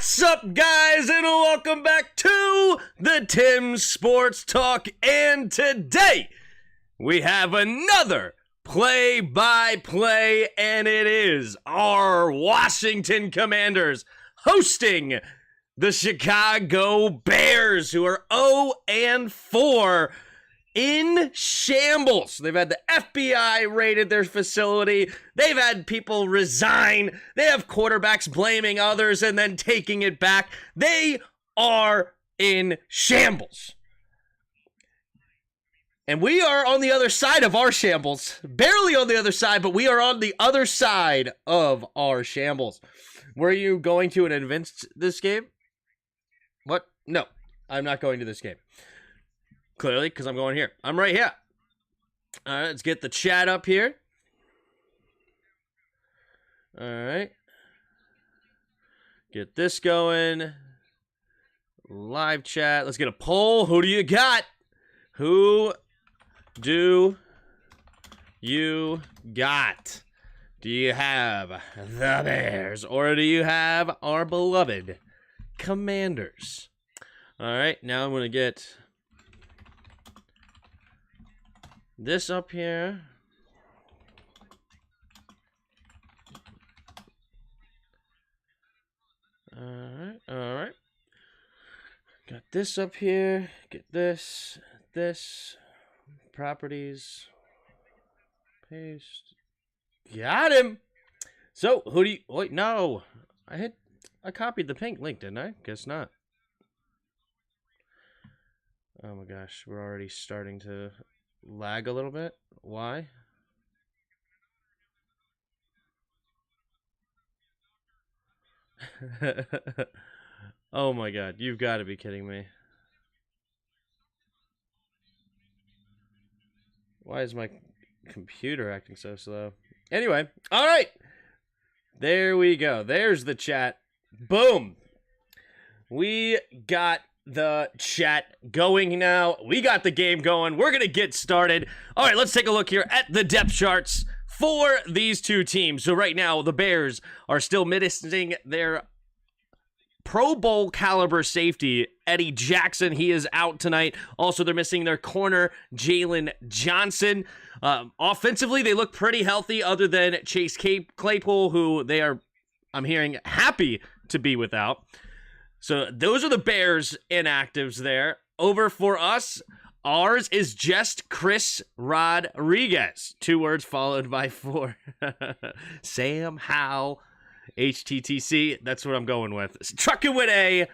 What's up, guys, and welcome back to the Tim's Sports Talk. And today we have another play-by-play, and it is our Washington Commanders hosting the Chicago Bears, who are 0-4 in shambles. They've had the FBI raided their facility. They've had people resign. They have quarterbacks blaming others and then taking it back. They are in shambles. And we are on the other side of our shambles. Barely on the other side, but we are on the other side of our shambles. Were you going to an event this game? What? No, I'm not going to this game. Clearly, because I'm going here. I'm right here. All right, let's get the chat up here. All right. Get this going. Live chat. Let's get a poll. Who do you got? Who do you got? Do you have the Bears or do you have our beloved Commanders? All right, now I'm going to get this up here. All right. Got this up here. Get this. Properties. Paste. Got him. So, who do you... Wait, no. I copied the pink link, didn't I? Guess not. Oh my gosh, we're already starting to lag a little bit. Why? Oh my god, you've got to be kidding me. Why is my computer acting so slow? Anyway, all right. There we go. There's the chat. Boom. We got the chat going now. We got the game going. We're going to get started. All right, let's take a look here at the depth charts for these two teams. So right now, the Bears are still missing their Pro Bowl caliber safety, Eddie Jackson. He is out tonight. Also, they're missing their corner, Jalen Johnson. Offensively, they look pretty healthy other than Chase Claypool, who they are, I'm hearing, happy to be without. So those are the Bears inactives there. Over for us, ours is just Chris Rodriguez. 2 words followed by 4. Sam Howell. HTTC, that's what I'm going with. Trucking with A.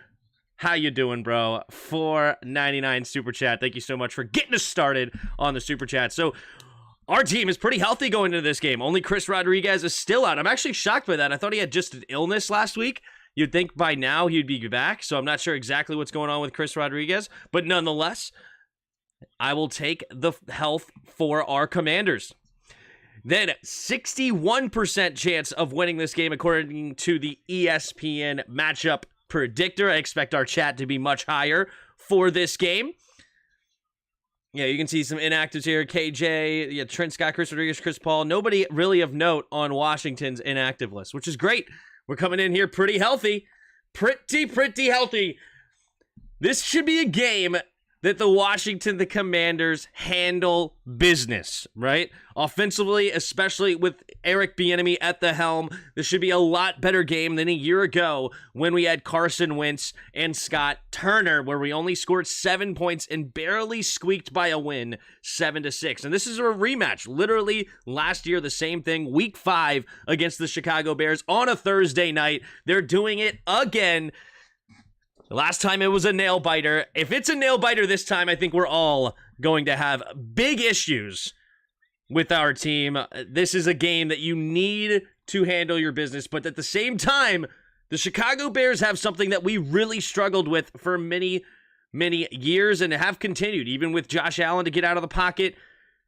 How you doing, bro? $4.99 super chat. Thank you so much for getting us started on the super chat. So our team is pretty healthy going into this game. Only Chris Rodriguez is still out. I'm actually shocked by that. I thought he had just an illness last week. You'd think by now he'd be back. So I'm not sure exactly what's going on with Chris Rodriguez. But nonetheless, I will take the health for our Commanders. Then 61% chance of winning this game according to the ESPN matchup predictor. I expect our chat to be much higher for this game. Yeah, you can see some inactives here. KJ, Trent Scott, Chris Rodriguez, Chris Paul. Nobody really of note on Washington's inactive list, which is great. We're coming in here pretty healthy. Pretty healthy. This should be a game that the Commanders handle business, right? Offensively, especially with Eric Bieniemy at the helm, this should be a lot better game than a year ago when we had Carson Wentz and Scott Turner, where we only scored 7 points and barely squeaked by a win, 7-6. And this is a rematch. Literally last year, the same thing, week 5 against the Chicago Bears on a Thursday night. They're doing it again. The last time it was a nail biter. If it's a nail biter this time, I think we're all going to have big issues with our team. This is a game that you need to handle your business, but at the same time, the Chicago Bears have something that we really struggled with for many years and have continued, even with Josh Allen to get out of the pocket.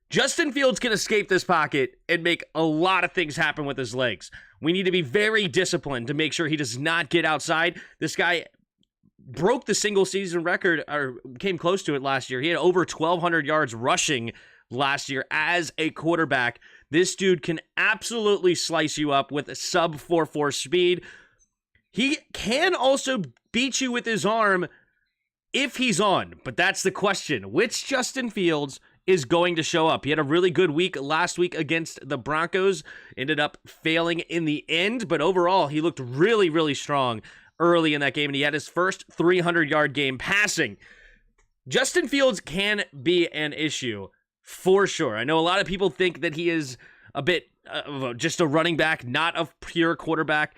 Justin Fields can escape this pocket and make a lot of things happen with his legs. We need to be very disciplined to make sure he does not get outside. This guy broke the single season record, or came close to it last year. He had over 1,200 yards rushing last year as a quarterback. This dude can absolutely slice you up with a sub 4.4 speed. He can also beat you with his arm if he's on, but that's the question. Which Justin Fields is going to show up? He had a really good week last week against the Broncos, ended up failing in the end, but overall, he looked really, really strong early in that game, and he had his first 300-yard game passing. Justin Fields can be an issue for sure. I know a lot of people think that he is a bit just a running back, not a pure quarterback.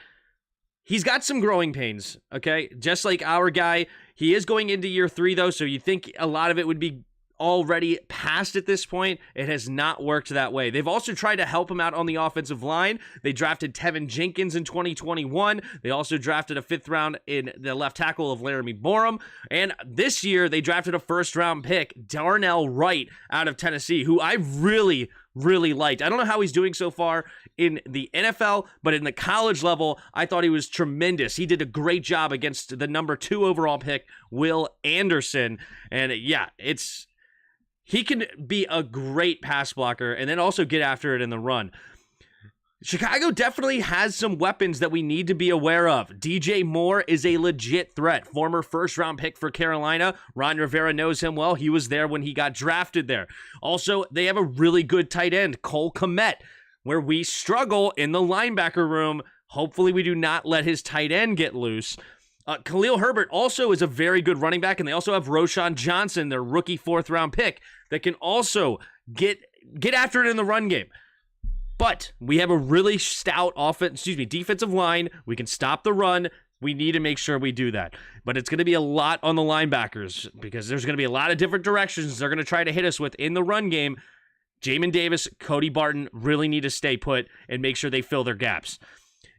He's got some growing pains, okay? Just like our guy. He is going into year 3, though, so you think a lot of it would be already past at this point. It has not worked that way. They've also tried to help him out on the offensive line. They drafted Tevin Jenkins in 2021. They also drafted a 5th round in the left tackle of Laramie Borum. And this year, they drafted a 1st-round pick, Darnell Wright, out of Tennessee, who I really liked. I don't know how he's doing so far in the NFL, but in the college level, I thought he was tremendous. He did a great job against the number 2 overall pick, Will Anderson. And yeah, he can be a great pass blocker and then also get after it in the run. Chicago definitely has some weapons that we need to be aware of. DJ Moore is a legit threat. Former 1st-round pick for Carolina. Ron Rivera knows him well. He was there when he got drafted there. Also, they have a really good tight end, Cole Kmet, where we struggle in the linebacker room. Hopefully, we do not let his tight end get loose. Khalil Herbert also is a very good running back, and they also have Roshan Johnson, their rookie 4th-round pick, that can also get after it in the run game. But we have a really stout defensive line. We can stop the run. We need to make sure we do that. But it's going to be a lot on the linebackers because there's going to be a lot of different directions they're going to try to hit us with in the run game. Jamin Davis, Cody Barton really need to stay put and make sure they fill their gaps.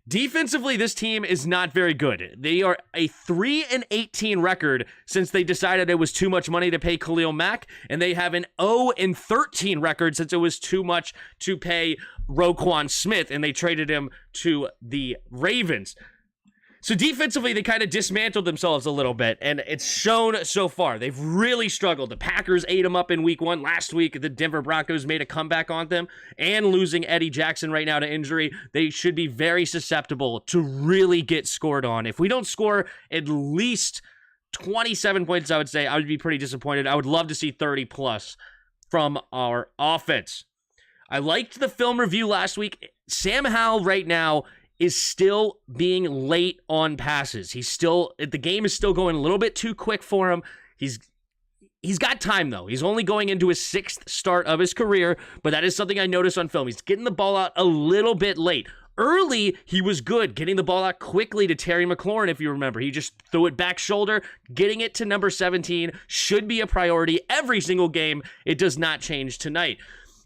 Defensively, this team is not very good. They are a 3-18 record since they decided it was too much money to pay Khalil Mack, and they have an 0-13 record since it was too much to pay Roquan Smith, and they traded him to the Ravens. So defensively, they kind of dismantled themselves a little bit, and it's shown so far. They've really struggled. The Packers ate them up in week 1. Last week, the Denver Broncos made a comeback on them, and losing Eddie Jackson right now to injury, they should be very susceptible to really get scored on. If we don't score at least 27 points, I would say, I would be pretty disappointed. I would love to see 30+ from our offense. I liked the film review last week. Sam Howell right now is still being late on passes. The game is still going a little bit too quick for him. He's got time, though. He's only going into his 6th start of his career, but that is something I noticed on film. He's getting the ball out a little bit late. Early, he was good, getting the ball out quickly to Terry McLaurin, if you remember. He just threw it back shoulder. Getting it to number 17 should be a priority every single game. It does not change tonight.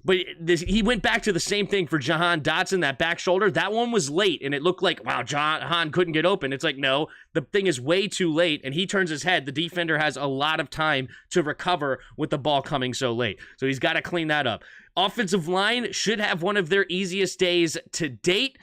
But he went back to the same thing for Jahan Dotson, that back shoulder. That one was late, and it looked like, wow, Jahan couldn't get open. It's like, no, the thing is way too late, and he turns his head. The defender has a lot of time to recover with the ball coming so late. So he's got to clean that up. Offensive line should have one of their easiest days to date.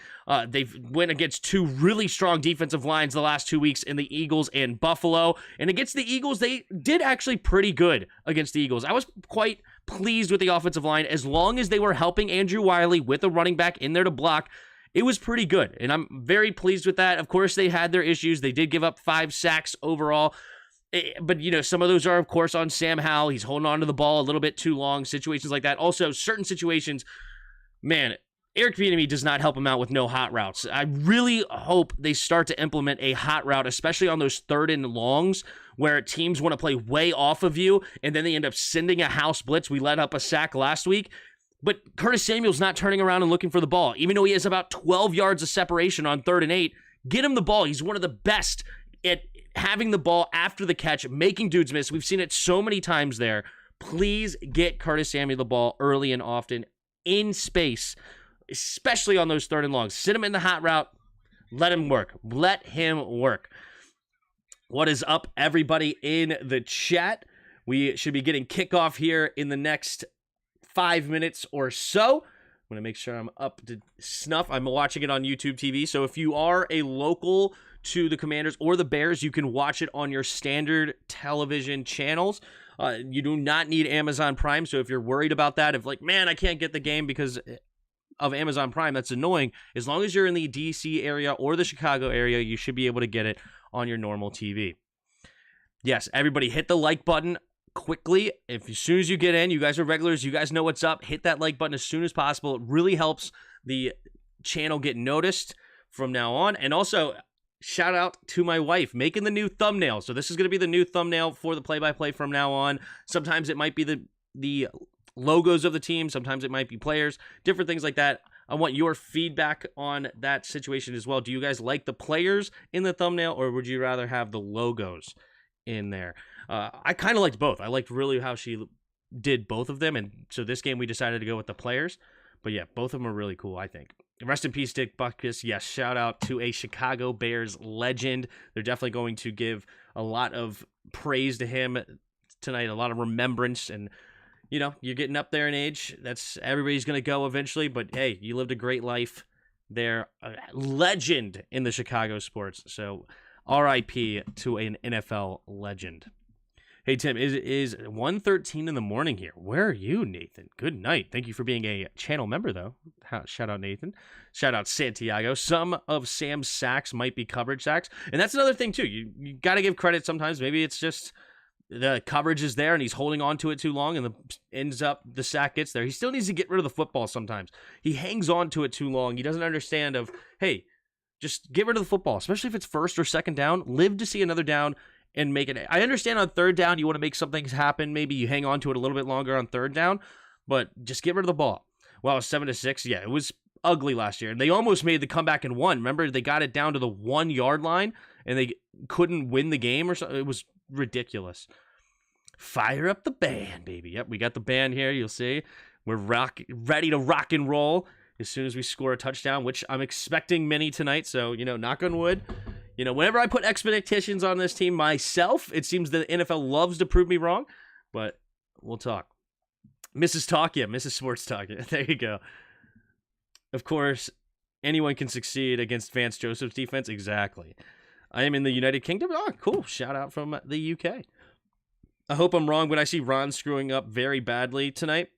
They've went against 2 really strong defensive lines the last 2 weeks in the Eagles and Buffalo. And against the Eagles, they did actually pretty good against the Eagles. I was quite pleased with the offensive line. As long as they were helping Andrew Wiley with a running back in there to block, it was pretty good. And I'm very pleased with that. Of course, they had their issues. They did give up 5 sacks overall. But, some of those are, of course, on Sam Howell. He's holding on to the ball a little bit too long, situations like that. Also, certain situations, man, Eric Bieniemy does not help him out with no hot routes. I really hope they start to implement a hot route, especially on those 3rd and longs, where teams want to play way off of you, and then they end up sending a house blitz. We let up a sack last week. But Curtis Samuel's not turning around and looking for the ball. Even though he has about 12 yards of separation on 3rd and 8, get him the ball. He's one of the best at having the ball after the catch, making dudes miss. We've seen it so many times there. Please get Curtis Samuel the ball early and often in space, especially on those 3rd and longs. Sit him in the hot route. Let him work. Let him work. What is up, everybody in the chat? We should be getting kickoff here in the next 5 minutes or so. I'm going to make sure I'm up to snuff. I'm watching it on YouTube TV. So if you are a local to the Commanders or the Bears, you can watch it on your standard television channels. You do not need Amazon Prime. So if you're worried about that, if like, man, I can't get the game because of Amazon Prime that's annoying. As long as you're in the DC area or the Chicago area, you should be able to get it on your normal TV. Yes, everybody hit the like button quickly. As soon as you get in, you guys are regulars, you guys know what's up. Hit that like button as soon as possible. It really helps the channel get noticed from now on. And also, shout out to my wife making the new thumbnail. So this is going to be the new thumbnail for the play-by-play from now on. Sometimes it might be the logos of the team. Sometimes it might be players, different things like that. I want your feedback on that situation as well. Do you guys like the players in the thumbnail, or would you rather have the logos in there? I kind of liked both. I liked really how she did both of them, and so this game we decided to go with the players. But yeah, both of them are really cool, I think. Rest in peace, Dick Butkus. Yes, shout out to a Chicago Bears legend. They're definitely going to give a lot of praise to him tonight, a lot of remembrance, and you know, you're getting up there in age. That's everybody's going to go eventually, but hey, you lived a great life there. A legend in the Chicago sports. So RIP to an NFL legend. Hey, Tim, is 1:13 in the morning here. Where are you, Nathan? Good night. Thank you for being a channel member, though. Shout out, Nathan. Shout out, Santiago. Some of Sam's sacks might be coverage sacks. And that's another thing, too. You got to give credit sometimes. Maybe it's just the coverage is there and he's holding on to it too long and ends up the sack gets there. He still needs to get rid of the football sometimes. He hangs on to it too long. He doesn't understand of, hey, just get rid of the football, especially if it's first or second down. Live to see another down and make it. I understand on third down you want to make some things happen. Maybe you hang on to it a little bit longer on third down, but just get rid of the ball. Well, it was 7-6. Yeah, it was ugly last year. And they almost made the comeback and won. Remember, they got it down to the 1 yard line and they couldn't win the game or something. It was ridiculous. Fire up the band, baby. Yep, we got the band here. You'll see. We're ready to rock and roll as soon as we score a touchdown, which I'm expecting many tonight. So, you know, knock on wood. You know, whenever I put expectations on this team myself, it seems the NFL loves to prove me wrong, but we'll talk. Mrs. Talk, yeah, Mrs. Sports Talk. Yeah, there you go. Of course, anyone can succeed against Vance Joseph's defense. Exactly. I am in the United Kingdom. Oh, cool. Shout out from the UK. I hope I'm wrong when I see Ron screwing up very badly tonight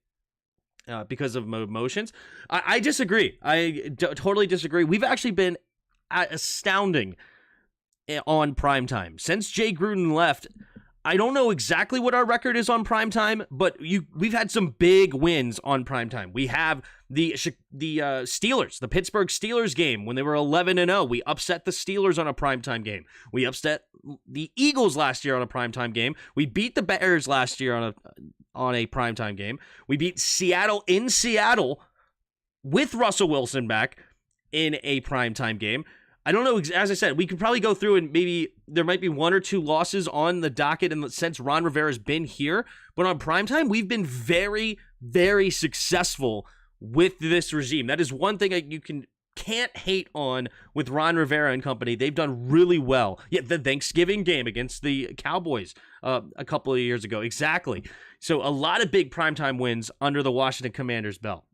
because of emotions. I disagree. I totally disagree. We've actually been astounding on primetime. Since Jay Gruden left, I don't know exactly what our record is on primetime, but we've had some big wins on primetime. We have the Steelers, the Pittsburgh Steelers game when they were 11-0. We upset the Steelers on a primetime game. We upset the Eagles last year on a primetime game. We beat the Bears last year on a primetime game. We beat Seattle in Seattle with Russell Wilson back in a primetime game. I don't know, as I said, we could probably go through and maybe there might be 1 or 2 losses on the docket since Ron Rivera's been here. But on primetime, we've been very, very successful with this regime. That is one thing that you can't hate on with Ron Rivera and company. They've done really well. Yeah, the Thanksgiving game against the Cowboys a couple of years ago. Exactly. So a lot of big primetime wins under the Washington Commanders' belt.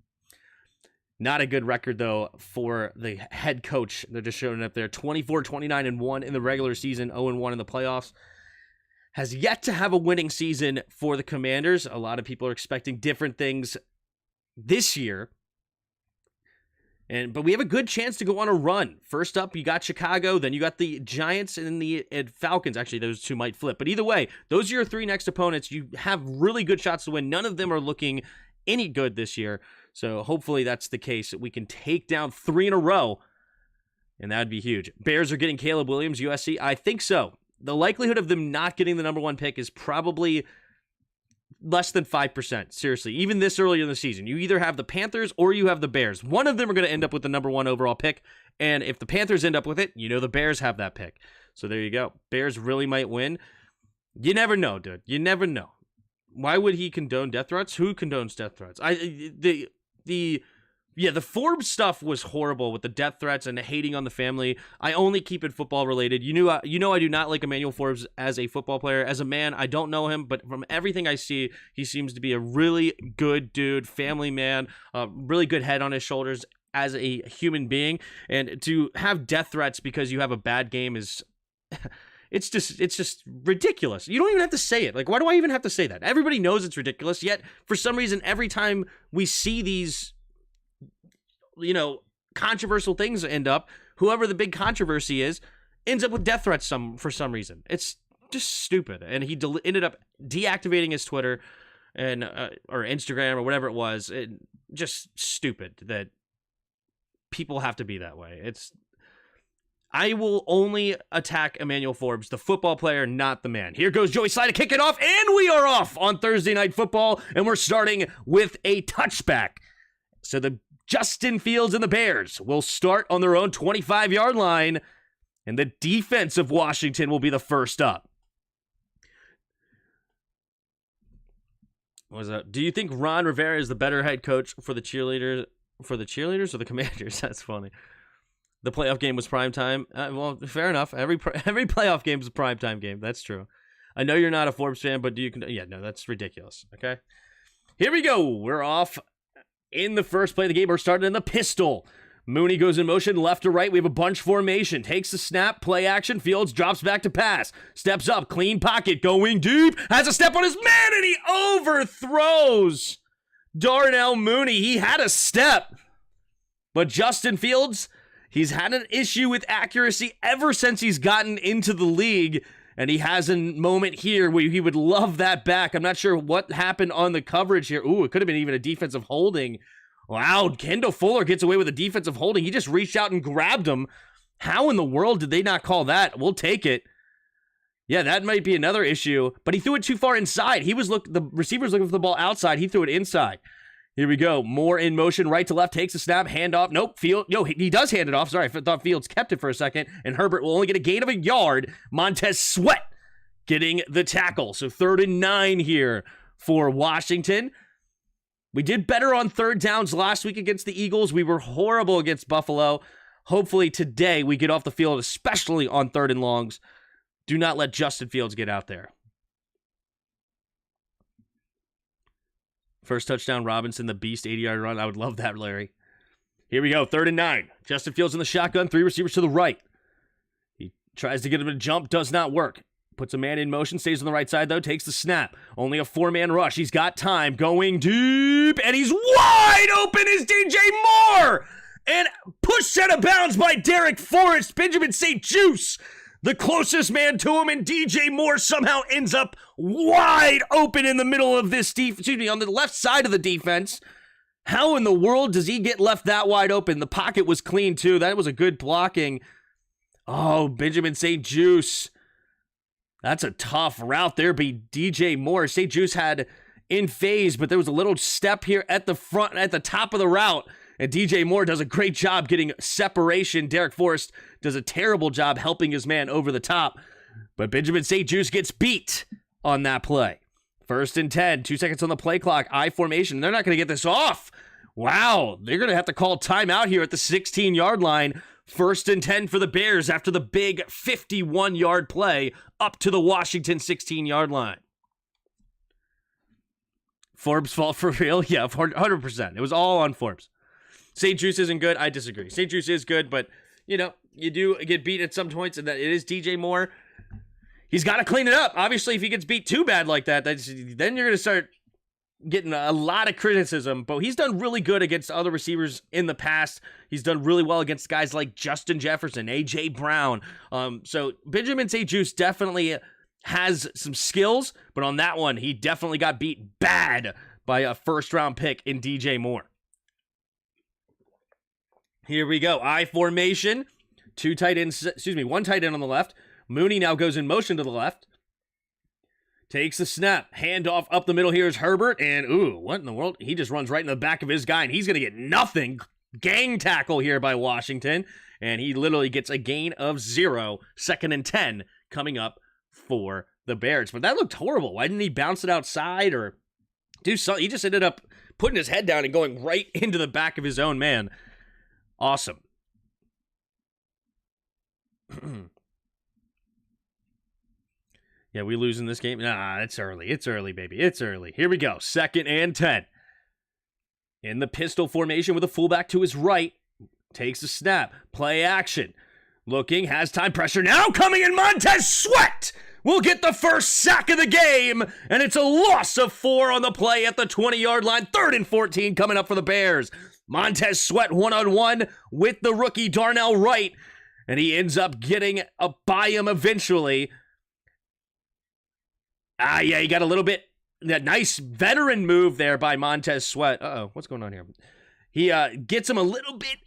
Not a good record, though, for the head coach. They're just showing up there. 24-29-1 in the regular season, 0-1 in the playoffs. Has yet to have a winning season for the Commanders. A lot of people are expecting different things this year. But we have a good chance to go on a run. First up, you got Chicago. Then you got the Giants and the Falcons. Actually, those two might flip. But either way, those are your 3 next opponents. You have really good shots to win. None of them are looking any good this year. So hopefully that's the case. We can take down 3 in a row, and that would be huge. Bears are getting Caleb Williams, USC. I think so. The likelihood of them not getting the number 1 pick is probably less than 5%. Seriously, even this early in the season. You either have the Panthers or you have the Bears. One of them are going to end up with the number 1 overall pick, and if the Panthers end up with it, you know the Bears have that pick. So there you go. Bears really might win. You never know, dude. You never know. Why would he condone death threats? Who condones death threats? The Forbes stuff was horrible with the death threats and the hating on the family. I only keep it football related. You know I do not like Emmanuel Forbes as a football player. As a man, I don't know him, but from everything I see, he seems to be a really good dude, family man, really good head on his shoulders as a human being. And to have death threats because you have a bad game is it's just ridiculous. You don't even have to say it. Like, why do I even have to say that? Everybody knows it's ridiculous, yet for some reason, every time we see these controversial things end up, whoever the big controversy is, ends up with death threats for some reason. It's just stupid. And he ended up deactivating his Twitter and or Instagram or whatever it was. Just stupid that people have to be that way. I will only attack Emmanuel Forbes, the football player, not the man. Here goes Joey Slye to kick it off, and we are off on Thursday Night Football, and we're starting with a touchback. So the Justin Fields and the Bears will start on their own 25-yard line, and the defense of Washington will be the first up. What was that? Do you think Ron Rivera is the better head coach for the cheerleaders or the Commanders? That's funny. The playoff game was primetime. Well, fair enough. Every playoff game is a primetime game. That's true. I know you're not a Forbes fan, but no, that's ridiculous. Okay. Here we go. We're off in the first play of the game. We're starting in the pistol. Mooney goes in motion left to right. We have a bunch formation. Takes the snap. Play action. Fields drops back to pass. Steps up. Clean pocket. Going deep. Has a step on his man, and he overthrows Darnell Mooney. He had a step. But Justin Fields, he's had an issue with accuracy ever since he's gotten into the league, and he has a moment here where he would love that back. I'm not sure what happened on the coverage here. Ooh, it could have been even a defensive holding. Wow, Kendall Fuller gets away with a defensive holding. He just reached out and grabbed him. How in the world did they not call that? We'll take it. Yeah, that might be another issue, but he threw it too far inside. The receiver's looking for the ball outside. He threw it inside. Here we go. More in motion, right to left, takes a snap, handoff. Nope, he does hand it off. Sorry, I thought Fields kept it for a second, and Herbert will only get a gain of a yard. Montez Sweat getting the tackle. So 3rd and 9 here for Washington. We did better on third downs last week against the Eagles. We were horrible against Buffalo. Hopefully today we get off the field, especially on 3rd and longs. Do not let Justin Fields get out there. First touchdown, Robinson, the beast, 80-yard run. I would love that, Larry. Here we go, 3rd and 9. Justin Fields in the shotgun, 3 receivers to the right. He tries to get him to jump, does not work. Puts a man in motion, stays on the right side, though, takes the snap. Only a 4-man rush. He's got time, going deep, and he's wide open is DJ Moore! And pushed out of bounds by Derek Forrest, Benjamin St. Juice. The closest man to him, and DJ Moore somehow ends up wide open in the middle of this on the left side of the defense. How in the world does he get left that wide open? The pocket was clean, too. That was a good blocking. Oh, Benjamin St. Juice. That's a tough route there by DJ Moore. St. Juice had in phase, but there was a little step here at the front, at the top of the route. And DJ Moore does a great job getting separation. Derek Forrest does a terrible job helping his man over the top. But Benjamin St. Juice gets beat on that play. 1st and 10, 2 seconds on the play clock. I formation. They're not going to get this off. Wow, they're going to have to call timeout here at the 16-yard line. 1st and 10 for the Bears after the big 51-yard play up to the Washington 16-yard line. Forbes fault for real? Yeah, 100%. It was all on Forbes. St. Juice isn't good. I disagree. St. Juice is good, but, you do get beat at some points, and that it is DJ Moore. He's got to clean it up. Obviously, if he gets beat too bad like that, then you're going to start getting a lot of criticism, but he's done really good against other receivers in the past. He's done really well against guys like Justin Jefferson, A.J. Brown. So Benjamin St. Juice definitely has some skills, but on that one, he definitely got beat bad by a first-round pick in DJ Moore. Here we go. I formation. 1 tight end on the left. Mooney now goes in motion to the left. Takes the snap. Handoff up the middle here is Herbert. And, ooh, what in the world? He just runs right in the back of his guy, and he's going to get nothing. Gang tackle here by Washington. And he literally gets a gain of 0. 2nd and 10 coming up for the Bears. But that looked horrible. Why didn't he bounce it outside or do something? He just ended up putting his head down and going right into the back of his own man. Awesome. Yeah, we losing this game? Nah, it's early. It's early, baby. It's early. Here we go. 2nd and 10. In the pistol formation with a fullback to his right. Takes a snap. Play action. Looking. Has time. Pressure now coming in. Montez Sweat will get the first sack of the game. And it's a loss of 4 on the play at the 20-yard line. 3rd and 14 coming up for the Bears. Montez Sweat one-on-one with the rookie Darnell Wright, and he ends up getting by him eventually. Yeah, he got a little bit, that nice veteran move there by Montez Sweat. Uh-oh, what's going on here? He gets him a little bit,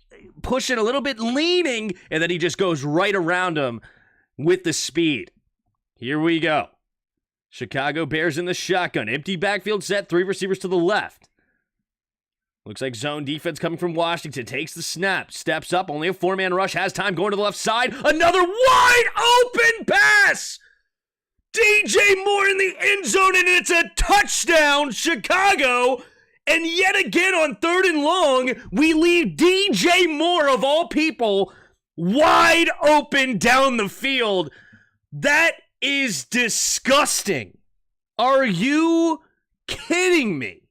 pushing a little bit, leaning, and then he just goes right around him with the speed. Here we go. Chicago Bears in the shotgun. Empty backfield set, 3 receivers to the left. Looks like zone defense coming from Washington. Takes the snap, steps up, only a 4-man rush, has time going to the left side. Another wide open pass! DJ Moore in the end zone, and it's a touchdown, Chicago! And yet again on 3rd and long, we leave DJ Moore, of all people, wide open down the field. That is disgusting. Are you kidding me?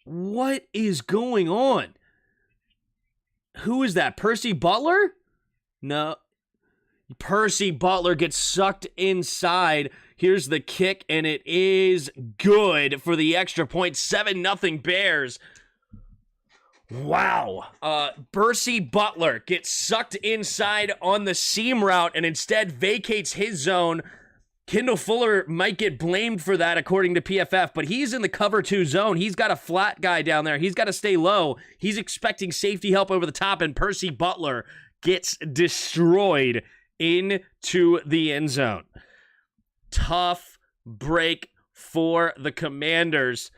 What is going on? Who is that? Percy Butler? No. Percy Butler gets sucked inside. Here's the kick, and it is good for the extra point. 7-0 Bears. Wow. Percy Butler gets sucked inside on the seam route and instead vacates his zone. Kendall Fuller might get blamed for that according to PFF, but he's in the cover 2 zone. He's got a flat guy down there. He's got to stay low. He's expecting safety help over the top, and Percy Butler gets destroyed into the end zone. Tough break for the Commanders.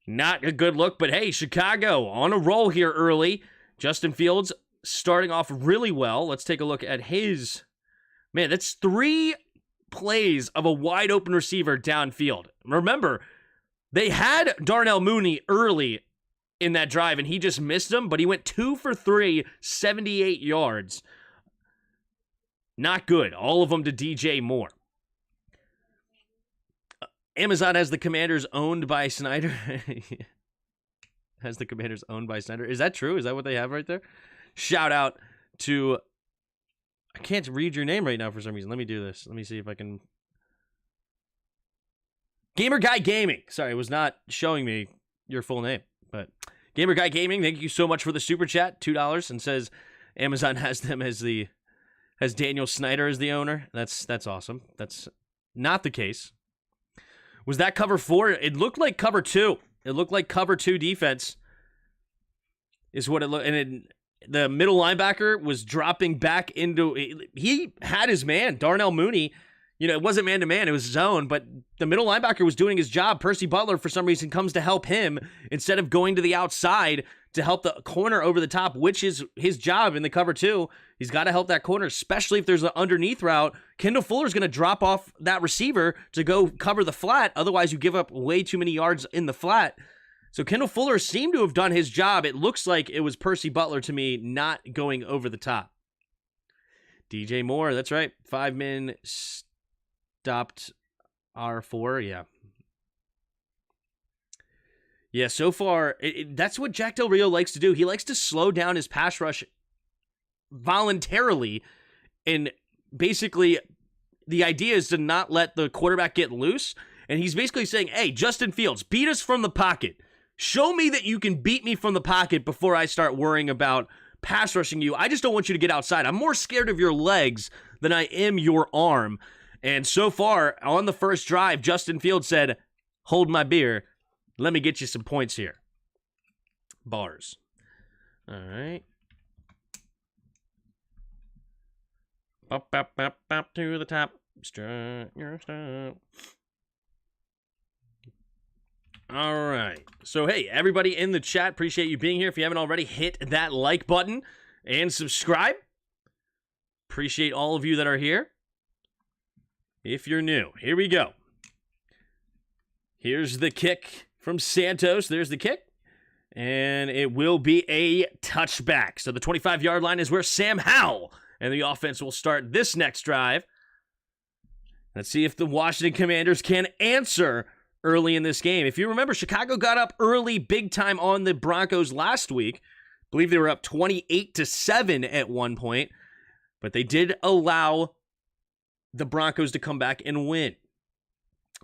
Not a good look, but hey, Chicago on a roll here early. Justin Fields starting off really well. Let's take a look at his... Man, that's 3 plays of a wide open receiver downfield. Remember, they had Darnell Mooney early in that drive, and he just missed him, but he went 2 for 3, 78 yards. Not good. All of them to DJ Moore. Amazon has the Commanders owned by Snyder. Has the Commanders owned by Snyder. Is that true? Is that what they have right there? Shout out to... I can't read your name right now for some reason. Let me do this. Let me see if I can... Gamer Guy Gaming. Sorry, it was not showing me your full name. But Gamer Guy Gaming, thank you so much for the super chat. $2, and says Amazon has them as the... Has Daniel Snyder as the owner. That's awesome. That's not the case. Was that cover 4? It looked like cover 2. It looked like cover 2 defense is what it looked. And the middle linebacker was dropping back into... He had his man, Darnell Mooney. You know, it wasn't man-to-man. It was zone. But the middle linebacker was doing his job. Percy Butler, for some reason, comes to help him instead of going to the outside to help the corner over the top, which is his job in the cover 2. He's got to help that corner, especially if there's an underneath route. Kendall Fuller's going to drop off that receiver to go cover the flat. Otherwise, you give up way too many yards in the flat. So Kendall Fuller seemed to have done his job. It looks like it was Percy Butler to me not going over the top. DJ Moore, that's right. 5 men stopped R4, yeah. Yeah, so far, that's what Jack Del Rio likes to do. He likes to slow down his pass rush voluntarily, and basically the idea is to not let the quarterback get loose, and he's basically saying, hey, Justin Fields, beat us from the pocket. Show me that you can beat me from the pocket before I start worrying about pass rushing you. I just don't want you to get outside. I'm more scared of your legs than I am your arm. And so far, on the first drive, Justin Fields said, hold my beer. Let me get you some points here. Bars. All right. Up to the top. Strut your stuff. All right. So, hey, everybody in the chat, appreciate you being here. If you haven't already, hit that like button and subscribe. Appreciate all of you that are here. If you're new, here we go. Here's the kick from Santos. There's the kick. And it will be a touchback. So the 25-yard line is where Sam Howell and the offense will start this next drive. Let's see if the Washington Commanders can answer early in this game. If you remember, Chicago got up early big time on the Broncos last week. I believe they were up 28-7 at one point. But they did allow the Broncos to come back and win.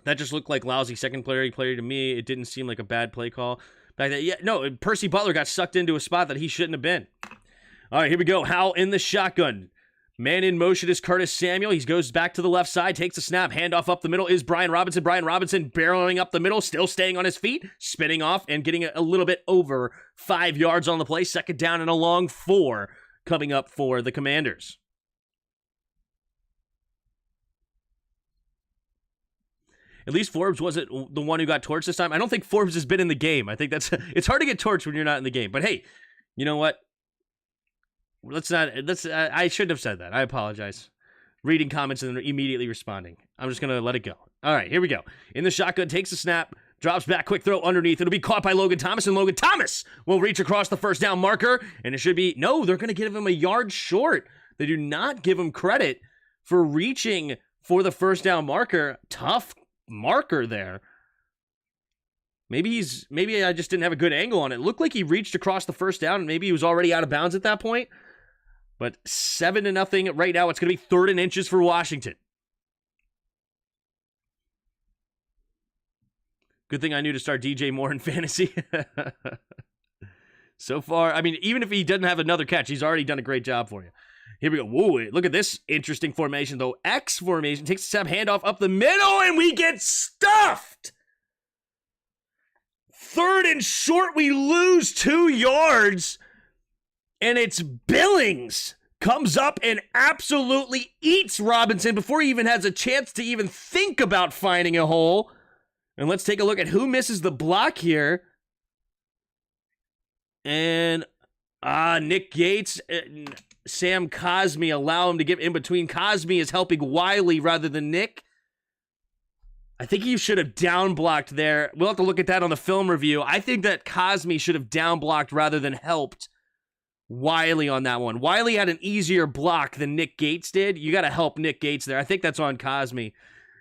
That just looked like lousy secondary play to me. It didn't seem like a bad play call. Percy Butler got sucked into a spot that he shouldn't have been. All right, here we go. Howell in the shotgun. Man in motion is Curtis Samuel. He goes back to the left side, takes a snap. Handoff up the middle is Brian Robinson. Brian Robinson barreling up the middle, still staying on his feet, spinning off and getting a little bit over 5 yards on the play. Second down and a long 4 coming up for the Commanders. At least Forbes wasn't the one who got torched this time. I don't think Forbes has been in the game. I think it's hard to get torched when you're not in the game. But hey, you know what? I shouldn't have said that. I apologize. Reading comments and then immediately responding. I'm just going to let it go. All right, here we go. In the shotgun, takes a snap, drops back, quick throw underneath. It'll be caught by Logan Thomas, and Logan Thomas will reach across the first down marker, and it should be, no, they're going to give him a yard short. They do not give him credit for reaching for the first down marker. Tough marker there. Maybe I just didn't have a good angle on it. It looked like he reached across the first down, and maybe he was already out of bounds at that point. But 7-0 right now. It's going to be 3rd and inches for Washington. Good thing I knew to start DJ Moore in fantasy. So far, I mean, even if he doesn't have another catch, he's already done a great job for you. Here we go. Whoa, look at this interesting formation, though. X formation, takes a step, handoff up the middle, and we get stuffed. 3rd and short, we lose 2 yards. And it's Billings comes up and absolutely eats Robinson before he even has a chance to even think about finding a hole. And let's take a look at who misses the block here. And Nick Gates, Sam Cosme allow him to get in between. Cosme is helping Wiley rather than Nick. I think he should have down blocked there. We'll have to look at that on the film review. I think that Cosme should have down blocked rather than helped Wiley on that one. Wiley had an easier block than Nick Gates did. You got to help Nick Gates there. I think that's on Cosme.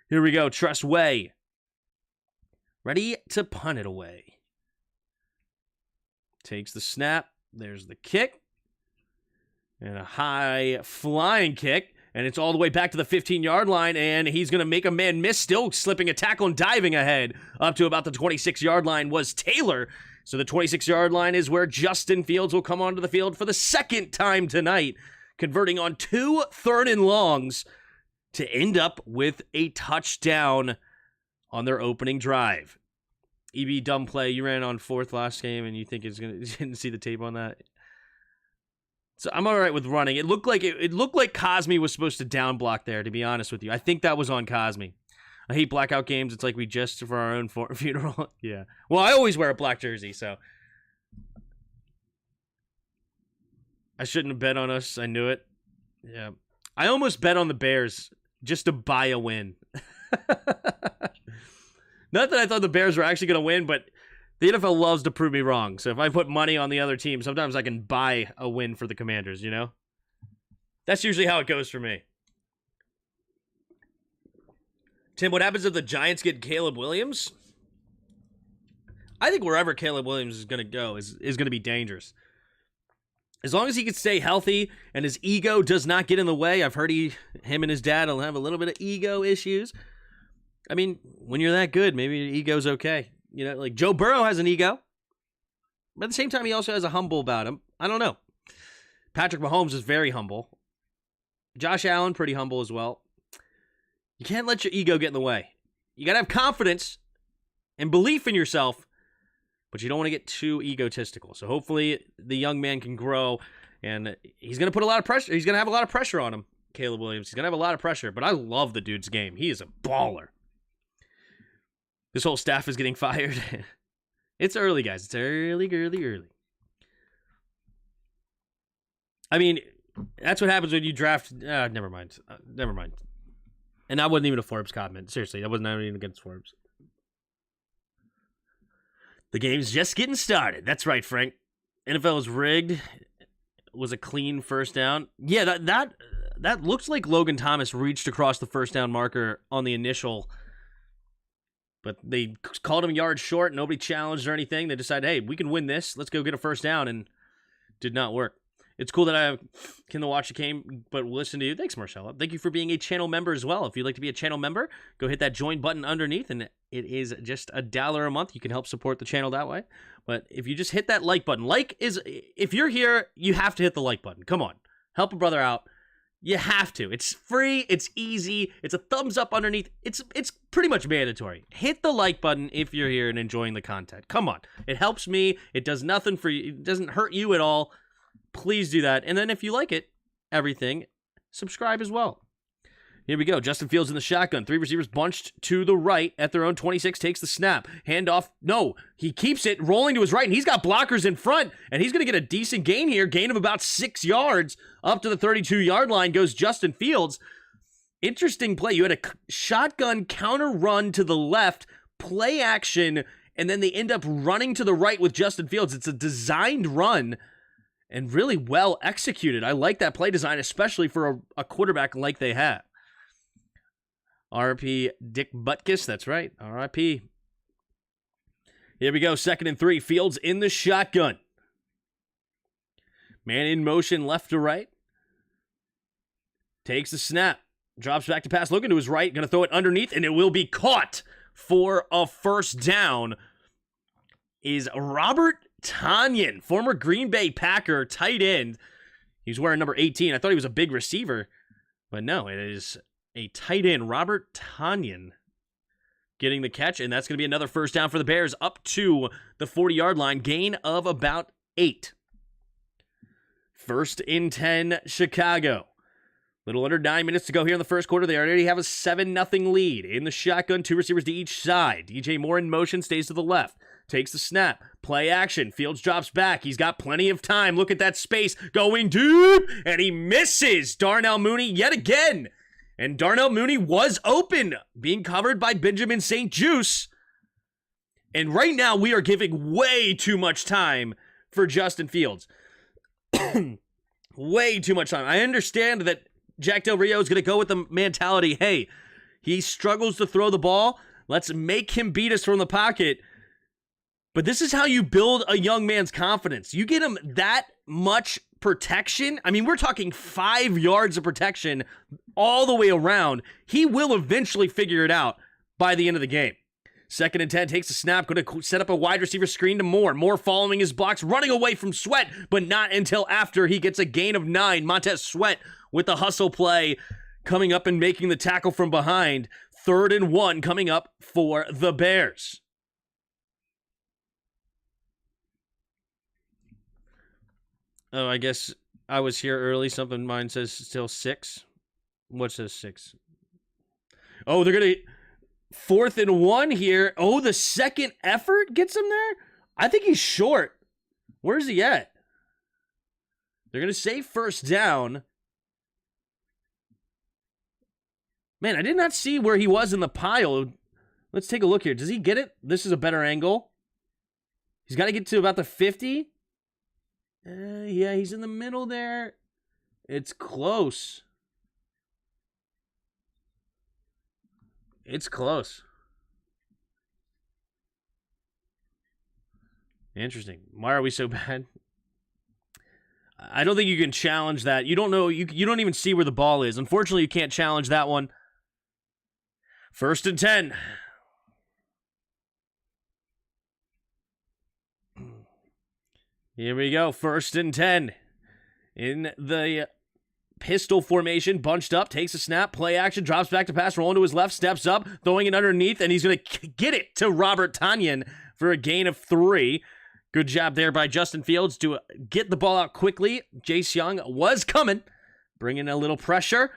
Here we go. Trust Way. Ready to punt it away. Takes the snap. There's the kick. And a high flying kick. And it's all the way back to the 15-yard line. And he's going to make a man miss. Still slipping a tackle and diving ahead. Up to about the 26-yard line was Taylor. So the 26-yard line is where Justin Fields will come onto the field for the second time tonight, converting on 2 3rd and longs to end up with a touchdown on their opening drive. EB, dumb play. You ran on 4th last game, and you think it's gonna? You didn't see the tape on that. So I'm all right with running. It looked like Cosme was supposed to down block there. To be honest with you, I think that was on Cosme. I hate blackout games. It's like we just for our own funeral. Yeah. Well, I always wear a black jersey, so I shouldn't have bet on us. I knew it. Yeah. I almost bet on the Bears just to buy a win. Not that I thought the Bears were actually going to win, but the NFL loves to prove me wrong. So if I put money on the other team, sometimes I can buy a win for the Commanders, you know? That's usually how it goes for me. Tim, what happens if the Giants get Caleb Williams? I think wherever Caleb Williams is going to go is going to be dangerous. As long as he can stay healthy and his ego does not get in the way. I've heard him and his dad will have a little bit of ego issues. I mean, when you're that good, maybe your ego's okay. You know, like Joe Burrow has an ego. But at the same time, he also has a humble about him. I don't know. Patrick Mahomes is very humble. Josh Allen, pretty humble as well. You can't let your ego get in the way. You got to have confidence and belief in yourself, but you don't want to get too egotistical. So hopefully the young man can grow, and he's going to put a lot of pressure. He's going to have a lot of pressure on him, Caleb Williams. He's going to have a lot of pressure, but I love the dude's game. He is a baller. This whole staff is getting fired. It's early, guys. It's early. I mean, that's what happens when you draft. Never mind. And that wasn't even a Forbes comment. Seriously, that wasn't even against Forbes. The game's just getting started. That's right, Frank. NFL is rigged. It was a clean first down. Yeah, that looks like Logan Thomas reached across the first down marker on the initial. But they called him yards short. Nobody challenged or anything. They decided, hey, we can win this. Let's go get a first down. And did not work. It's cool that I can watch the game, but listen to you. Thanks, Marcella. Thank you for being a channel member as well. If you'd like to be a channel member, go hit that join button underneath, and it is just $1 a month. You can help support the channel that way. But if you just hit that like button, if you're here, you have to hit the like button. Come on. Help a brother out. You have to. It's free. It's easy. It's a thumbs up underneath. It's pretty much mandatory. Hit the like button if you're here and enjoying the content. Come on. It helps me. It does nothing for you. It doesn't hurt you at all. Please do that. And then if you like it, everything, subscribe as well. Here we go. Justin Fields in the shotgun. 3 receivers bunched to the right at their own 26. Takes the snap. Handoff. No, he keeps it rolling to his right, and he's got blockers in front, and he's going to get a decent gain here. Gain of about 6 yards up to the 32-yard line goes Justin Fields. Interesting play. You had a shotgun counter run to the left, play action, and then they end up running to the right with Justin Fields. It's a designed run and really well executed. I like that play design, especially for a quarterback like they have. RP Dick Butkus, that's right, RIP. Here we go, 2nd and 3. Fields in the shotgun. Man in motion left to right. Takes the snap. Drops back to pass, looking to his right. Going to throw it underneath, and it will be caught for a first down. Is Robert Tonyan, former Green Bay Packer tight end. He's wearing number 18. I thought he was a big receiver, but no, it is a tight end, Robert Tonyan, getting the catch, and that's going to be another first down for the Bears up to the 40-yard line. Gain of about 8. 1st and 10, Chicago. Little under 9 minutes to go here in the first quarter. They already have a 7-0 lead. In the shotgun, 2 receivers to each side. DJ Moore in motion, stays to the left. Takes the snap. Play action. Fields drops back. He's got plenty of time. Look at that space. Going deep. And he misses Darnell Mooney yet again. And Darnell Mooney was open, being covered by Benjamin St-Juste. And right now, we are giving way too much time for Justin Fields. Way too much time. I understand that Jack Del Rio is going to go with the mentality, hey, he struggles to throw the ball. Let's make him beat us from the pocket. But this is how you build a young man's confidence. You get him that much protection. I mean, we're talking 5 yards of protection all the way around. He will eventually figure it out by the end of the game. 2nd and 10, takes a snap, going to set up a wide receiver screen to Moore. Moore following his blocks, running away from Sweat, but not until after he gets a gain of 9. Montez Sweat with the hustle play, coming up and making the tackle from behind. 3rd and 1 coming up for the Bears. Oh, I guess I was here early. Something mine says still 6. What says 6? Oh, they're going to... 4th and 1 here. Oh, the second effort gets him there? I think he's short. Where's he at? They're going to say first down. Man, I did not see where he was in the pile. Let's take a look here. Does he get it? This is a better angle. He's got to get to about the 50. Yeah, he's in the middle there. It's close. It's close. Interesting. Why are we so bad? I don't think you can challenge that. You don't know. You don't even see where the ball is. Unfortunately, you can't challenge that one. 1st and 10. Here we go. 1st and 10. In the pistol formation, bunched up, takes a snap, play action, drops back to pass, rolling to his left, steps up, throwing it underneath, and he's going to get it to Robert Tonyan for a gain of 3. Good job there by Justin Fields to get the ball out quickly. Jace Young was coming, bringing a little pressure,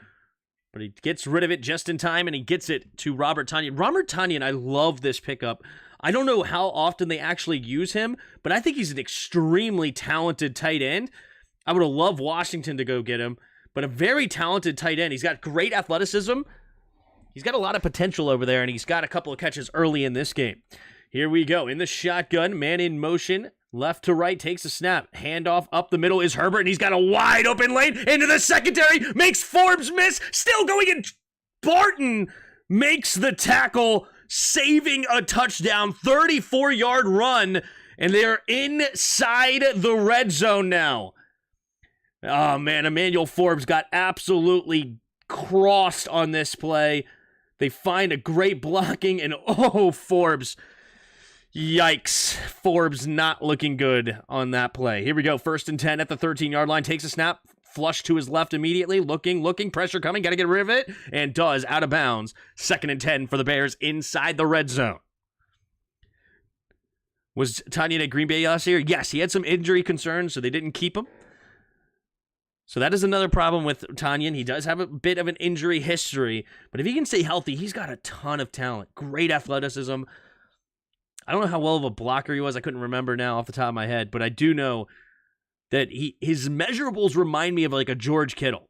but he gets rid of it just in time, and he gets it to Robert Tonyan. Robert Tonyan, I love this pickup. I don't know how often they actually use him, but I think he's an extremely talented tight end. I would have loved Washington to go get him, but a very talented tight end. He's got great athleticism. He's got a lot of potential over there, and he's got a couple of catches early in this game. Here we go. In the shotgun, man in motion, left to right, takes a snap. Handoff up the middle is Herbert, and he's got a wide open lane into the secondary. Makes Forbes miss. Still going in. Barton makes the tackle, saving a touchdown. 34-yard run, and they're inside the red zone now. Oh, man, Emmanuel Forbes got absolutely crossed on this play. They find a great blocking, and Forbes. Yikes. Forbes not looking good on that play. Here we go. 1st and 10 at the 13-yard line. Takes a snap. Flush to his left immediately. Looking. Pressure coming. Got to get rid of it. And does out of bounds. 2nd and 10 for the Bears inside the red zone. Was Tanyan at Green Bay last year? Yes, he had some injury concerns, so they didn't keep him. So that is another problem with Tanyan. He does have a bit of an injury history, but if he can stay healthy, he's got a ton of talent. Great athleticism. I don't know how well of a blocker he was. I couldn't remember now off the top of my head, but I do know that his measurables remind me of like a George Kittle.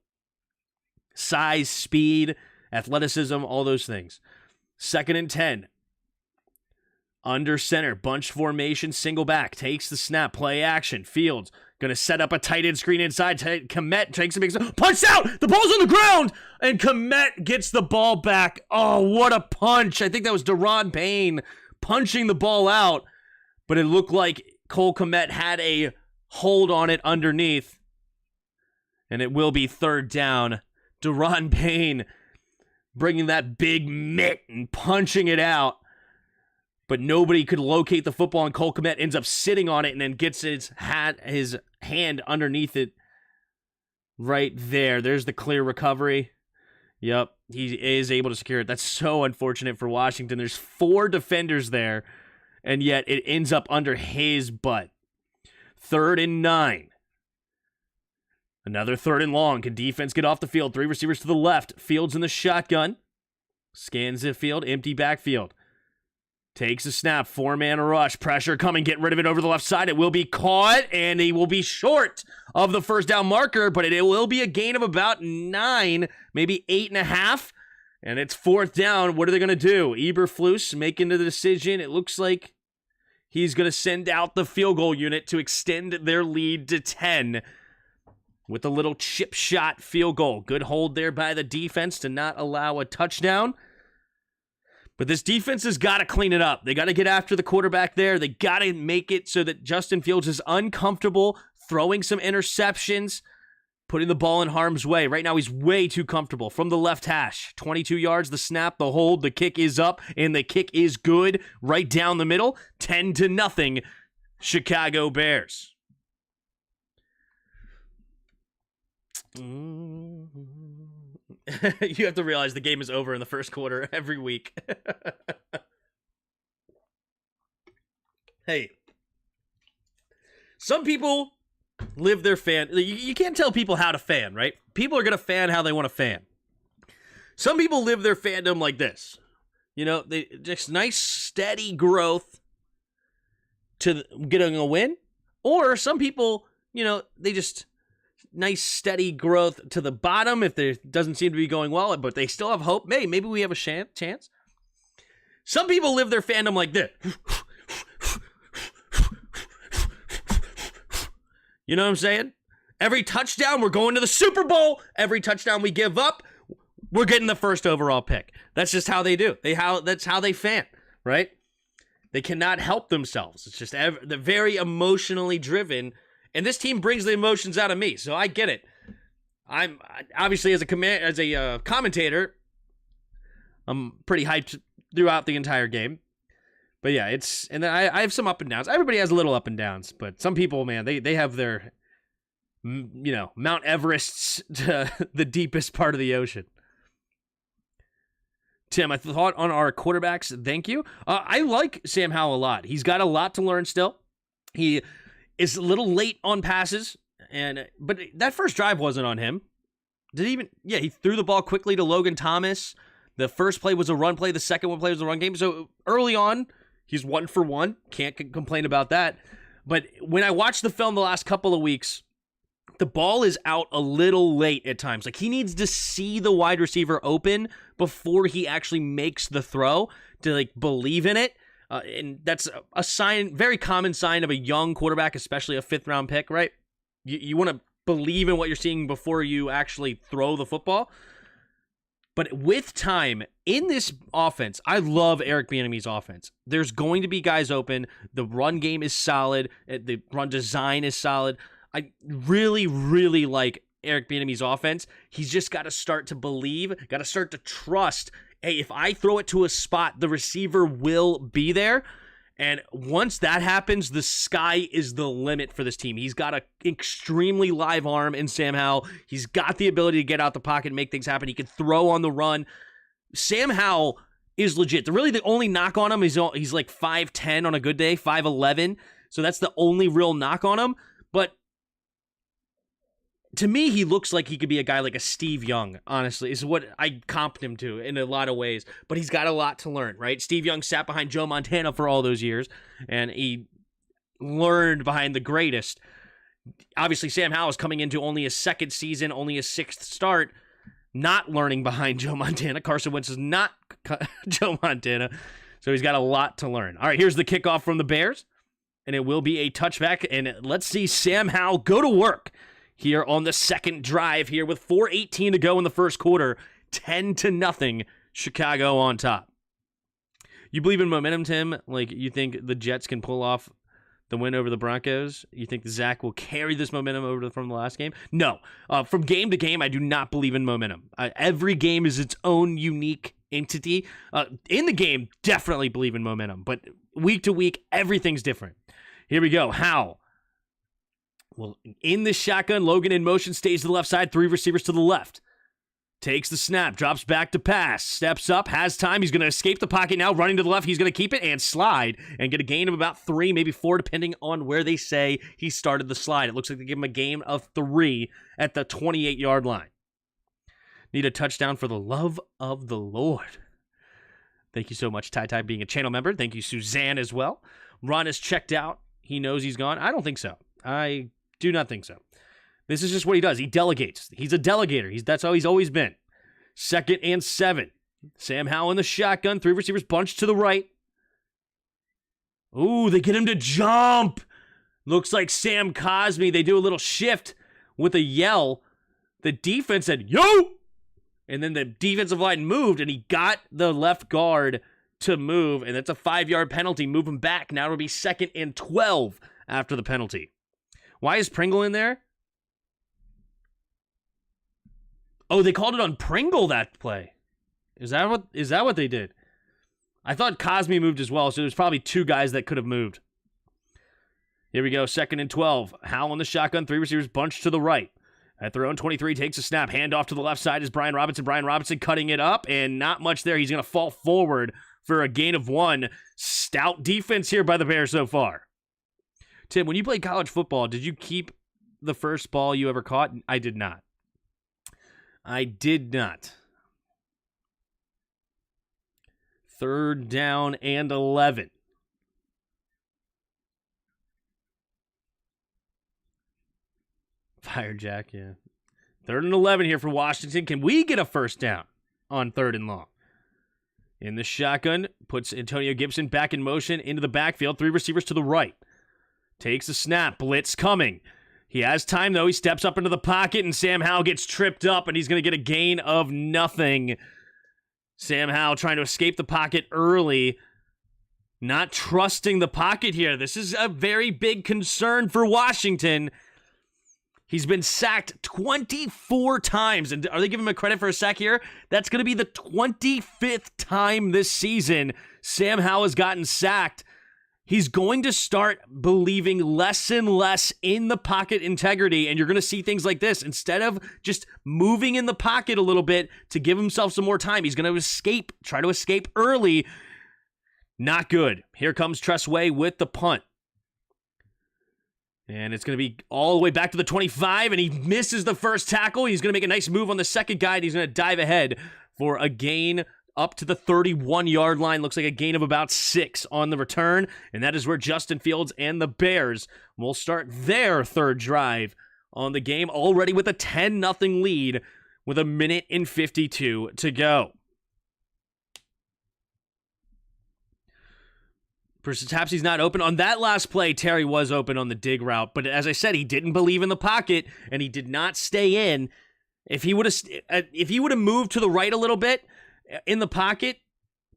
Size, speed, athleticism, all those things. 2nd and 10. Under center, bunch formation, single back, takes the snap, play action, Fields, gonna set up a tight end screen inside, Kmet takes a big, punch out, the ball's on the ground, and Kmet gets the ball back. Oh, what a punch. I think that was Deron Payne punching the ball out, but it looked like Cole Kmet had a hold on it underneath, and it will be 3rd down. Deron Payne bringing that big mitt and punching it out. But nobody could locate the football, and Cole Kmet ends up sitting on it and then gets his hand underneath it right there. There's the clear recovery. Yep, he is able to secure it. That's so unfortunate for Washington. There's 4 defenders there, and yet it ends up under his butt. 3rd and 9. Another 3rd and long. Can defense get off the field? 3 receivers to the left. Fields in the shotgun. Scans the field. Empty backfield. Takes a snap, 4-man rush, pressure coming, get rid of it over the left side. It will be caught, and he will be short of the 1st down marker, but it will be a gain of about 9, maybe 8.5, and it's 4th down. What are they going to do? Eberflus making the decision. It looks like he's going to send out the field goal unit to extend their lead to 10 with a little chip shot field goal. Good hold there by the defense to not allow a touchdown. But this defense has got to clean it up. They got to get after the quarterback there. They got to make it so that Justin Fields is uncomfortable throwing some interceptions, putting the ball in harm's way. Right now, he's way too comfortable. From the left hash, 22 yards, the snap, the hold, the kick is up, and the kick is good right down the middle. 10-0, Chicago Bears. You have to realize the game is over in the first quarter every week. Hey, some people live their fan. You can't tell people how to fan, right? People are going to fan how they want to fan. Some people live their fandom like this. You know, they just nice, steady growth to getting a win. Or some people, you know, they just nice, steady growth to the bottom if there doesn't seem to be going well, but they still have hope. Maybe we have a chance. Some people live their fandom like this. You know what I'm saying? Every touchdown, we're going to the Super Bowl. Every touchdown we give up, we're getting the 1st overall pick. That's just how they do. That's how they fan, right? They cannot help themselves. It's just they're very emotionally driven. And this team brings the emotions out of me, so I get it. I'm obviously as a commentator, I'm pretty hyped throughout the entire game. But yeah, and then I have some up and downs. Everybody has a little up and downs, but some people, man, they have their, you know, Mount Everests to the deepest part of the ocean. Tim, I thought on our quarterbacks. Thank you. I like Sam Howell a lot. He's got a lot to learn still. He is a little late on passes, but that first drive wasn't on him. He threw the ball quickly to Logan Thomas. The first play was a run play. The second play was a run game. So early on, he's 1 for 1. Can't complain about that. But when I watched the film the last couple of weeks, the ball is out a little late at times. Like, he needs to see the wide receiver open before he actually makes the throw to, like, believe in it. And that's a sign, very common sign of a young quarterback, especially a 5th-round pick, right? You want to believe in what you're seeing before you actually throw the football. But with time, in this offense, I love Eric Bieniemy's offense. There's going to be guys open. The run game is solid. The run design is solid. I really, really like Eric Bieniemy's offense. He's just got to start to believe, got to start to trust, hey, if I throw it to a spot, the receiver will be there. And once that happens, the sky is the limit for this team. He's got an extremely live arm in Sam Howell. He's got the ability to get out the pocket and make things happen. He can throw on the run. Sam Howell is legit. Really, the only knock on him is he's like 5'10" on a good day, 5'11". So that's the only real knock on him. But to me, he looks like he could be a guy like a Steve Young, honestly, is what I comped him to in a lot of ways. But he's got a lot to learn, right? Steve Young sat behind Joe Montana for all those years, and he learned behind the greatest. Obviously, Sam Howell is coming into only his second season, only his sixth start, not learning behind Joe Montana. Carson Wentz is not Joe Montana, so he's got a lot to learn. All right, here's the kickoff from the Bears, and it will be a touchback, and let's see Sam Howell go to work here on the second drive here with 4:18 to go in the first quarter. 10-0, Chicago on top. You believe in momentum, Tim? Like, you think the Jets can pull off the win over the Broncos? You think Zach will carry this momentum over from the last game? No. From game to game, I do not believe in momentum. Every game is its own unique entity. In the game, definitely believe in momentum. But week to week, everything's different. Here we go. How? Well, in the shotgun, Logan in motion, stays to the left side, 3 receivers to the left. Takes the snap, drops back to pass, steps up, has time. He's going to escape the pocket now, running to the left. He's going to keep it and slide and get a gain of about 3, maybe 4, depending on where they say he started the slide. It looks like they give him a gain of 3 at the 28-yard line. Need a touchdown for the love of the Lord. Thank you so much, Ty being a channel member. Thank you, Suzanne, as well. Ron is checked out. He knows he's gone. I don't think so. I do not think so. This is just what he does. He delegates. He's a delegator. That's how he's always been. 2nd and 7. Sam Howell in the shotgun. 3 receivers bunched to the right. Ooh, they get him to jump. Looks like Sam Cosmi. They do a little shift with a yell. The defense said, yo! And then the defensive line moved, and he got the left guard to move, and that's a 5-yard penalty. Move him back. Now it'll be 2nd and 12 after the penalty. Why is Pringle in there? Oh, they called it on Pringle that play. Is that what they did? I thought Cosmi moved as well, so there's probably 2 guys that could have moved. Here we go, 2nd and 12. Howell in the shotgun, 3 receivers bunched to the right. At their own 23, takes a snap. Hand off to the left side is Brian Robinson. Brian Robinson cutting it up, and not much there. He's going to fall forward for a gain of 1. Stout defense here by the Bears so far. Tim, when you played college football, did you keep the first ball you ever caught? I did not. I did not. 3rd down and 11. Fire Jack, yeah. 3rd and 11 here for Washington. Can we get a first down on 3rd and long? In the shotgun, puts Antonio Gibson back in motion into the backfield. 3 receivers to the right. Takes a snap. Blitz coming. He has time, though. He steps up into the pocket, and Sam Howell gets tripped up, and he's going to get a gain of nothing. Sam Howell trying to escape the pocket early. Not trusting the pocket here. This is a very big concern for Washington. He's been sacked 24 times. And are they giving him a credit for a sack here? That's going to be the 25th time this season Sam Howell has gotten sacked. He's going to start believing less and less in the pocket integrity, and you're going to see things like this. Instead of just moving in the pocket a little bit to give himself some more time, he's going to try to escape early. Not good. Here comes Tressway with the punt. And it's going to be all the way back to the 25, and he misses the first tackle. He's going to make a nice move on the second guy, and he's going to dive ahead for a gain up to the 31-yard line. Looks like a gain of about 6 on the return. And that is where Justin Fields and the Bears will start their 3rd drive on the game, already with a 10-0 lead with 1:52 to go. Perhaps he's not open. On that last play, Terry was open on the dig route. But as I said, he didn't believe in the pocket, and he did not stay in. If he would have moved to the right a little bit in the pocket,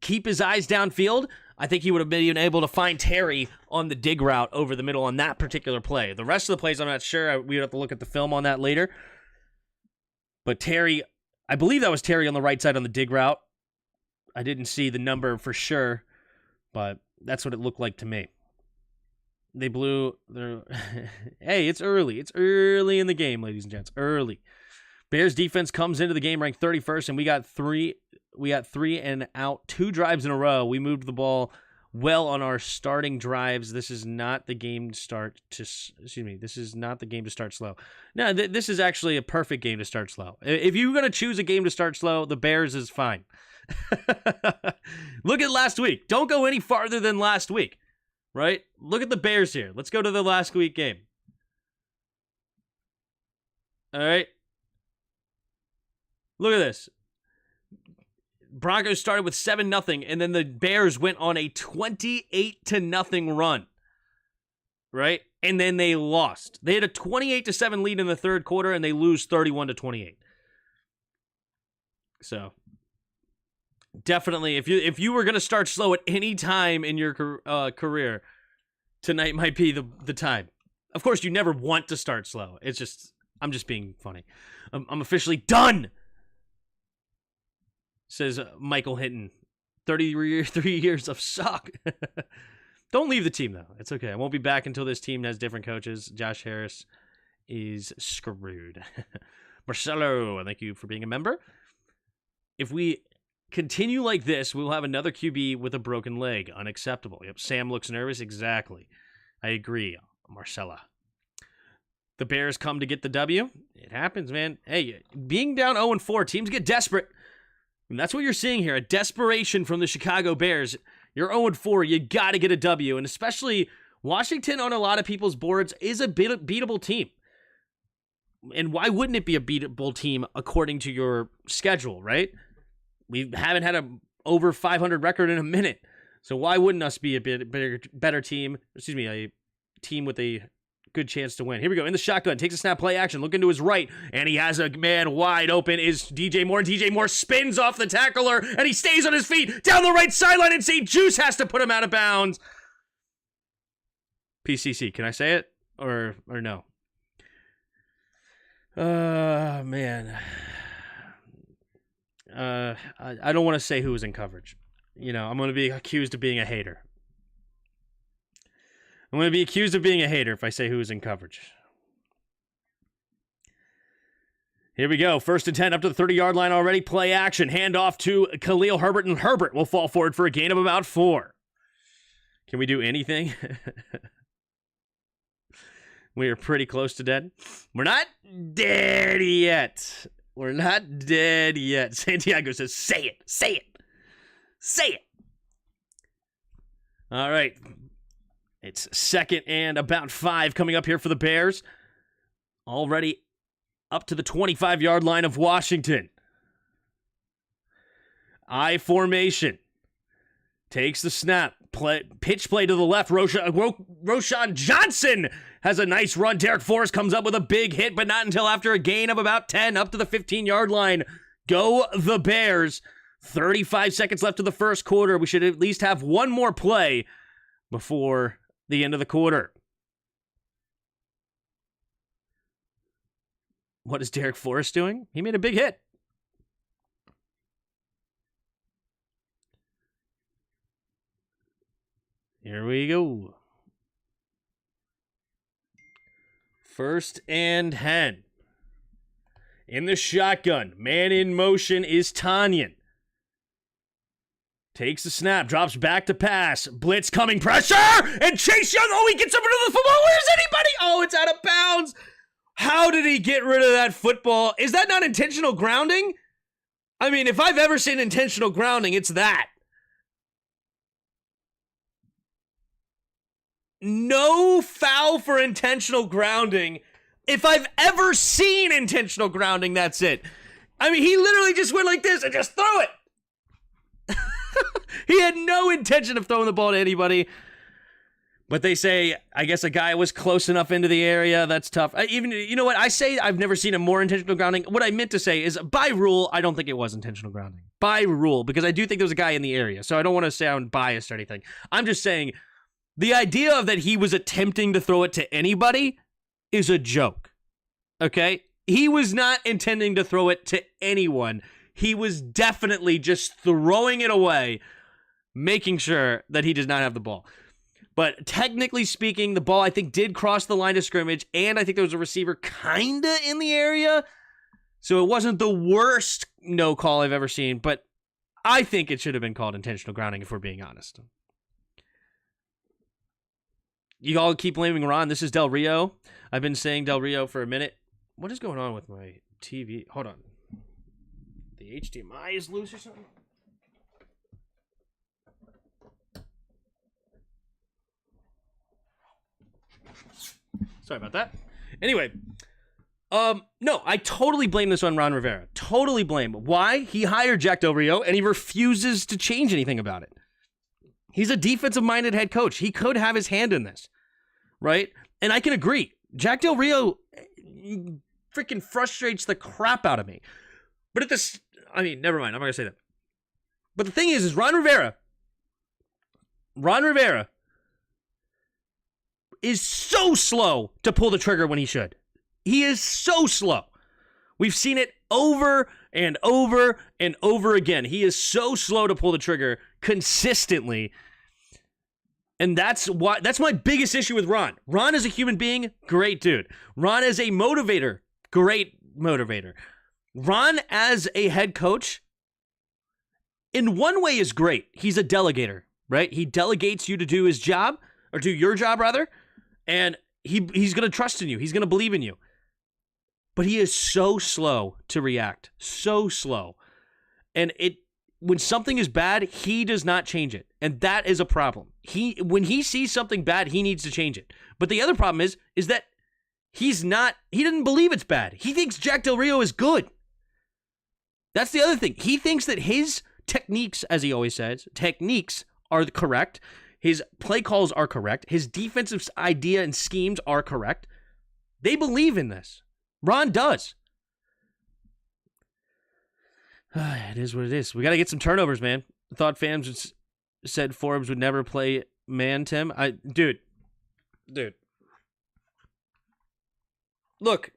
keep his eyes downfield, I think he would have been able to find Terry on the dig route over the middle on that particular play. The rest of the plays, I'm not sure. We would have to look at the film on that later. But Terry, I believe that was Terry on the right side on the dig route. I didn't see the number for sure, but that's what it looked like to me. They blew their... Hey, it's early. It's early in the game, ladies and gents. Early. Bears defense comes into the game ranked 31st, and we got three and out, 2 drives in a row. We moved the ball well on our starting drives. This is not the game to start to... This is not the game to start slow. No, this is actually a perfect game to start slow. If you're going to choose a game to start slow, the Bears is fine. Look at last week. Don't go any farther than last week, right? Look at the Bears here. Let's go to the last week game. All right. Look at this. Broncos started with 7-0, and then the Bears went on a 28-0 run. Right? And then they lost. They had a 28-7 lead in the third quarter, and they lose 31-28. So, definitely, if you were going to start slow at any time in your career, tonight might be the time. Of course, you never want to start slow. It's just, I'm just being funny. I'm officially done. Says Michael Hinton. 33 years of suck. Don't leave the team, though. It's okay. I won't be back until this team has different coaches. Josh Harris is screwed. Marcelo, thank you for being a member. If we continue like this, we will have another QB with a broken leg. Unacceptable. Yep, Sam looks nervous. Exactly. I agree, Marcella. The Bears come to get the W. It happens, man. Hey, being down 0-4, teams get desperate. And that's what you're seeing here, a desperation from the Chicago Bears. You're 0-4, you got to get a W. And especially Washington on a lot of people's boards is a beatable team. And why wouldn't it be a beatable team according to your schedule, right? We haven't had a over 500 record in a minute. So why wouldn't us be a better team? Excuse me, a team with a good chance to win. Here we go. In the shotgun. Takes a snap, play action. Looking to his right. And he has a man wide open. Is DJ Moore. DJ Moore spins off the tackler. And he stays on his feet. Down the right sideline. And St. Juice has to put him out of bounds. PCC. Can I say it? Or no? Man. I don't want to say who was in coverage. You know, I'm going to be accused of being a hater. I'm going to be accused of being a hater if I say who was in coverage. Here we go. 1st and 10 up to the 30-yard line already. Play action. Hand off to Khalil Herbert, and Herbert will fall forward for a gain of about 4. Can we do anything? We are pretty close to dead. We're not dead yet. We're not dead yet. Santiago says, say it. Say it. Say it. All right. It's 2nd and about 5 coming up here for the Bears. Already up to the 25-yard line of Washington. I formation. Takes the snap. Pitch play to the left. Roschon Johnson has a nice run. Derek Forrest comes up with a big hit, but not until after a gain of about 10 up to the 15-yard line. Go the Bears. 35 seconds left of the first quarter. We should at least have one more play before the end of the quarter. What is Derek Forrest doing? He made a big hit. Here we go. 1st and 10. In the shotgun. Man in motion is Tanyan. Takes the snap, drops back to pass. Blitz coming, pressure! And Chase Young, oh, he gets up into the football. Where's anybody? Oh, it's out of bounds. How did he get rid of that football? Is that not intentional grounding? I mean, if I've ever seen intentional grounding, it's that. No foul for intentional grounding. If I've ever seen intentional grounding, that's it. I mean, he literally just went like this and just threw it. He had no intention of throwing the ball to anybody. But they say, I guess a guy was close enough into the area. That's tough. You know what? I say I've never seen a more intentional grounding. What I meant to say is, by rule, I don't think it was intentional grounding. by rule, because I do think there was a guy in the area, so I don't want to sound biased or anything. I'm just saying the idea of that he was attempting to throw it to anybody is a joke, okay? He was not intending to throw it to anyone. He was definitely just throwing it away, making sure that he does not have the ball. But technically speaking, the ball, I think, did cross the line of scrimmage, and I think there was a receiver kind of in the area. So it wasn't the worst no call I've ever seen, but I think it should have been called intentional grounding, if we're being honest. You all keep blaming Ron. This is Del Rio. I've been saying Del Rio for a minute. What is going on with my TV? Hold on. The HDMI is loose or something? Sorry about that. Anyway, no, I totally blame this on Ron Rivera. Totally blame. Why? He hired Jack Del Rio, and he refuses to change anything about it. He's a defensive-minded head coach. He could have his hand in this, right? And I can agree. Jack Del Rio freaking frustrates the crap out of me. But at this, I mean, never mind. I'm not going to say that. But the thing is Ron Rivera is so slow to pull the trigger when he should. He is so slow. We've seen it over and over and over again. He is so slow to pull the trigger consistently. And that's my biggest issue with Ron. Ron is a human being, great dude. Ron is a motivator, great motivator. Ron as a head coach, in one way is great. He's a delegator, right? He delegates you to do his job, or do your job rather, and he's going to trust in you. He's going to believe in you. But he is so slow to react, so slow. And when something is bad, he does not change it. And that is a problem. When he sees something bad, he needs to change it. But the other problem is that he didn't believe it's bad. He thinks Jack Del Rio is good. That's the other thing. He thinks that his techniques, as he always says, techniques are correct. His play calls are correct. His defensive idea and schemes are correct. They believe in this. Ron does. It is what it is. We got to get some turnovers, man. I thought fans said Forbes would never play man, Tim. Dude. Look.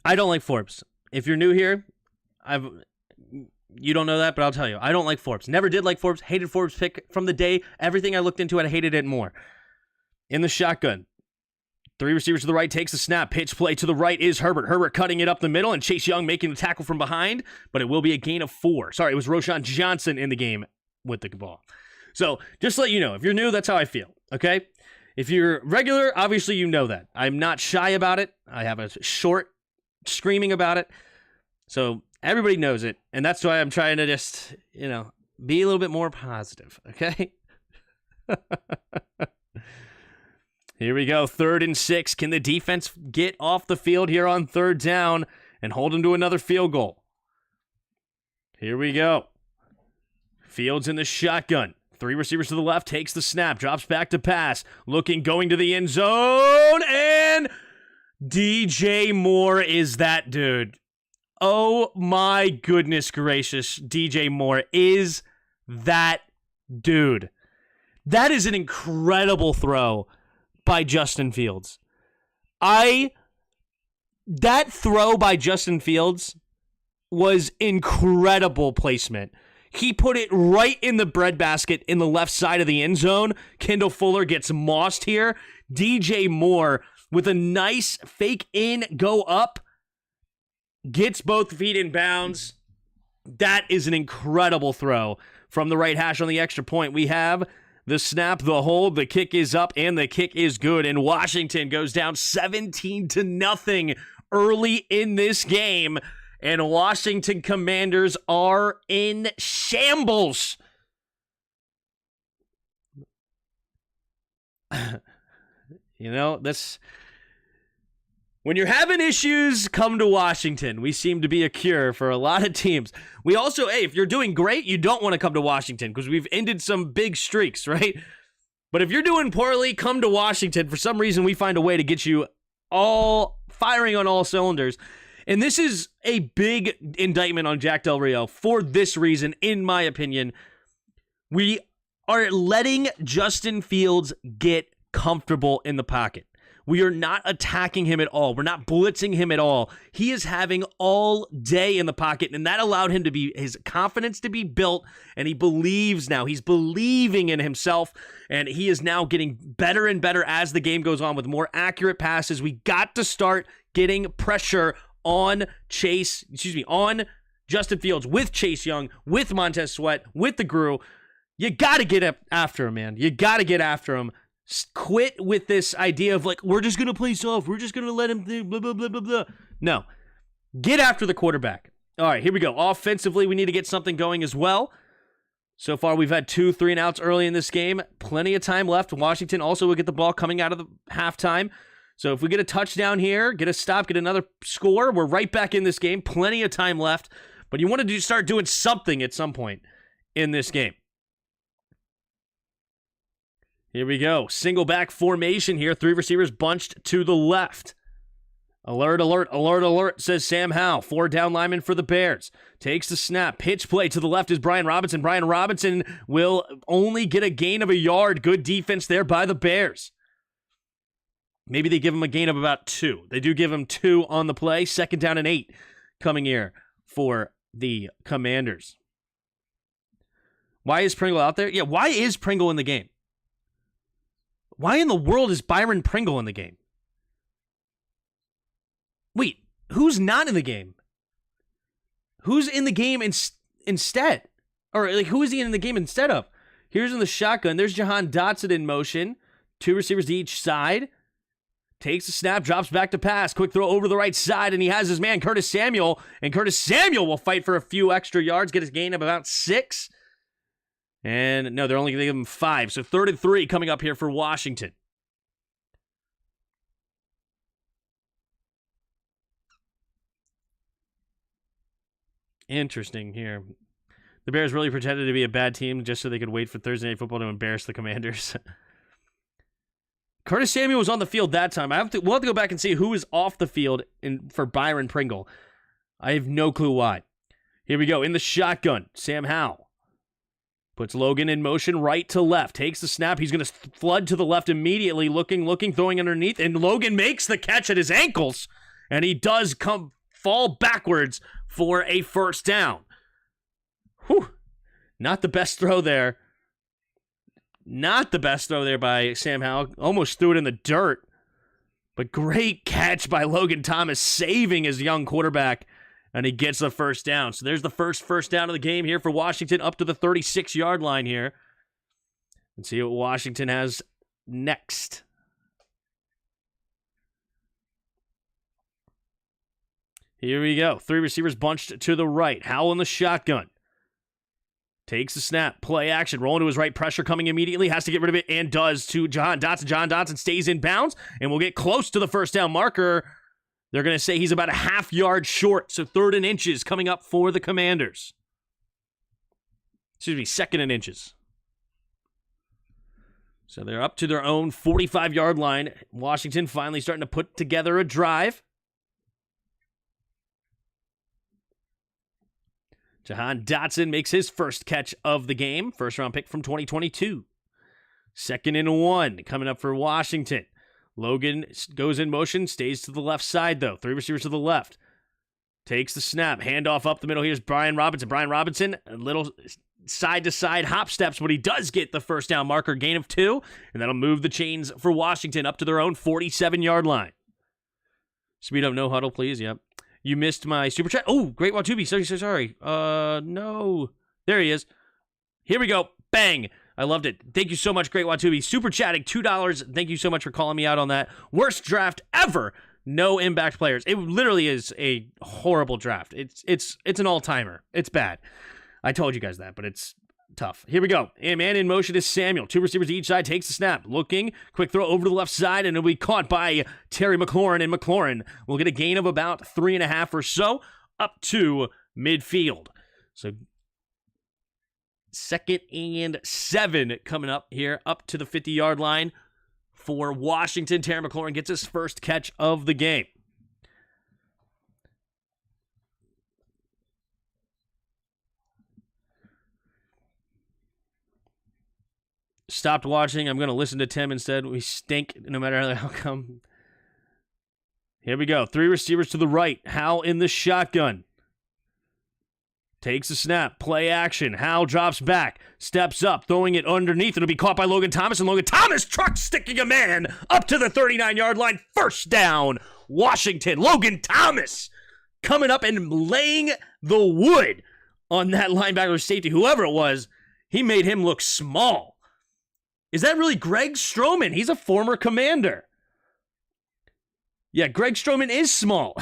I don't like Forbes. If you're new here, you don't know that, but I'll tell you. I don't like Forbes. Never did like Forbes. Hated Forbes' pick from the day. Everything I looked into it, I hated it more. In the shotgun. 3 receivers to the right, takes the snap. Pitch play to the right is Herbert. Herbert cutting it up the middle, and Chase Young making the tackle from behind, but it will be a gain of 4. Sorry, it was Roshan Johnson in the game with the ball. So, just to let you know, if you're new, that's how I feel, okay? If you're regular, obviously you know that. I'm not shy about it. I have a short screaming about it. So, everybody knows it, and that's why I'm trying to just, be a little bit more positive, okay? Here we go, 3rd and 6. Can the defense get off the field here on 3rd down and hold them to another field goal? Here we go. Fields in the shotgun. 3 receivers to the left, takes the snap, drops back to pass, going to the end zone, and DJ Moore is that dude. Oh my goodness gracious, DJ Moore is that dude. That is an incredible throw by Justin Fields. That throw by Justin Fields was incredible placement. He put it right in the breadbasket in the left side of the end zone. Kendall Fuller gets mossed here. DJ Moore with a nice fake in, go up, gets both feet in bounds. That is an incredible throw from the right hash on the extra point. We have the snap, the hold, the kick is up, and the kick is good. And Washington goes down 17-0 early in this game. And Washington Commanders are in shambles. When you're having issues, come to Washington. We seem to be a cure for a lot of teams. We also, if you're doing great, you don't want to come to Washington because we've ended some big streaks, right? But if you're doing poorly, come to Washington. For some reason, we find a way to get you all firing on all cylinders. And this is a big indictment on Jack Del Rio for this reason, in my opinion. We are letting Justin Fields get comfortable in the pocket. We are not attacking him at all. We're not blitzing him at all. He is having all day in the pocket, and that allowed him to be his confidence to be built, and he believes now. He's believing in himself, and he is now getting better and better as the game goes on with more accurate passes. We got to start getting pressure on on Justin Fields with Chase Young, with Montez Sweat, with the Gru. You got to get after him, man. You got to get after him. Quit with this idea of like, we're just going to play soft. We're just going to let him do blah, blah, blah, blah, blah. No. Get after the quarterback. All right, here we go. Offensively, we need to get something going as well. So far, we've had 2 3-and-outs early in this game. Plenty of time left. Washington also will get the ball coming out of the halftime. So if we get a touchdown here, get a stop, get another score, we're right back in this game. Plenty of time left. But you want to start doing something at some point in this game. Here we go. Single back formation here. 3 receivers bunched to the left. Alert, alert, alert, alert, says Sam Howell. 4 down linemen for the Bears. Takes the snap. Pitch play to the left is Brian Robinson. Brian Robinson will only get a gain of a yard. Good defense there by the Bears. Maybe they give him a gain of about 2. They do give him 2 on the play. 2nd down and 8 coming here for the Commanders. Why is Pringle out there? Yeah, why is Pringle in the game? Why in the world is Byron Pringle in the game? Wait, who's not in the game? Who's in the game instead? Or like, who is he in the game instead of? Here's in the shotgun. There's Jahan Dotson in motion. 2 receivers to each side. Takes a snap, drops back to pass. Quick throw over the right side, and he has his man, Curtis Samuel. And Curtis Samuel will fight for a few extra yards, get his gain of about 6. And no, they're only going to give him 5. So 3rd and 3 coming up here for Washington. Interesting here. The Bears really pretended to be a bad team just so they could wait for Thursday Night Football to embarrass the Commanders. Curtis Samuel was on the field that time. We'll have to go back and see who is off the field for Byron Pringle. I have no clue why. Here we go. In the shotgun, Sam Howell. Puts Logan in motion right to left. Takes the snap. He's going to flood to the left immediately. Looking, throwing underneath. And Logan makes the catch at his ankles. And he does fall backwards for a 1st down. Whew. Not the best throw there. Not the best throw there by Sam Howell. Almost threw it in the dirt. But great catch by Logan Thomas, saving his young quarterback. And he gets the 1st down. So there's the first down of the game here for Washington up to the 36-yard line here. Let's see what Washington has next. Here we go. 3 receivers bunched to the right. Howell in the shotgun. Takes the snap. Play action. Rolling to his right. Pressure coming immediately. Has to get rid of it and does to Jahan Dotson. Jahan Dotson stays in bounds and will get close to the 1st down marker. They're going to say he's about a half yard short. So 3rd and inches coming up for the Commanders. Excuse me, 2nd and inches. So they're up to their own 45-yard line. Washington finally starting to put together a drive. Jahan Dotson makes his first catch of the game. 1st-round pick from 2022. 2nd and 1 coming up for Washington. Logan goes in motion, stays to the left side, though. 3 receivers to the left. Takes the snap. Handoff up the middle. Here's Brian Robinson. Brian Robinson, a little side-to-side hop steps, but he does get the 1st down marker, gain of 2, and that'll move the chains for Washington up to their own 47-yard line. Speed up, no huddle, please. Yep. You missed my super chat. Oh, Great Watubi. So sorry. No. There he is. Here we go. Bang. I loved it. Thank you so much, Great Watubi. Super chatting, $2. Thank you so much for calling me out on that. Worst draft ever. No impact players. It literally is a horrible draft. It's an all-timer. It's bad. I told you guys that, but it's tough. Here we go. And man in motion is Samuel. 2 receivers to each side. Takes the snap. Looking. Quick throw over to the left side, and it'll be caught by Terry McLaurin. And McLaurin will get a gain of about 3.5 or so up to midfield. So 2nd and 7 coming up here up to the 50-yard line for Washington. Terry McLaurin gets his first catch of the game. stopped watching. I'm going to listen to Tim instead. We stink no matter the outcome. Here we go. 3 receivers to the right. Hal in the shotgun. Takes a snap. Play action. Hal drops back. Steps up. Throwing it underneath. It'll be caught by Logan Thomas. And Logan Thomas truck sticking a man up to the 39-yard line. First down. Washington. Logan Thomas coming up and laying the wood on that linebacker safety. Whoever it was, he made him look small. Is that really Greg Stroman? He's a former Commander. Yeah, Greg Stroman is small.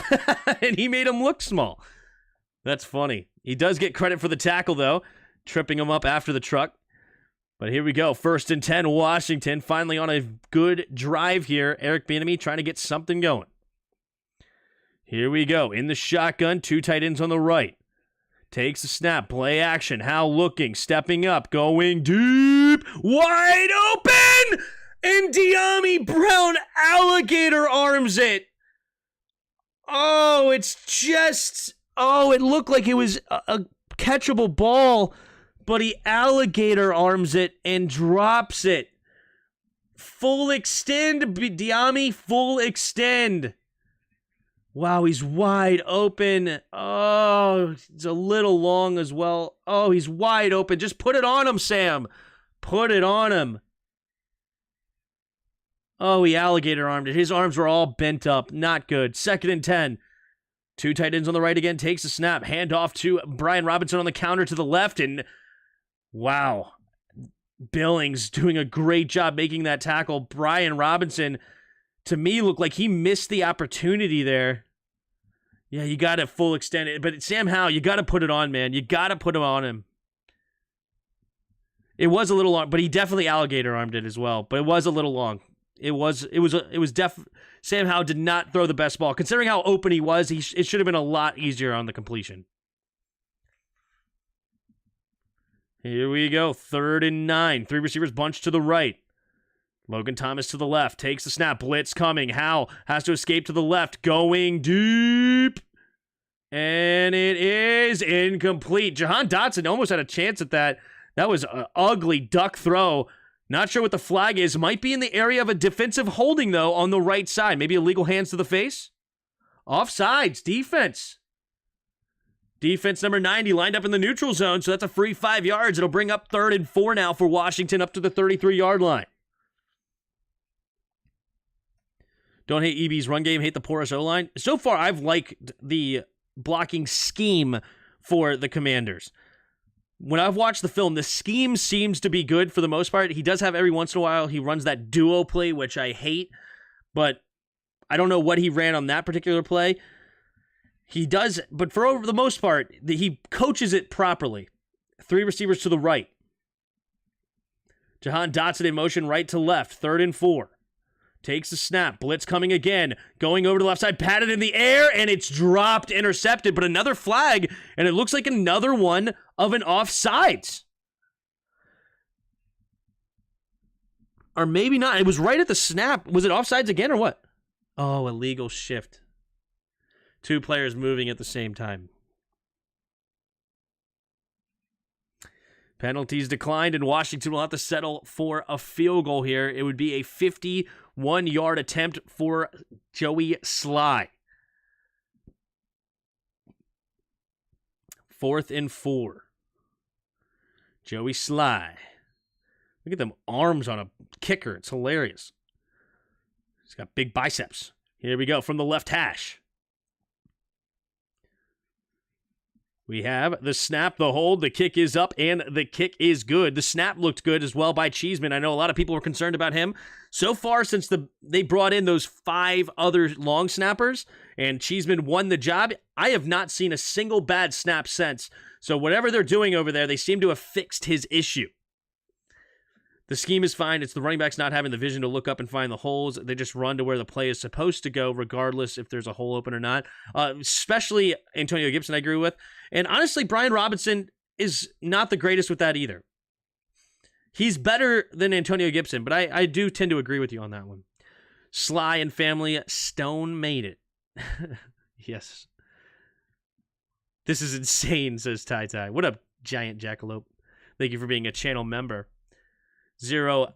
And he made him look small. That's funny. He does get credit for the tackle, though, tripping him up after the truck. But here we go. 1st and 10, Washington. Finally on a good drive here. Eric Bieniemy trying to get something going. Here we go. In the shotgun, 2 tight ends on the right. Takes a snap. Play action. Hal looking. Stepping up. Going deep. Wide open! And De'Ami Brown alligator arms it. Oh, it's just... Oh, it looked like it was a catchable ball, but he alligator arms it and drops it. Full extend, De'Ami, full extend. Wow, he's wide open. Oh, it's a little long as well. Oh, he's wide open. Just put it on him, Sam. Put it on him. Oh, he alligator armed it. His arms were all bent up. Not good. 2nd and 10. 2 tight ends on the right again. Takes a snap. Hand off to Brian Robinson on the counter to the left. And wow. Billings doing a great job making that tackle. Brian Robinson, to me, looked like he missed the opportunity there. Yeah, you got to full extend it. But Sam Howell, you got to put it on, man. You got to put it on him. It was a little long, but he definitely alligator armed it as well. But it was a little long. Sam Howell did not throw the best ball. Considering how open he was, it should have been a lot easier on the completion. Here we go. 3rd and 9. 3 receivers bunched to the right. Logan Thomas to the left. Takes the snap. Blitz coming. Howell has to escape to the left. Going deep. And it is incomplete. Jahan Dotson almost had a chance at that. That was an ugly duck throw. Not sure what the flag is. Might be in the area of a defensive holding, though, on the right side. Maybe illegal hands to the face. Offsides. Defense. Defense number 90 lined up in the neutral zone, so that's a free 5 yards. It'll bring up 3rd and 4 now for Washington up to the 33-yard line. Don't hate EB's run game, hate the porous O-line. So far, I've liked the blocking scheme for the Commanders. When I've watched the film, the scheme seems to be good for the most part. He does have every once in a while, he runs that duo play, which I hate, but I don't know what he ran on that particular play. He does, but for the most part, he coaches it properly. 3 receivers to the right. Jahan Dotson in motion right to left, 3rd and 4. Takes the snap. Blitz coming again. Going over to the left side. Patted in the air, and it's dropped, intercepted. But another flag, and it looks like another one of an offsides. Or maybe not. It was right at the snap. Was it offsides again or what? Oh, illegal shift. 2 players moving at the same time. Penalties declined, and Washington will have to settle for a field goal here. It would be a 51-yard attempt for Joey Sly. 4th and 4. Joey Sly. Look at them arms on a kicker. It's hilarious. He's got big biceps. Here we go from the left hash. We have the snap, the hold, the kick is up, and the kick is good. The snap looked good as well by Cheeseman. I know a lot of people were concerned about him. So far, since they brought in those 5 other long snappers, and Cheeseman won the job, I have not seen a single bad snap since. So whatever they're doing over there, they seem to have fixed his issue. The scheme is fine. It's the running backs not having the vision to look up and find the holes. They just run to where the play is supposed to go, regardless if there's a hole open or not. Especially Antonio Gibson, I agree with. And honestly, Brian Robinson is not the greatest with that either. He's better than Antonio Gibson, but I do tend to agree with you on that one. Sly and family, Stone made it. Yes. This is insane, says Ty Ty. What up, giant jackalope? Thank you for being a channel member. Zero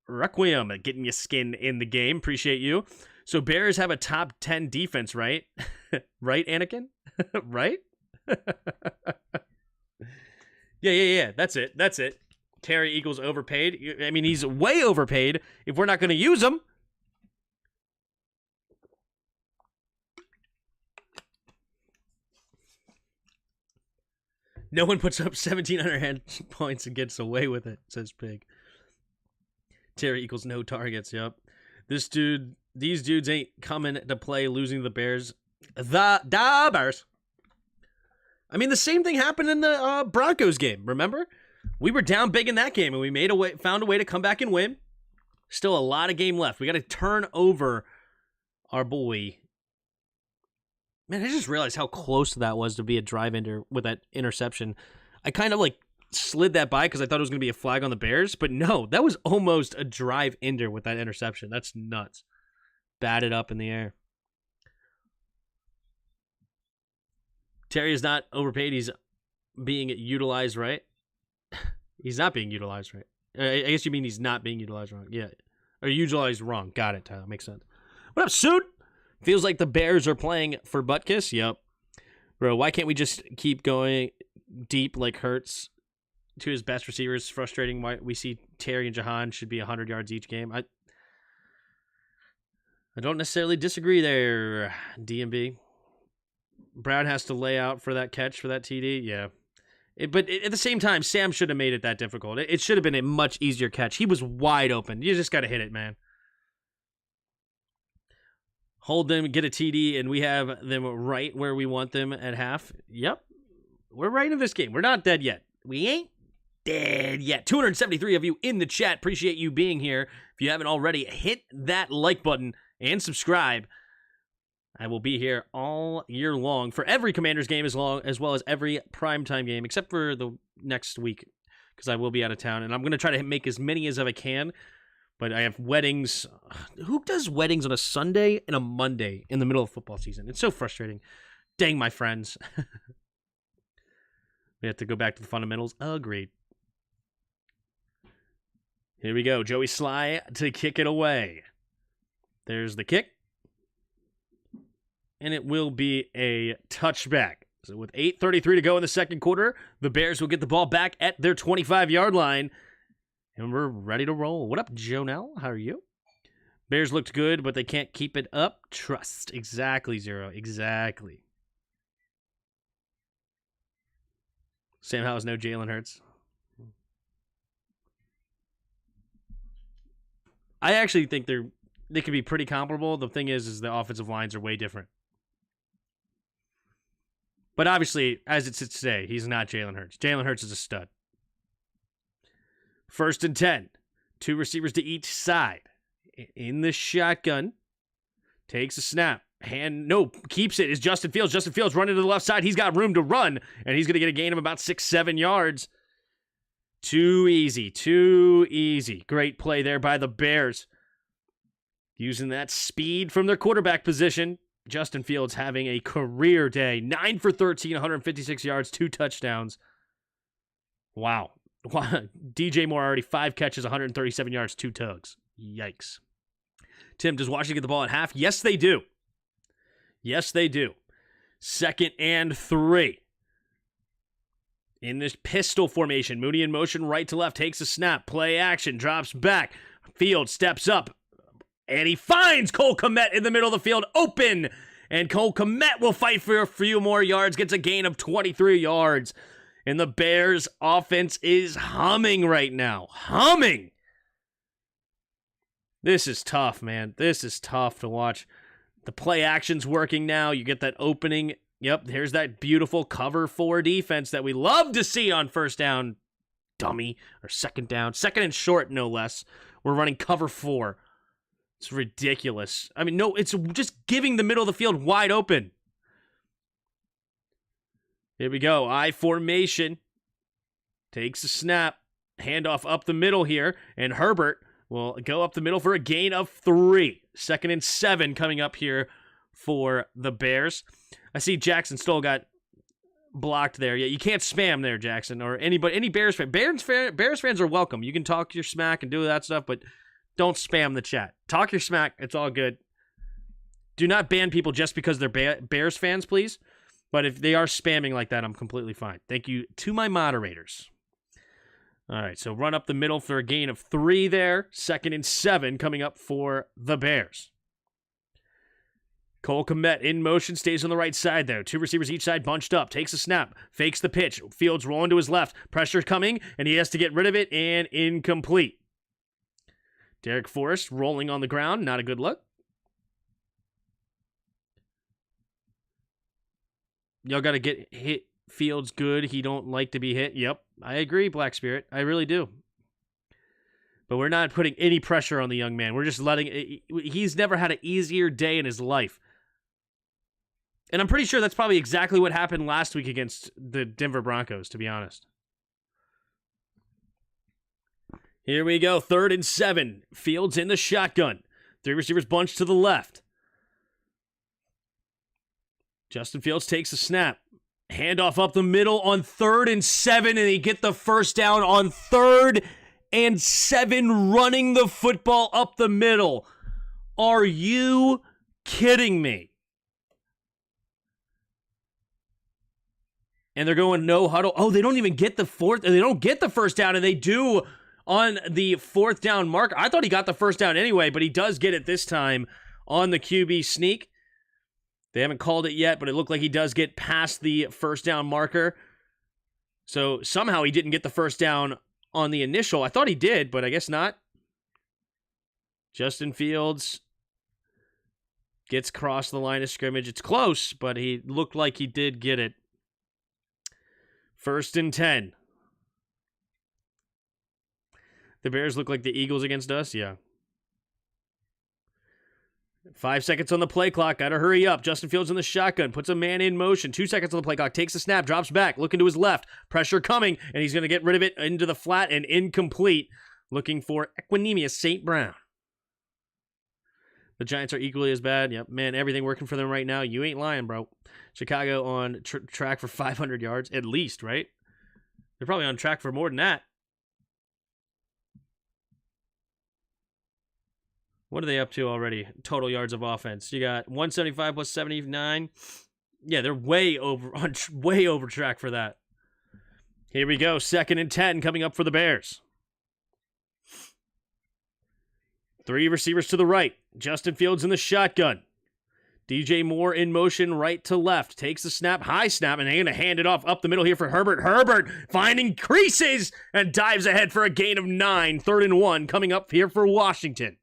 Requiem getting your skin in the game. Appreciate you. So Bears have a top 10 defense, right? Right, Anakin? Right? Yeah. That's it. Terry equals overpaid. I mean, he's way overpaid if we're not going to use him. No one puts up 1,700 points and gets away with it, says Pig. Terry equals no targets, yep. These dudes ain't coming to play losing the Bears. The Bears. I mean, the same thing happened in the Broncos game, remember? We were down big in that game, and we found a way to come back and win. Still a lot of game left. We got to turn over our boy. Man, I just realized how close that was to be a drive-ender with that interception. I kind of slid that by because I thought it was going to be a flag on the Bears, but no, that was almost a drive-ender with that interception. That's nuts. Batted up in the air. Terry is not overpaid. He's being utilized right. He's not being utilized right. I guess you mean he's not being utilized wrong. Yeah. Or utilized wrong. Got it, Tyler. Makes sense. What up, Suit? Feels like the Bears are playing for Butkus. Yep. Bro, why can't we just keep going deep like Hurts to his best receivers? Frustrating why we see Terry and Jahan should be 100 yards each game. I don't necessarily disagree there, DMB. Brown has to lay out for that catch for that TD. Yeah. But at the same time, Sam should have made it that difficult. It should have been a much easier catch. He was wide open. You just got to hit it, man. Hold them, get a TD, and we have them right where we want them at half. Yep. We're right in this game. We're not dead yet. We ain't dead yet. 273 of you in the chat. Appreciate you being here. If you haven't already, hit that like button and subscribe. I will be here all year long for every Commanders game as well as every primetime game, except for the next week, because I will be out of town. And I'm going to try to make as many as I can. But I have weddings. Who does weddings on a Sunday and a Monday in the middle of football season? It's so frustrating. Dang, my friends. We have to go back to the fundamentals. Agreed. Here we go. Joey Sly to kick it away. There's the kick. And it will be a touchback. So with 8:33 to go in the second quarter, the Bears will get the ball back at their 25-yard line. And we're ready to roll. What up, Jonelle? How are you? Bears looked good, but they can't keep it up. Trust. Exactly, Zero. Exactly. Sam Howell's no Jalen Hurts. I actually think they could be pretty comparable. The thing is the offensive lines are way different. But obviously, as it sits today, he's not Jalen Hurts. Jalen Hurts is a stud. 1st and 10. 2 receivers to each side. In the shotgun. Takes a snap. Keeps it. Is Justin Fields. Justin Fields running to the left side. He's got room to run. And he's going to get a gain of about 6-7 yards. Too easy. Great play there by the Bears. Using that speed from their quarterback position. Justin Fields having a career day. 9 for 13, 156 yards, 2 touchdowns. Wow. DJ Moore already 5 catches, 137 yards, 2 tugs. Yikes. Tim, does Washington get the ball at half? Yes, they do. 2nd and 3. In this pistol formation, Mooney in motion, right to left, takes a snap, play action, drops back. Field steps up, and he finds Cole Kmet in the middle of the field, open. And Cole Kmet will fight for a few more yards, gets a gain of 23 yards. And the Bears offense is humming right now. Humming. This is tough, man. This is tough to watch. The play action's working now. You get that opening. Yep, here's that beautiful cover 4 defense that we love to see on first down, dummy. Or second down. Second and short, no less. We're running cover 4. It's ridiculous. I mean, no, it's just giving the middle of the field wide open. Here we go. I formation. Takes a snap. Handoff up the middle here. And Herbert will go up the middle for a gain of 3. 2nd and 7 coming up here for the Bears. I see Jackson Stoll got blocked there. Yeah, you can't spam there, Jackson, or anybody, any Bears fan. Bears fans are welcome. You can talk your smack and do that stuff, but don't spam the chat. Talk your smack. It's all good. Do not ban people just because they're Bears fans, please. But if they are spamming like that, I'm completely fine. Thank you to my moderators. All right, so run up the middle for a gain of 3 there. 2nd and 7 coming up for the Bears. Cole Kmet in motion, stays on the right side there. 2 receivers each side bunched up. Takes a snap, fakes the pitch. Fields rolling to his left. Pressure coming, and he has to get rid of it, and incomplete. Derek Forrest rolling on the ground. Not a good look. Y'all got to get hit Fields good. He don't like to be hit. Yep, I agree, Black Spirit. I really do. But we're not putting any pressure on the young man. We're just letting... He's never had an easier day in his life. And I'm pretty sure that's probably exactly what happened last week against the Denver Broncos, to be honest. Here we go. 3rd and 7. Fields in the shotgun. 3 receivers bunched to the left. Justin Fields takes a snap. Handoff up the middle on 3rd and 7, and they get the first down on 3rd and 7, running the football up the middle. Are you kidding me? And they're going no huddle. Oh, they don't even get the they don't get the first down, and they do on the 4th down mark. I thought he got the first down anyway, but he does get it this time on the QB sneak. They haven't called it yet, but it looked like he does get past the first down marker. So somehow he didn't get the first down on the initial. I thought he did, but I guess not. Justin Fields gets across the line of scrimmage. It's close, but he looked like he did get it. 1st and 10. The Bears look like the Eagles against us? Yeah. 5 seconds on the play clock. Got to hurry up. Justin Fields in the shotgun. Puts a man in motion. 2 seconds on the play clock. Takes a snap. Drops back. Looking to his left. Pressure coming. And he's going to get rid of it into the flat and incomplete. Looking for Equanimeous St. Brown. The Giants are equally as bad. Yep, man, everything working for them right now. You ain't lying, bro. Chicago on track for 500 yards at least, right? They're probably on track for more than that. What are they up to already? Total yards of offense. You got 175 plus 79. Yeah, they're way over track for that. Here we go. 2nd and 10 coming up for the Bears. 3 receivers to the right. Justin Fields in the shotgun. DJ Moore in motion right to left. Takes the snap, high snap, and they're going to hand it off up the middle here for Herbert. Herbert finding creases and dives ahead for a gain of 9. 3rd and 1 coming up here for Washington.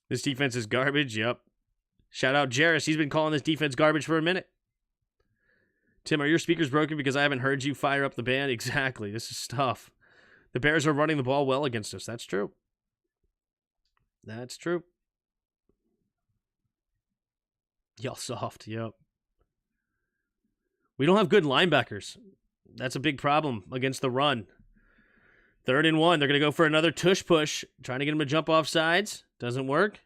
This defense is garbage, yep. Shout out Jarris. He's been calling this defense garbage for a minute. Tim, are your speakers broken because I haven't heard you fire up the band? Exactly. This is tough. The Bears are running the ball well against us. That's true. That's true. Y'all soft, yep. We don't have good linebackers. That's a big problem against the run. 3rd and 1. They're going to go for another tush push. Trying to get him to jump off sides. Doesn't work.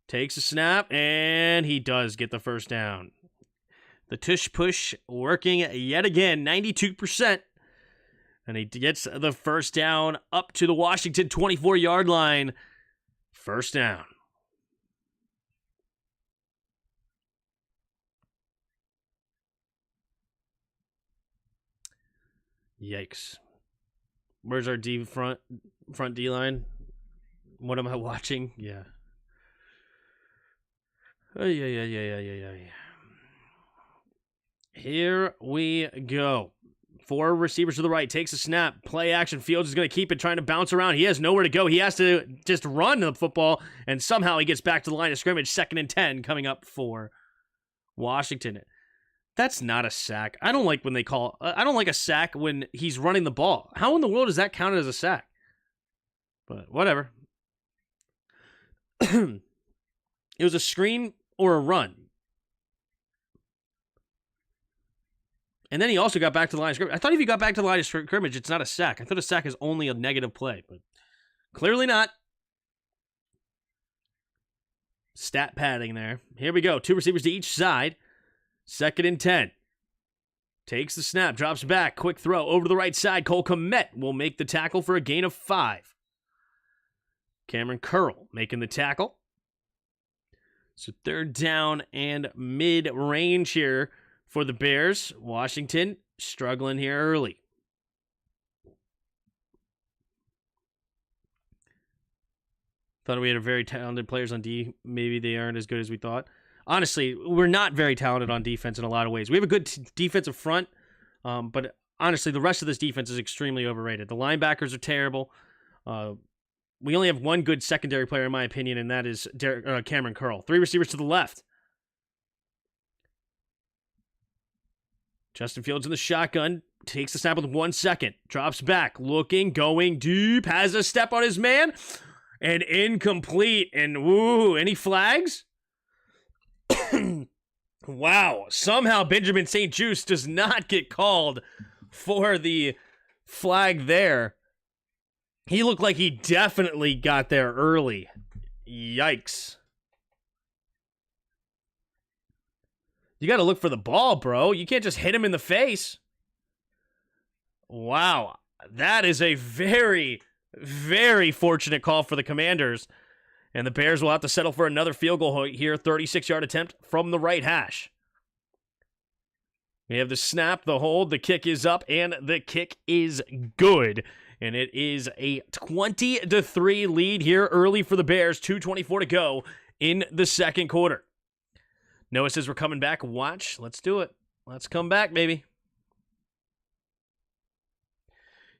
Takes a snap, and he does get the first down. The tush push working yet again, 92%. And he gets the first down up to the Washington 24-yard line. First down. Yikes. Where's our front D line? What am I watching? Yeah. Yeah. Here we go. 4 receivers to the right. Takes a snap. Play action. Fields is going to keep it, trying to bounce around. He has nowhere to go. He has to just run the football, and somehow he gets back to the line of scrimmage. 2nd and 10 coming up for Washington. That's not a sack. I don't like when they call... I don't like a sack when he's running the ball. How in the world does that count as a sack? But whatever. It was a screen or a run. And then he also got back to the line of scrimmage. I thought if you got back to the line of scrimmage, it's not a sack. I thought a sack is only a negative play, but clearly not. Stat padding there. Here we go. 2 receivers to each side. 2nd and 10. Takes the snap, drops back, quick throw over to the right side. Cole Kmet will make the tackle for a gain of 5. Cameron Curl making the tackle. So 3rd down and mid-range here for the Bears. Washington struggling here early. Thought we had a very talented players on D. Maybe they aren't as good as we thought. Honestly, we're not very talented on defense in a lot of ways. We have a good defensive front, but honestly, the rest of this defense is extremely overrated. The linebackers are terrible. We only have one good secondary player, in my opinion, and that is Cameron Curl. 3 receivers to the left. Justin Fields in the shotgun. Takes the snap with 1 second. Drops back. Looking. Going deep. Has a step on his man. And incomplete. And woo. Any flags? Wow. Somehow Benjamin St-Juste does not get called for the flag there. He looked like he definitely got there early. Yikes. You got to look for the ball, bro. You can't just hit him in the face. Wow. That is a very, very fortunate call for the Commanders. And the Bears will have to settle for another field goal here. 36-yard attempt from the right hash. We have the snap, the hold, the kick is up, and the kick is good. And it is a 20-3 lead here early for the Bears. 2:24 to go in the second quarter. Noah says we're coming back. Watch. Let's do it. Let's come back, baby.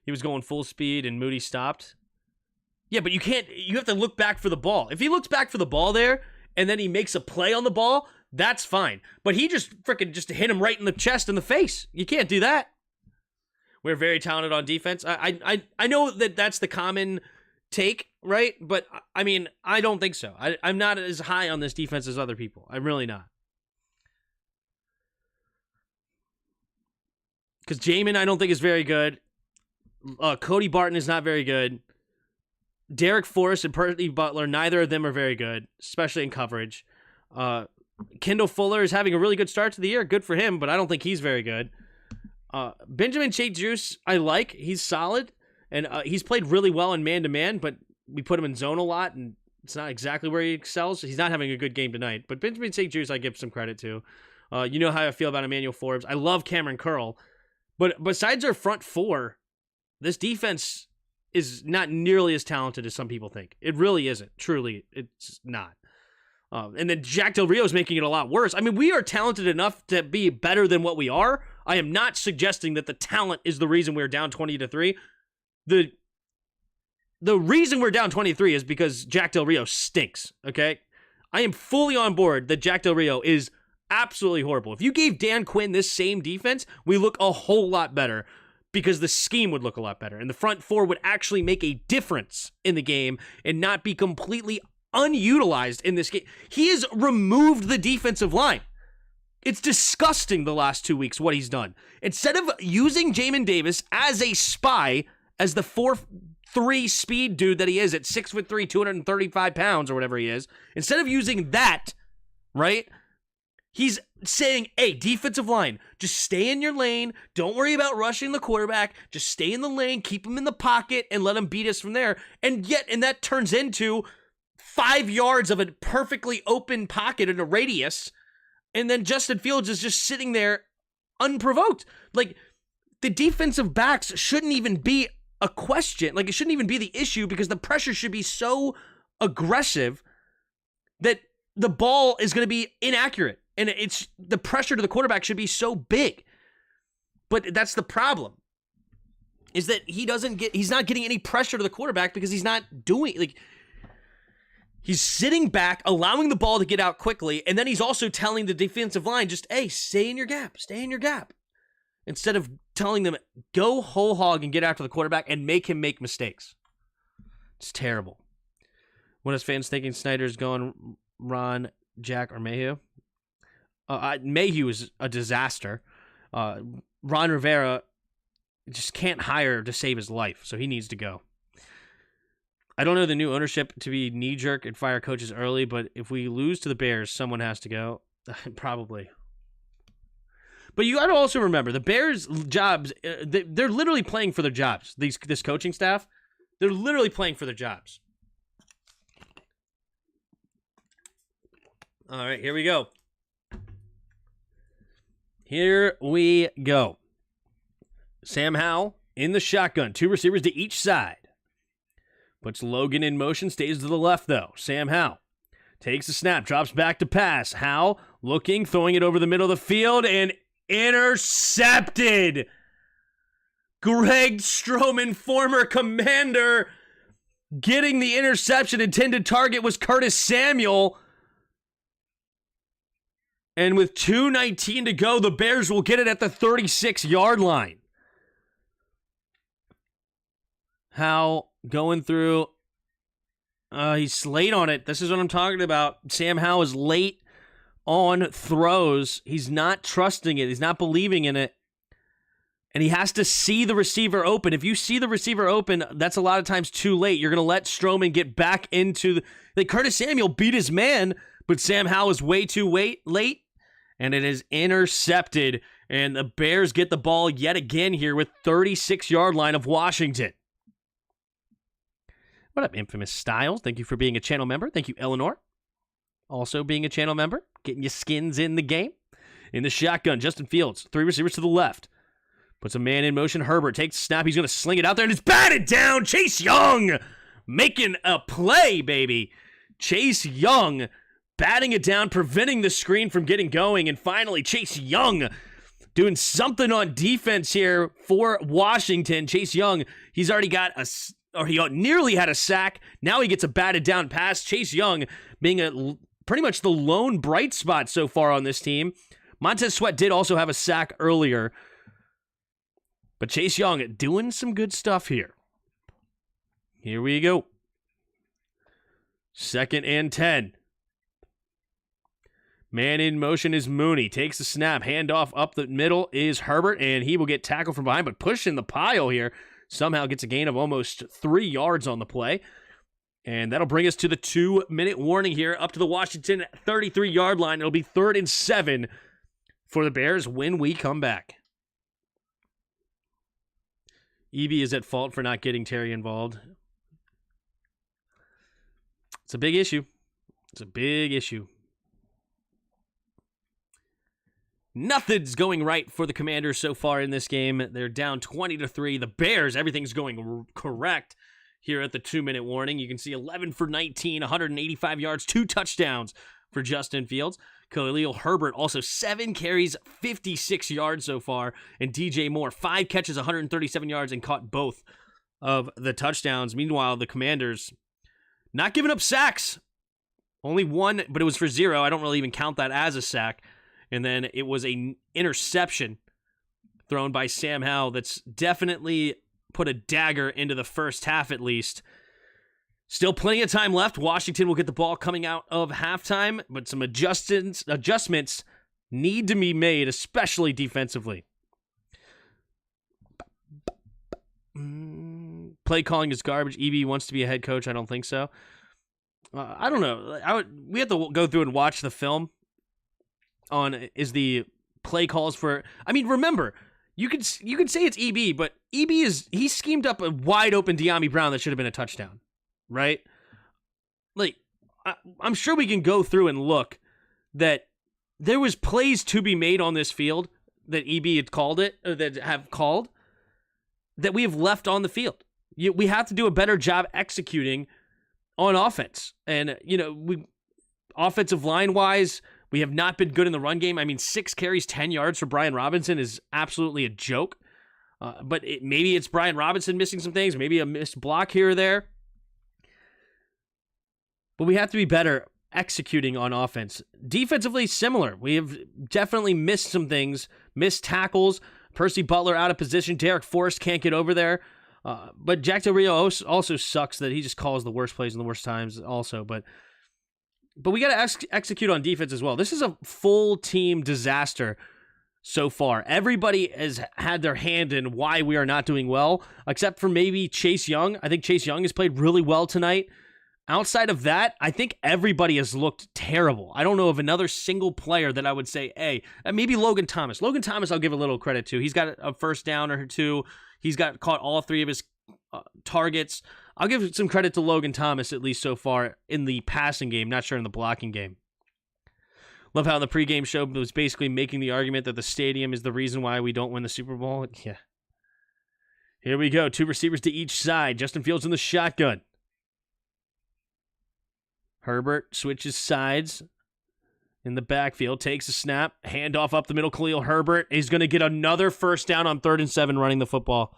He was going full speed, and Moody stopped. Yeah, but you can't. You have to look back for the ball. If he looks back for the ball there, and then he makes a play on the ball, that's fine. But he just freaking hit him right in the chest and the face. You can't do that. We're very talented on defense. I know that that's the common take, right? But, I mean, I don't think so. I'm not as high on this defense as other people. I'm really not. Because Jamin, I don't think, is very good. Cody Barton is not very good. Derek Forrest and Percy Butler, neither of them are very good, especially in coverage. Kendall Fuller is having a really good start to the year. Good for him, but I don't think he's very good. Benjamin St-Juste, I like. He's solid, and he's played really well in man-to-man, but we put him in zone a lot, and it's not exactly where he excels. He's not having a good game tonight, but Benjamin St-Juste I give some credit to. You know how I feel about Emmanuel Forbes. I love Cameron Curl, but besides our front four, this defense is not nearly as talented as some people think. It really isn't. Truly, it's not. And then Jack Del Rio is making it a lot worse. I mean, we are talented enough to be better than what we are. I am not suggesting that the talent is the reason we're down 20-3. The reason we're down 23 is because Jack Del Rio stinks, okay? I am fully on board that Jack Del Rio is absolutely horrible. If you gave Dan Quinn this same defense, we look a whole lot better because the scheme would look a lot better. And the front four would actually make a difference in the game and not be completely unutilized in this game. He has removed the defensive line. It's disgusting the last 2 weeks what he's done. Instead of using Jamin Davis as a spy, as the 4'3" speed dude that he is at 6'3", 235 pounds or whatever he is, instead of using that, right, he's saying, hey, defensive line, just stay in your lane. Don't worry about rushing the quarterback. Just stay in the lane, keep him in the pocket, and let him beat us from there. And that turns into 5 yards of a perfectly open pocket in a radius, and then Justin Fields is just sitting there unprovoked. Like, the defensive backs shouldn't even be a question. Like, it shouldn't even be the issue because the pressure should be so aggressive that the ball is going to be inaccurate. And it's the pressure to the quarterback should be so big. But that's the problem. Is that he's not getting any pressure to the quarterback because he's not doing, like, he's sitting back, allowing the ball to get out quickly, and then he's also telling the defensive line, just, hey, stay in your gap, instead of telling them, go whole hog and get after the quarterback and make him make mistakes. It's terrible. What is fans thinking Snyder's going Ron, Jack, or Mayhew? Mayhew is a disaster. Ron Rivera just can't hire to save his life, so he needs to go. I don't know the new ownership to be knee-jerk and fire coaches early, but if we lose to the Bears, someone has to go. Probably. But you got to also remember, the Bears' jobs, they're literally playing for their jobs. This coaching staff, they're literally playing for their jobs. All right, here we go. Here we go. Sam Howell in the shotgun. 2 receivers to each side. Puts Logan in motion, stays to the left, though. Sam Howell takes the snap, drops back to pass. Howell looking, throwing it over the middle of the field, and intercepted. Greg Stroman, former Commander, getting the interception. Intended target was Curtis Samuel. And with 2:19 to go, the Bears will get it at the 36-yard line. Howell going through. He's late on it. This is what I'm talking about. Sam Howell is late on throws. He's not trusting it. He's not believing in it. And he has to see the receiver open. If you see the receiver open, that's a lot of times too late. You're going to let Stroman get back into the... Curtis Samuel beat his man, but Sam Howell is way too late. And it is intercepted. And the Bears get the ball yet again here with 36-yard line of Washington. What up, Infamous Styles? Thank you for being a channel member. Thank you, Eleanor. Also being a channel member. Getting your skins in the game. In the shotgun, Justin Fields. 3 receivers to the left. Puts a man in motion. Herbert takes the snap. He's going to sling it out there, and it's batted down. Chase Young making a play, baby. Chase Young batting it down, preventing the screen from getting going. And finally, Chase Young doing something on defense here for Washington. Chase Young, he's already got he nearly had a sack. Now he gets a batted down pass. Chase Young being pretty much the lone bright spot so far on this team. Montez Sweat did also have a sack earlier. But Chase Young doing some good stuff here. Here we go. 2nd and 10. Man in motion is Mooney. Takes the snap. Handoff up the middle is Herbert, and he will get tackled from behind, but pushing the pile here. Somehow gets a gain of almost 3 yards on the play. And that'll bring us to the 2-minute warning here, up to the Washington 33-yard line. It'll be 3rd and 7 for the Bears when we come back. EB is at fault for not getting Terry involved. It's a big issue. It's a big issue. Nothing's going right for the Commanders so far in this game. They're down 20-3. The Bears, everything's going correct here at the 2-minute warning. You can see 11 for 19, 185 yards, 2 touchdowns for Justin Fields. Khalil Herbert also 7 carries, 56 yards so far. And DJ Moore, 5 catches, 137 yards, and caught both of the touchdowns. Meanwhile, the Commanders not giving up sacks. Only 1, but it was for 0. I don't really even count that as a sack. And then it was an interception thrown by Sam Howell that's definitely put a dagger into the first half at least. Still plenty of time left. Washington will get the ball coming out of halftime, but some adjustments need to be made, especially defensively. Play calling is garbage. EB wants to be a head coach. I don't think so. I don't know. We have to go through and watch the film on is the play calls for. I mean, remember, you could say it's EB, but he schemed up a wide open De'Ami Brown that should have been a touchdown, right? Like, I'm sure we can go through and look that there was plays to be made on this field that EB had called it, or that have called, that we have left on the field. We have to do a better job executing on offense. And, offensive line-wise, we have not been good in the run game. I mean, 6 carries, 10 yards for Brian Robinson is absolutely a joke. But maybe it's Brian Robinson missing some things, maybe a missed block here or there. But we have to be better executing on offense. Defensively, similar. We have definitely missed some things, missed tackles. Percy Butler out of position. Derek Forrest can't get over there. But Jack Del Rio also sucks that he just calls the worst plays in the worst times also. But we got to execute on defense as well. This is a full team disaster so far. Everybody has had their hand in why we are not doing well, except for maybe Chase Young. I think Chase Young has played really well tonight. Outside of that, I think everybody has looked terrible. I don't know of another single player that I would say, hey, maybe Logan Thomas. Logan Thomas, I'll give a little credit to. He's got a first down or two. He's caught all 3 of his targets. I'll give some credit to Logan Thomas, at least so far, in the passing game. Not sure in the blocking game. Love how the pregame show was basically making the argument that the stadium is the reason why we don't win the Super Bowl. Yeah. Here we go. 2 receivers to each side. Justin Fields in the shotgun. Herbert switches sides in the backfield, takes a snap, handoff up the middle. Khalil Herbert is going to get another first down on 3rd and 7 running the football.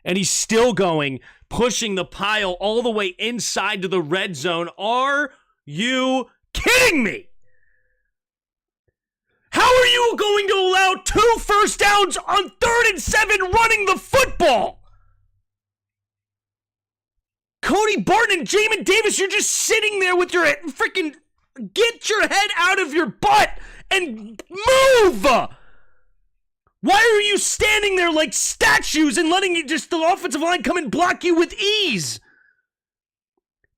And he's still going, pushing the pile all the way inside to the red zone. Are you kidding me? How are you going to allow 2 first downs on 3rd and 7 running the football? Cody Barton and Jamin Davis, you're just sitting there with your freaking... Get your head out of your butt and move! Why are you standing there like statues and letting the offensive line come and block you with ease?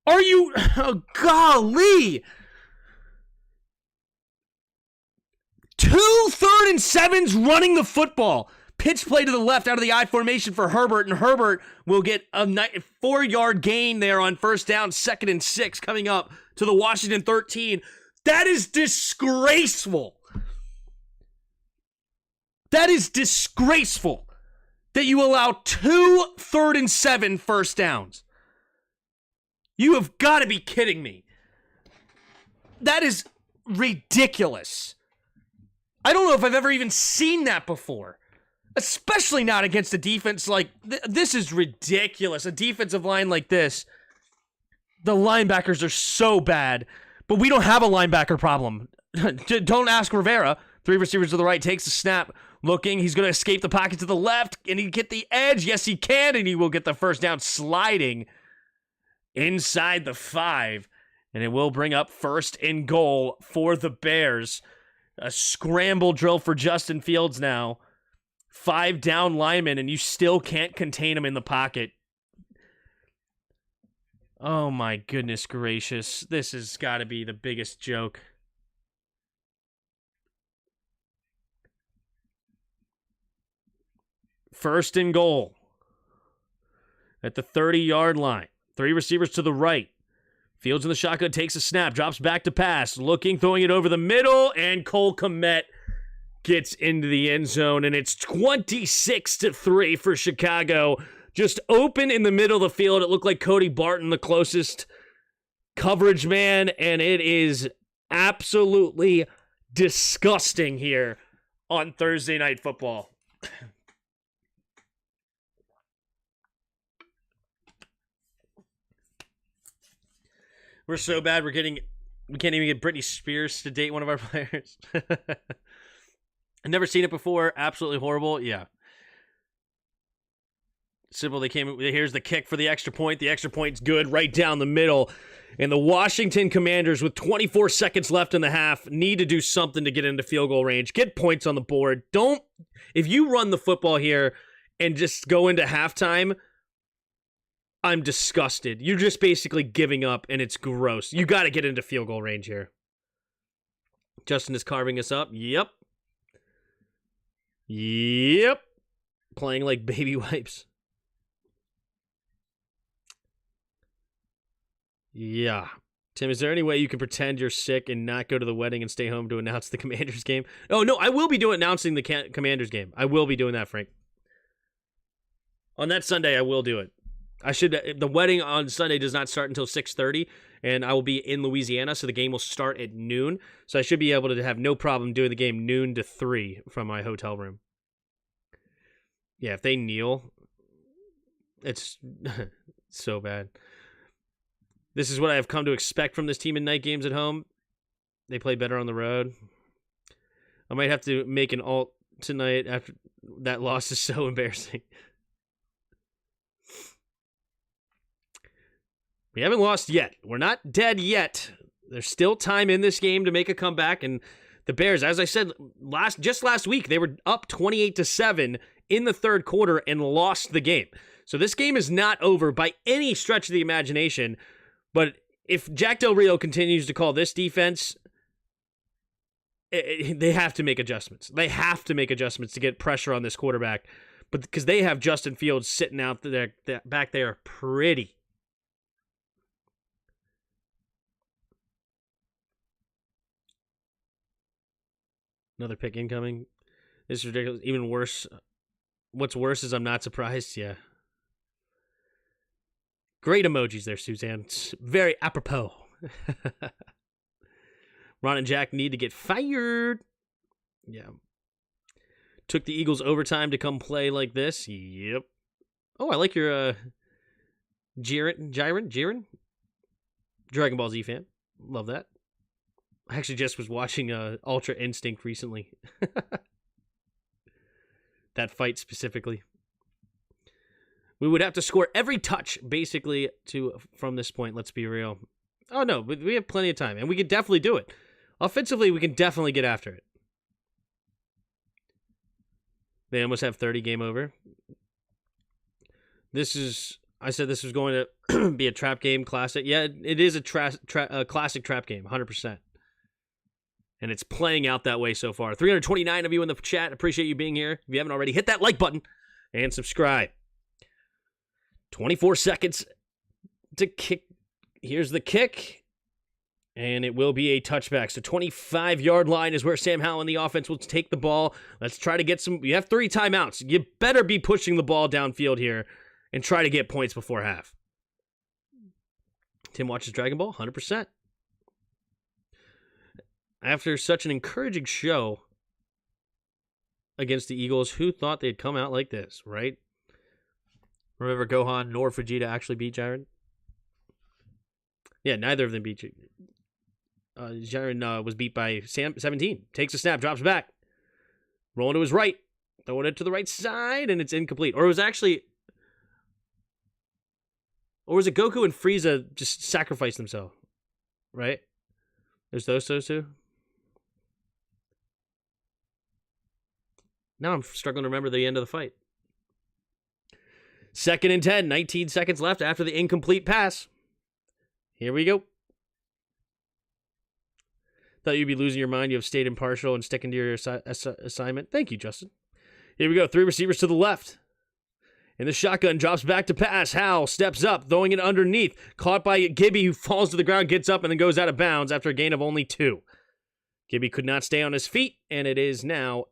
Are you... Oh, golly! 2 3rd and 7s running the football. Pitch play to the left out of the I formation for Herbert, and Herbert will get a 4-yard gain there on first down, 2nd and 6 coming up to the Washington 13. That is disgraceful. That is disgraceful that you allow 2 3rd and 7 first downs. You have got to be kidding me. That is ridiculous. I don't know if I've ever even seen that before. Especially not against a defense like... This is ridiculous. A defensive line like this. The linebackers are so bad. But we don't have a linebacker problem. Don't ask Rivera. 3 receivers to the right. Takes the snap. Looking. He's going to escape the pocket to the left. Can he get the edge? Yes, he can. And he will get the first down sliding inside the 5. And it will bring up 1st and goal for the Bears. A scramble drill for Justin Fields now. 5 down linemen, and you still can't contain him in the pocket. Oh my goodness gracious. This has got to be the biggest joke. First and goal. At the 30-yard line. 3 receivers to the right. Fields in the shotgun, takes a snap, drops back to pass. Looking, throwing it over the middle, and Cole Kmet gets into the end zone, and it's 26-3 for Chicago. Just open in the middle of the field. It looked like Cody Barton, the closest coverage man, and it is absolutely disgusting here on Thursday Night Football. We're so bad, we can't even get Britney Spears to date one of our players. I've never seen it before. Absolutely horrible. Yeah. Simple. Here's the kick for the extra point. The extra point's good right down the middle. And the Washington Commanders, with 24 seconds left in the half, need to do something to get into field goal range. Get points on the board. If you run the football here and just go into halftime, I'm disgusted. You're just basically giving up, and it's gross. You got to get into field goal range here. Justin is carving us up. Yep. Playing like baby wipes. Yeah. Tim, is there any way you can pretend you're sick and not go to the wedding and stay home to announce the Commanders game? Oh, no, I will be announcing the Commanders game. I will be doing that, Frank. On that Sunday, I will do it. The wedding on Sunday does not start until 6:30, and I will be in Louisiana, so the game will start at noon. So I should be able to have no problem doing the game noon to 3 from my hotel room. Yeah, if they kneel, it's so bad. This is what I have come to expect from this team in night games at home. They play better on the road. I might have to make an alt tonight after that loss is so embarrassing. We haven't lost yet. We're not dead yet. There's still time in this game to make a comeback. And the Bears, as I said just last week, they were up 28-7 in the third quarter and lost the game. So this game is not over by any stretch of the imagination. But if Jack Del Rio continues to call this defense, they have to make adjustments. They have to make adjustments to get pressure on this quarterback. But because they have Justin Fields sitting out there back there pretty. Another pick incoming. This is ridiculous. Even worse. What's worse is I'm not surprised. Yeah. Great emojis there, Suzanne. It's very apropos. Ron and Jack need to get fired. Yeah. Took the Eagles overtime to come play like this. Yep. Oh, I like your Jiren? Dragon Ball Z fan. Love that. I actually just was watching Ultra Instinct recently. That fight specifically. We would have to score every touch, basically, from this point, let's be real. Oh, no, but we have plenty of time, and we can definitely do it. Offensively, we can definitely get after it. They almost have 30, game over. I said this was going to be a trap game classic. Yeah, it is a classic trap game, 100%. And it's playing out that way so far. 329 of you in the chat. Appreciate you being here. If you haven't already, hit that like button and subscribe. 24 seconds to kick. Here's the kick. And it will be a touchback. So 25-yard line is where Sam Howell and the offense will take the ball. Let's try to get some. You have 3 timeouts. You better be pushing the ball downfield here and try to get points before half. Tim watches Dragon Ball, 100%. After such an encouraging show against the Eagles, who thought they'd come out like this, right? Remember Gohan nor Vegeta actually beat Jiren? Yeah, neither of them beat Jiren. Jiren was beat by 17. Takes a snap, drops back. Rolling to his right. Throwing it to the right side, and it's incomplete. Or it was actually... Or was it Goku and Frieza just sacrificed themselves? Right? There's those two. Now I'm struggling to remember the end of the fight. 2nd and 10, 19 seconds left after the incomplete pass. Here we go. Thought you'd be losing your mind. You have stayed impartial and sticking to your assignment. Thank you, Justin. Here we go. 3 receivers to the left. And the shotgun drops back to pass. Howell steps up, throwing it underneath. Caught by Gibby, who falls to the ground, gets up, and then goes out of bounds after a gain of only 2. Gibby could not stay on his feet, and it is now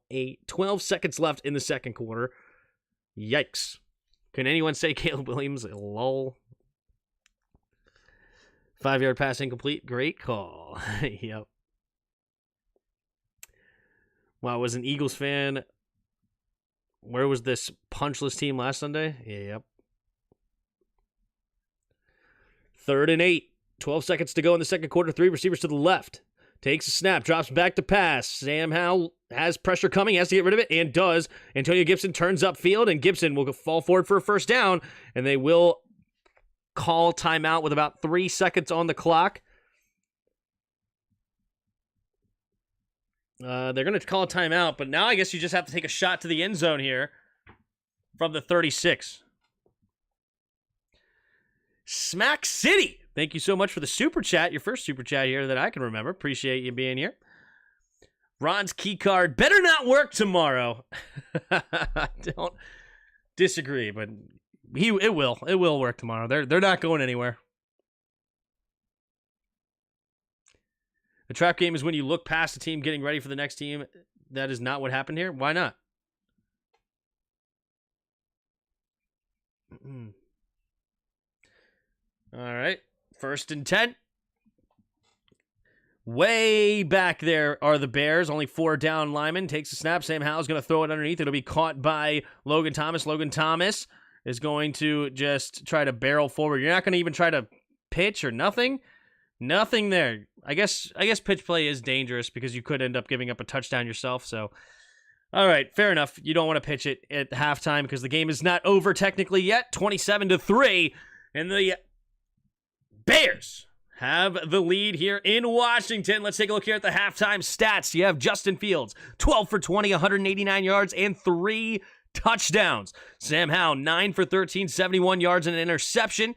12 seconds left in the second quarter. Yikes. Can anyone say Caleb Williams? Lol. 5-yard pass incomplete. Great call. Yep. Wow, I was an Eagles fan. Where was this punchless team last Sunday? Yep. 3rd and 8. 12 seconds to go in the second quarter. 3 receivers to the left. Takes a snap, drops back to pass. Sam Howell has pressure coming, has to get rid of it, and does. Antonio Gibson turns upfield, and Gibson will fall forward for a first down, and they will call timeout with about 3 seconds on the clock. They're going to call a timeout, but now I guess you just have to take a shot to the end zone here from the 36. Smack City! Thank you so much for the super chat. Your first super chat here that I can remember. Appreciate you being here. Ron's key card better not work tomorrow. I don't disagree, but it will. It will work tomorrow. They're not going anywhere. The trap game is when you look past the team getting ready for the next team. That is not what happened here. Why not? All right. 1st and 10. Way back there are the Bears. Only 4 down linemen. Takes a snap. Sam Howell's going to throw it underneath. It'll be caught by Logan Thomas. Logan Thomas is going to just try to barrel forward. You're not going to even try to pitch or nothing? Nothing there. I guess pitch play is dangerous because you could end up giving up a touchdown yourself. So, all right, fair enough. You don't want to pitch it at halftime because the game is not over technically yet. 27-3, and the Bears have the lead here in Washington. Let's take a look here at the halftime stats. You have Justin Fields, 12 for 20, 189 yards, and 3 touchdowns. Sam Howell, 9 for 13, 71 yards, and an interception.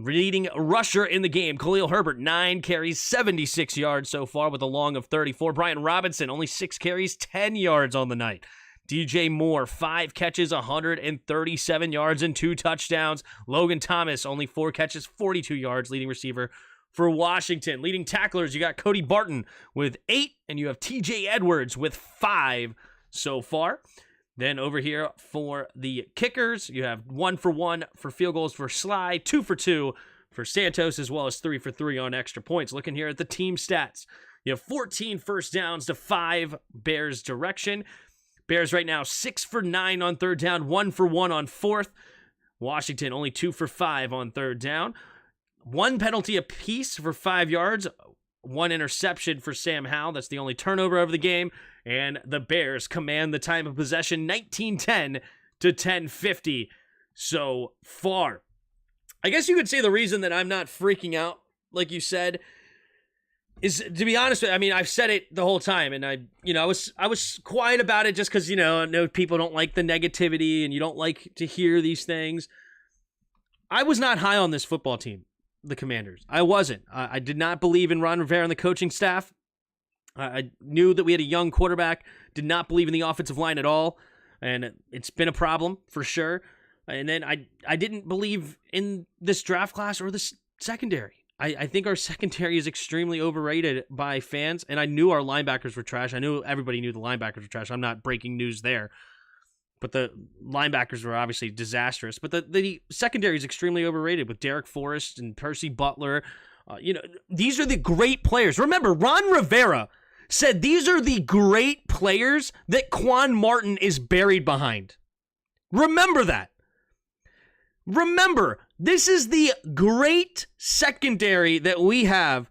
Leading rusher in the game, Khalil Herbert, 9 carries, 76 yards so far with a long of 34. Brian Robinson, only 6 carries, 10 yards on the night. DJ Moore, 5 catches, 137 yards and 2 touchdowns. Logan Thomas, only 4 catches, 42 yards, leading receiver for Washington. Leading tacklers, you got Cody Barton with 8, and you have TJ Edwards with 5 so far. Then over here for the kickers, you have 1 for 1 for field goals for Sly, 2 for 2 for Santos, as well as 3 for 3 on extra points. Looking here at the team stats, you have 14 first downs to 5 Bears direction. Bears right now 6 for 9 on third down, 1 for 1 on fourth. Washington only 2 for 5 on third down. 1 penalty apiece for 5 yards. 1 interception for Sam Howell. That's the only turnover of the game. And the Bears command the time of possession 19-10 to 10-50 so far. I guess you could say the reason that I'm not freaking out, like you said, is, to be honest with you, I mean, I've said it the whole time, and I was quiet about it just because, I know people don't like the negativity and you don't like to hear these things. I was not high on this football team, the Commanders. I wasn't. I did not believe in Ron Rivera and the coaching staff. I knew that we had a young quarterback, did not believe in the offensive line at all, and it's been a problem for sure. And then I didn't believe in this draft class or this secondary. I think our secondary is extremely overrated by fans, and I knew our linebackers were trash. I knew everybody knew the linebackers were trash. I'm not breaking news there. But the linebackers were obviously disastrous. But the secondary is extremely overrated with Derek Forrest and Percy Butler. These are the great players. Remember, Ron Rivera said these are the great players that Quan Martin is buried behind. Remember that. Remember, this is the great secondary that we have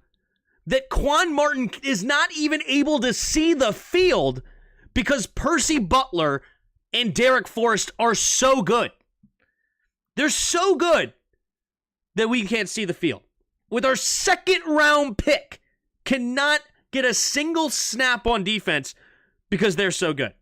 that Quan Martin is not even able to see the field because Percy Butler and Derek Forrest are so good. They're so good that we can't see the field. With our second round pick, cannot get a single snap on defense because they're so good.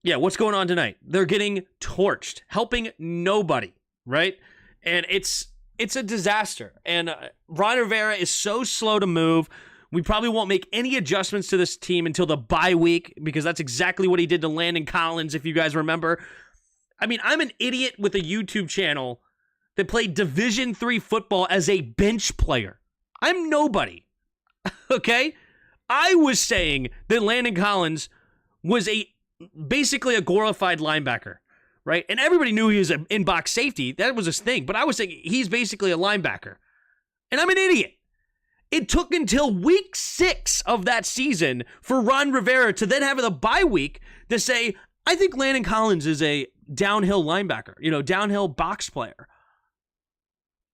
Yeah, what's going on tonight? They're getting torched, helping nobody, right? And it's a disaster. And Ron Rivera is so slow to move. We probably won't make any adjustments to this team until the bye week because that's exactly what he did to Landon Collins, if you guys remember. I mean, I'm an idiot with a YouTube channel that played Division III football as a bench player. I'm nobody, okay? I was saying that Landon Collins was basically a glorified linebacker, right? And everybody knew he was an in-box safety. That was his thing. But I was saying he's basically a linebacker. And I'm an idiot. It took until week 6 of that season for Ron Rivera to then have the bye week to say, I think Landon Collins is a downhill linebacker, downhill box player.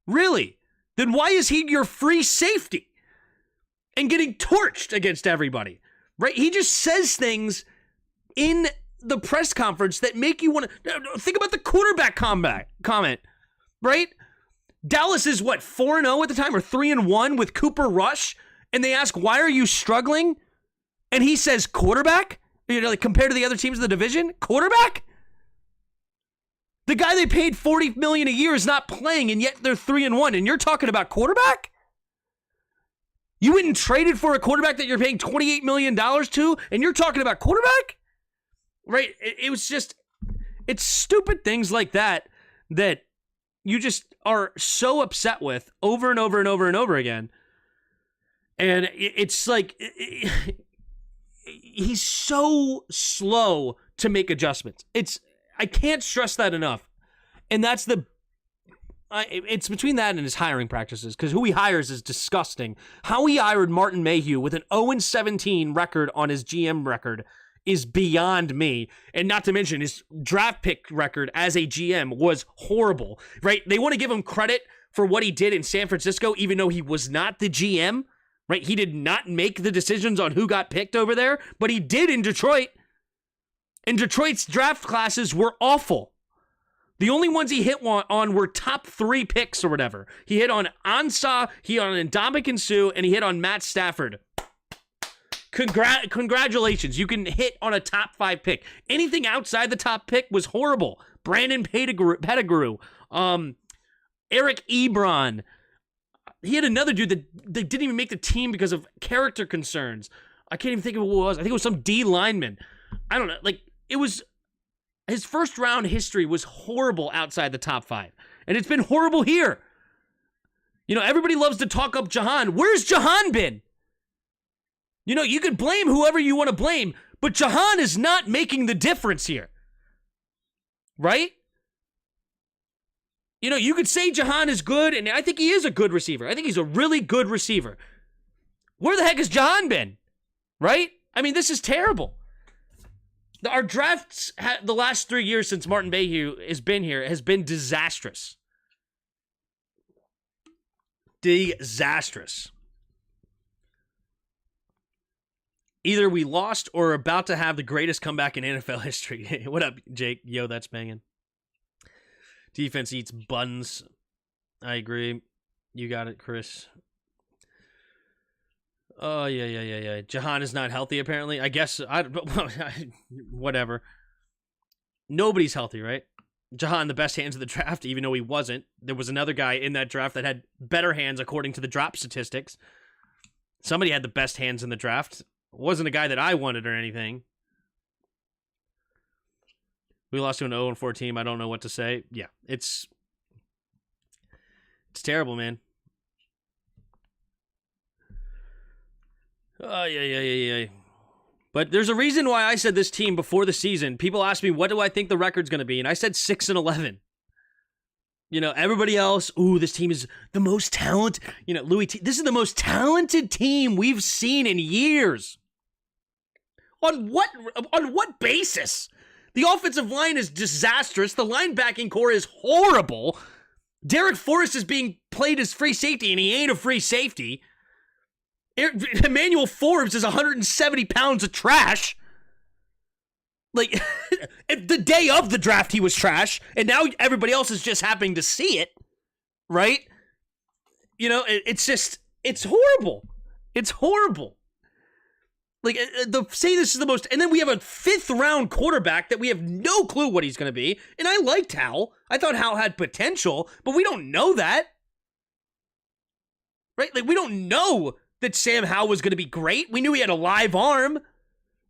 Really? Then why is he your free safety and getting torched against everybody, right? He just says things in the press conference that make you want to think about the quarterback comment, right? Dallas is what, 4-0 at the time or 3-1 with Cooper Rush, and they ask, why are you struggling? And he says, quarterback? Compared to the other teams in the division, quarterback? The guy they paid $40 million a year is not playing, and yet they're 3-1, and you're talking about quarterback? You went and traded for a quarterback that you're paying $28 million to, and you're talking about quarterback? Right? It was just, it's stupid things like that you just are so upset with over and over and over and over again. And it's like, he's so slow to make adjustments. I can't stress that enough. And that's it's between that and his hiring practices, because who he hires is disgusting. How he hired Martin Mayhew with an 0-17 record on his GM record is beyond me. And not to mention his draft pick record as a GM was horrible, right? They want to give him credit for what he did in San Francisco, even though he was not the GM, right? He did not make the decisions on who got picked over there, but he did in Detroit. And Detroit's draft classes were awful. The only ones he hit on were top 3 picks or whatever. He hit on Ansah, he hit on Ndamukong Suh, and he hit on Matt Stafford. Congratulations. You can hit on a top 5 pick. Anything outside the top pick was horrible. Brandon Pettigrew. Eric Ebron. He had another dude that didn't even make the team because of character concerns. I can't even think of what it was. I think it was some D lineman. I don't know. Like, it was... His first round history was horrible outside the top 5. And it's been horrible here. You know, everybody loves to talk up Jahan. Where's Jahan been? You know, you could blame whoever you want to blame, but Jahan is not making the difference here. Right? You know, you could say Jahan is good, and I think he is a good receiver. I think he's a really good receiver. Where the heck has Jahan been? Right? I mean, this is terrible. Our drafts the last 3 years since Martin Mayhew has been here has been disastrous. Disastrous. Either we lost or are about to have the greatest comeback in NFL history. What up, Jake? Yo, that's banging. Defense eats buns. I agree. You got it, Chris. Oh, yeah. Jahan is not healthy, apparently. I guess, whatever. Nobody's healthy, right? Jahan, the best hands of the draft, even though he wasn't. There was another guy in that draft that had better hands, according to the drop statistics. Somebody had the best hands in the draft. It wasn't a guy that I wanted or anything. We lost to an 0-4 team. I don't know what to say. Yeah, it's terrible, man. Oh, yeah. But there's a reason why I said this team before the season. People ask me, what do I think the record's going to be? And I said 6-11. You know, everybody else, this team is the most talented. You know, this is the most talented team we've seen in years. On what basis? The offensive line is disastrous. The linebacking core is horrible. Derek Forrest is being played as free safety, and he ain't a free safety. Emmanuel Forbes is 170 pounds of trash. Like, the day of the draft, he was trash, and now everybody else is just happening to see it, right? You know, it's horrible. It's horrible. Like, say this is the most, and then we have a 5th round quarterback that we have no clue what he's going to be, and I liked Howell. I thought Howell had potential, but we don't know that. Right? Like, we don't know that Sam Howell was going to be great. We knew he had a live arm.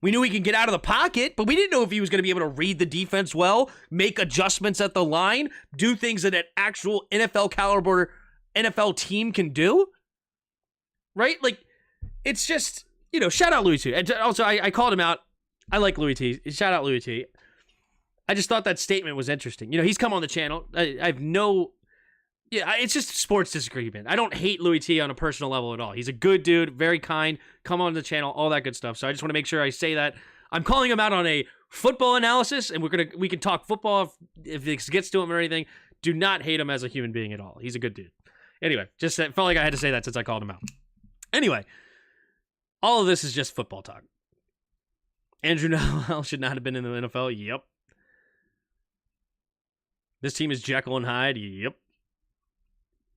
We knew he could get out of the pocket, but we didn't know if he was going to be able to read the defense well, make adjustments at the line, do things that an actual NFL caliber NFL team can do. Right? Like, it's just, you know, shout out Louis T. And also, I called him out. I like Louis T. Shout out Louis T. I just thought that statement was interesting. You know, he's come on the channel. I have no... Yeah, it's just sports disagreement. I don't hate Louis T on a personal level at all. He's a good dude, very kind, come on the channel, all that good stuff. So I just want to make sure I say that. I'm calling him out on a football analysis, and we can talk football if this gets to him or anything. Do not hate him as a human being at all. He's a good dude. Anyway, just felt like I had to say that since I called him out. Anyway, all of this is just football talk. Andrew Noel should not have been in the NFL. Yep. This team is Jekyll and Hyde. Yep.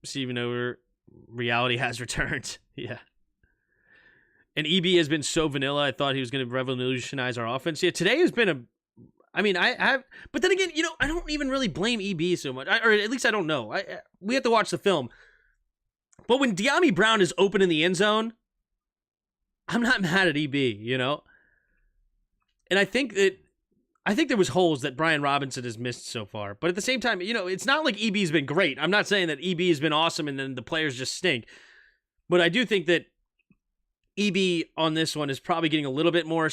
Steven Over, reality has returned. Yeah. And EB has been so vanilla. I thought he was going to revolutionize our offense. Yeah, today has been but then again, you know, I don't even really blame EB so much. Or at least I don't know. We have to watch the film. But when De'Ami Brown is open in the end zone, I'm not mad at EB, you know? And I think there was holes that Brian Robinson has missed so far. But at the same time, you know, it's not like EB's been great. I'm not saying that EB has been awesome and then the players just stink. But I do think that EB on this one is probably getting a little bit more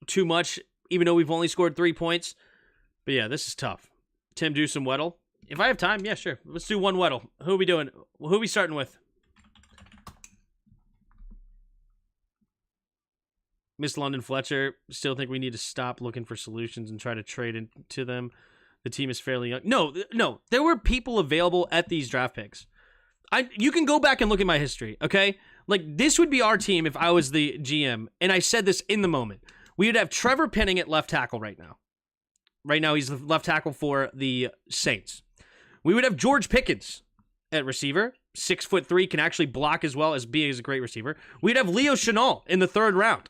too much, even though we've only scored 3 points. But yeah, this is tough. Tim, do some Weddle. If I have time, yeah, sure. Let's do one Weddle. Who are we doing? Who are we starting with? Miss London Fletcher, still think we need to stop looking for solutions and try to trade into them. The team is fairly young. No, there were people available at these draft picks. You can go back and look at my history, okay? Like, this would be our team if I was the GM, and I said this in the moment. We would have Trevor Penning at left tackle right now. Right now, he's the left tackle for the Saints. We would have George Pickens at receiver. 6'3", can actually block as well as being a great receiver. We'd have Leo Chenal in the 3rd round.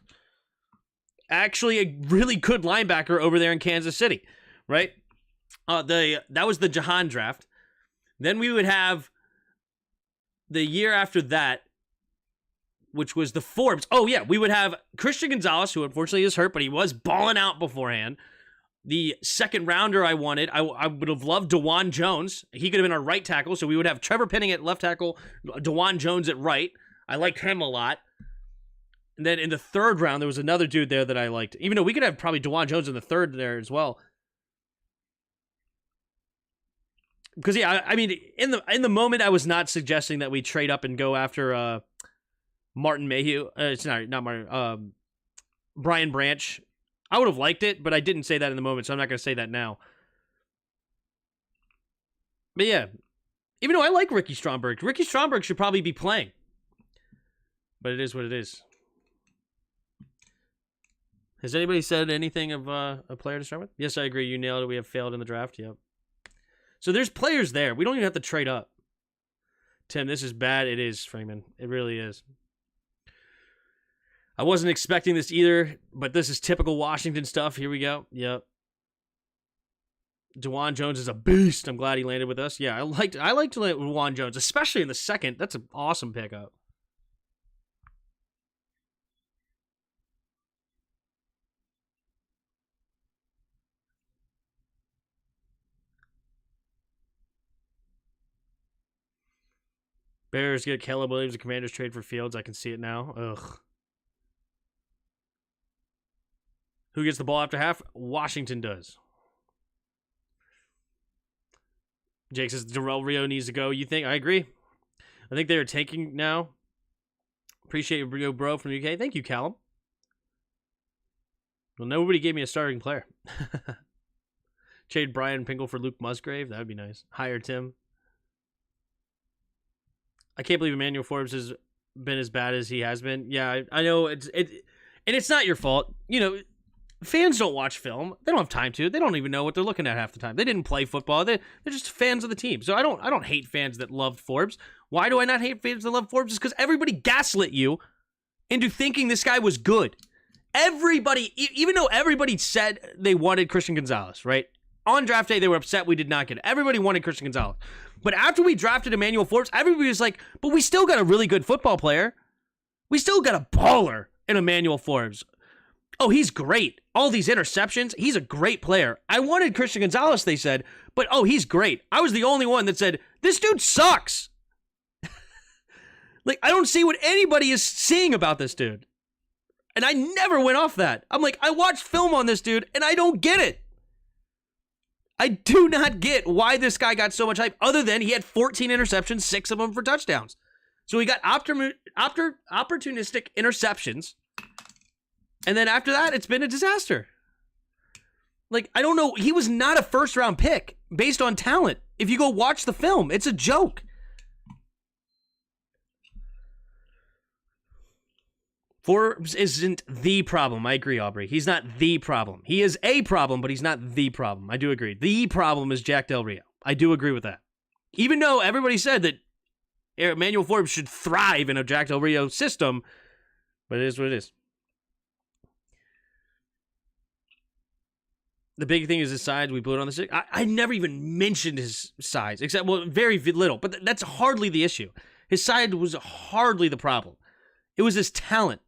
Actually a really good linebacker over there in Kansas City, right? That was the Jahan draft. Then we would have the year after that, which was the Forbes. Oh, yeah, we would have Christian Gonzalez, who unfortunately is hurt, but he was balling out beforehand. The second rounder I wanted, I would have loved DeJuan Jones. He could have been our right tackle, so we would have Trevor Penning at left tackle, DeJuan Jones at right. I liked him a lot. And then in the third round, there was another dude there that I liked. Even though we could have probably DeJuan Jones in the third there as well. Because, yeah, I mean, in the moment, I was not suggesting that we trade up and go after Martin Mayhew. It's not Martin. Brian Branch. I would have liked it, but I didn't say that in the moment, so I'm not going to say that now. But yeah, even though I like Ricky Stromberg should probably be playing. But it is what it is. Has anybody said anything of a player to start with? Yes, I agree. You nailed it. We have failed in the draft. Yep. So there's players there. We don't even have to trade up. Tim, this is bad. It is, Freeman. It really is. I wasn't expecting this either, but this is typical Washington stuff. Here we go. Yep. DeJuan Jones is a beast. I'm glad he landed with us. Yeah, I liked to land with DeJuan Jones, especially in the second. That's an awesome pickup. Bears get Caleb Williams. The Commanders trade for Fields. I can see it now. Ugh. Who gets the ball after half? Washington does. Jake says Darrell Rio needs to go. You think? I agree. I think they're tanking now. Appreciate Rio Bro from the UK. Thank you, Callum. Well, nobody gave me a starting player. Trade Brian Pingle for Luke Musgrave. That would be nice. Hire Tim. I can't believe Emmanuel Forbes has been as bad as he has been. Yeah, I know and it's not your fault. You know, fans don't watch film. They don't have time to. They don't even know what they're looking at half the time. They didn't play football. They're just fans of the team. So I don't hate fans that loved Forbes. Why do I not hate fans that love Forbes? It's because everybody gaslit you into thinking this guy was good. Everybody, even though everybody said they wanted Christian Gonzalez, right? On draft day, they were upset we did not get it. Everybody wanted Christian Gonzalez. But after we drafted Emmanuel Forbes, everybody was like, but we still got a really good football player. We still got a baller in Emmanuel Forbes. Oh, he's great. All these interceptions. He's a great player. I wanted Christian Gonzalez, they said, but oh, he's great. I was the only one that said, this dude sucks. Like, I don't see what anybody is seeing about this dude. And I never went off that. I'm like, I watched film on this dude, and I don't get it. I do not get why this guy got so much hype, other than he had 14 interceptions, 6 of them for touchdowns. So he got opportunistic interceptions, and then after that, it's been a disaster. Like, I don't know. He was not a first-round pick based on talent. If you go watch the film, it's a joke. Forbes isn't the problem. I agree, Aubrey. He's not the problem. He is a problem, but he's not the problem. I do agree. The problem is Jack Del Rio. I do agree with that. Even though everybody said that Emmanuel Forbes should thrive in a Jack Del Rio system, but it is what it is. The big thing is his size. We blew it on the stick. I never even mentioned his size, except, well, very little, but that's hardly the issue. His size was hardly the problem. It was his talent.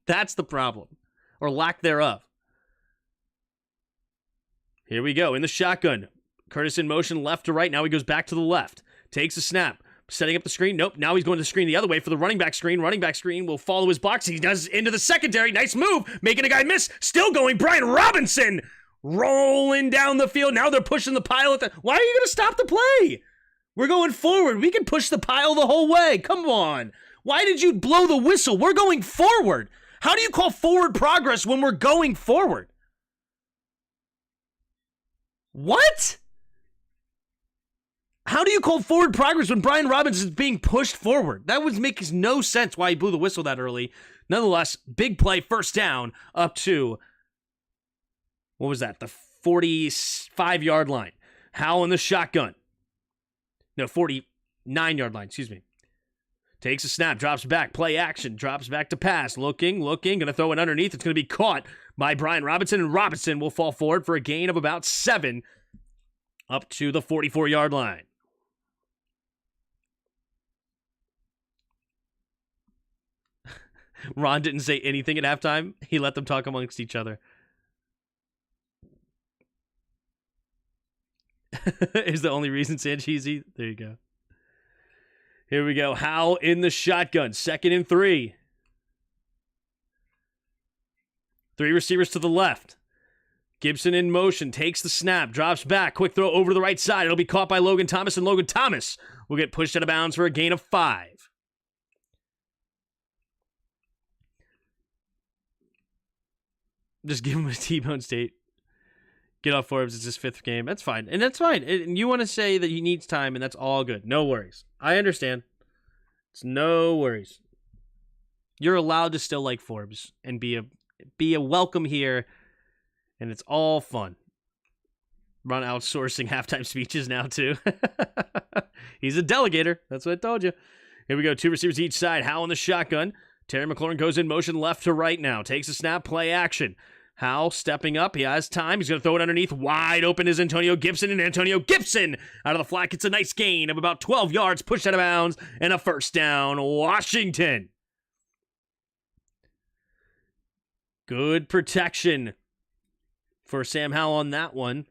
That's the problem, or lack thereof. Here we go in the shotgun. Curtis in motion left to right. Now he goes back to the left. Takes a snap. Setting up the screen. Nope. Now he's going to the screen the other way for the running back screen. Running back screen will follow his box. He does into the secondary. Nice move. Making a guy miss. Still going. Brian Robinson rolling down the field. Now they're pushing the pile. Why are you going to stop the play? We're going forward. We can push the pile the whole way. Come on. Why did you blow the whistle? We're going forward. How do you call forward progress when we're going forward? What? How do you call forward progress when Brian Robinson is being pushed forward? That would make no sense why he blew the whistle that early. Nonetheless, big play, first down, up to, what was that? The 45-yard line. Howell in the shotgun. No, 49-yard line, excuse me. Takes a snap, drops back, play action, drops back to pass, looking, going to throw it underneath. It's going to be caught by Brian Robinson, and Robinson will fall forward for a gain of about 7 up to the 44-yard line. Ron didn't say anything at halftime. He let them talk amongst each other. Is the only reason Sancheesy? There you go. Here we go. Howell in the shotgun. 2nd and 3. 3 receivers to the left. Gibson in motion. Takes the snap. Drops back. Quick throw over to the right side. It'll be caught by Logan Thomas, and Logan Thomas will get pushed out of bounds for a gain of 5. Just give him a T-bone state. Get off Forbes. It's his 5th game. That's fine. And that's fine. And you want to say that he needs time, and that's all good. No worries. I understand. It's no worries. You're allowed to still like Forbes and be a welcome here, and it's all fun. Ron outsourcing halftime speeches now, too. He's a delegator. That's what I told you. Here we go. 2 receivers each side. Howell in the shotgun. Terry McLaurin goes in motion left to right now. Takes a snap. Play action. Howell stepping up. He has time. He's going to throw it underneath. Wide open is Antonio Gibson. And Antonio Gibson out of the flat gets a nice gain of about 12 yards. Pushed out of bounds. And a first down. Washington. Good protection for Sam Howell on that one.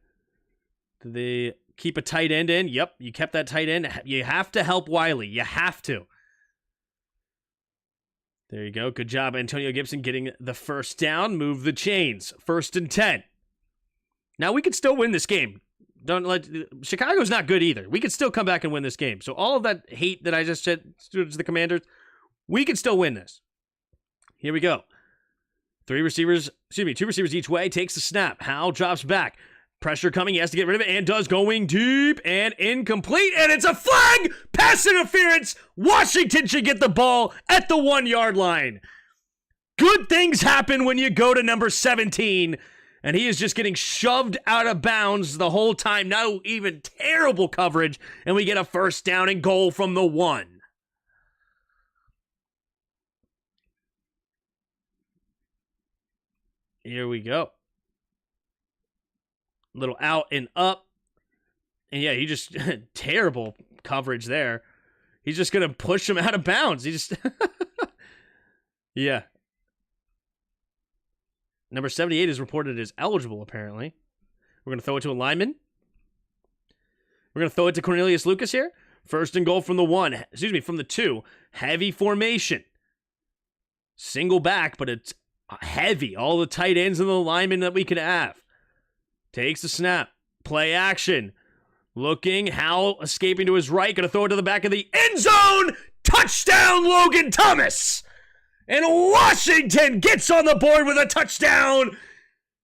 Did they keep a tight end in? Yep, you kept that tight end. You have to help Wiley. You have to. There you go. Good job, Antonio Gibson, getting the first down. Move the chains. 1st and 10. Now, we could still win this game. Chicago's not good either. We could still come back and win this game. So all of that hate that I just said to the Commanders, we could still win this. Here we go. 2 receivers each way. Takes the snap. Howell drops back. Pressure coming. He has to get rid of it and does, going deep and incomplete. And it's a flag! Pass interference! Washington should get the ball at the 1-yard line. Good things happen when you go to number 17. And he is just getting shoved out of bounds the whole time. No even terrible coverage. And we get a first down and goal from the 1. Here we go. Little out and up. And yeah, he just, terrible coverage there. He's just going to push him out of bounds. He just, yeah. Number 78 is reported as eligible, apparently. We're going to throw it to a lineman. We're going to throw it to Cornelius Lucas here. 1st and goal from the 2. Heavy formation. Single back, but it's heavy. All the tight ends and the linemen that we could have. Takes the snap. Play action. Looking. Howell escaping to his right. Going to throw it to the back of the end zone. Touchdown, Logan Thomas. And Washington gets on the board with a touchdown.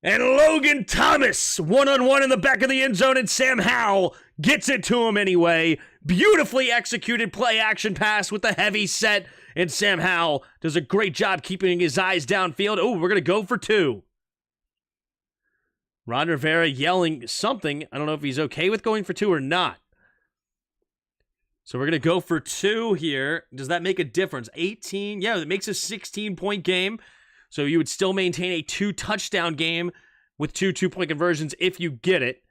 And Logan Thomas, 1-on-1 in the back of the end zone. And Sam Howell gets it to him anyway. Beautifully executed play action pass with the heavy set. And Sam Howell does a great job keeping his eyes downfield. Oh, we're going to go for 2. Ron Rivera yelling something. I don't know if he's okay with going for 2 or not. So we're going to go for 2 here. Does that make a difference? 18? Yeah, it makes a 16-point game. So you would still maintain a 2-touchdown game with 2 2-point conversions if you get it.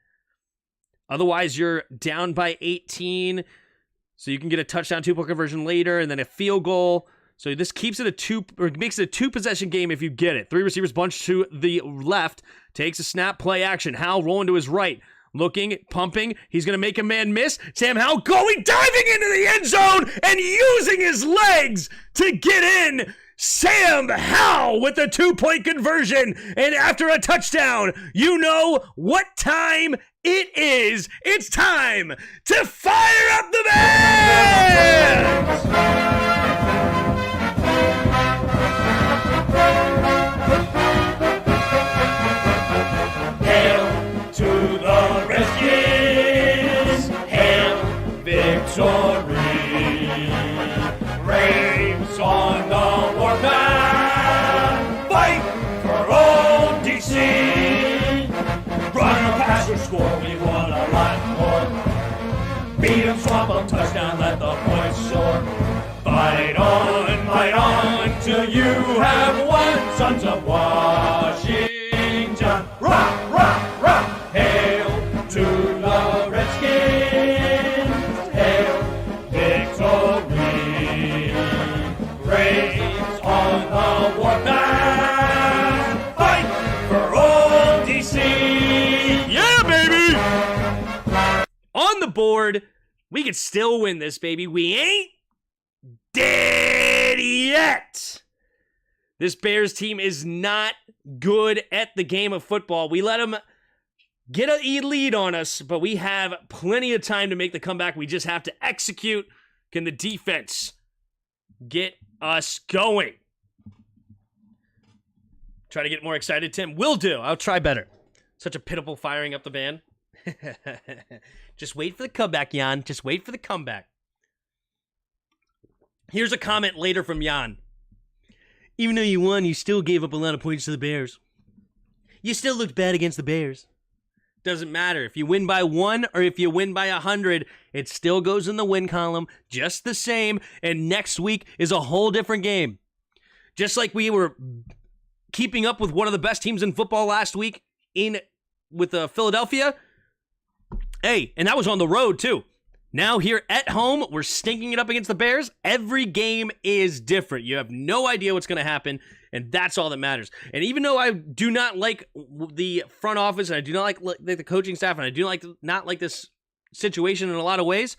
Otherwise, you're down by 18. So you can get a touchdown 2-point conversion later and then a field goal. So this keeps it makes it a 2-possession game if you get it. 3 receivers bunch to the left. Takes a snap, play action. Howell rolling to his right. Looking, pumping. He's going to make a man miss. Sam Howell diving into the end zone and using his legs to get in. Sam Howell with a 2-point conversion. And after a touchdown, you know what time it is. It's time to fire up the band! Victory reigns on the warpath. Fight for old DC. Run or pass or score, we want a lot more. Beat 'em, swamp 'em, touchdown, let the points soar. Fight on till you have won. Sons of Washington, rock, rock, rock. Hail to the Redskins. Victory reigns on the board. We could still win this, baby. We ain't dead yet. This Bears team is not good at the game of football. We let them get a lead on us, but we have plenty of time to make the comeback. We just have to execute. Can the defense get us going? Try to get more excited, Tim? Will do. I'll try better. Such a pitiful firing up the band. Just wait for the comeback, Jan. Just wait for the comeback. Here's a comment later from Jan. Even though you won, you still gave up a lot of points to the Bears. You still looked bad against the Bears. Doesn't matter. If you win by 1 or if you win by 100, it still goes in the win column just the same. And next week is a whole different game. Just like we were keeping up with one of the best teams in football last week with Philadelphia. Hey, and that was on the road too. Now here at home, we're stinking it up against the Bears. Every game is different. You have no idea what's going to happen, and that's all that matters. And even though I do not like the front office, and I do not like the coaching staff, and I do not like this situation in a lot of ways,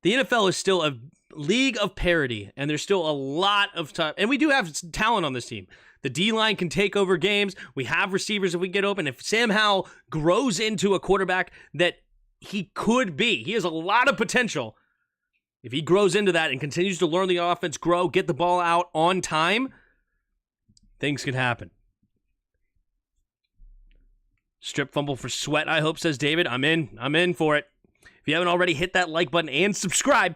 the NFL is still a league of parity, and there's still a lot of time. And we do have talent on this team. The D-line can take over games. We have receivers if we get open. If Sam Howell grows into a quarterback that he could be, he has a lot of potential. If he grows into that and continues to learn the offense, grow, get the ball out on time, things can happen. Strip fumble for Sweat, I hope, says David. I'm in for it. If you haven't already, hit that like button and subscribe.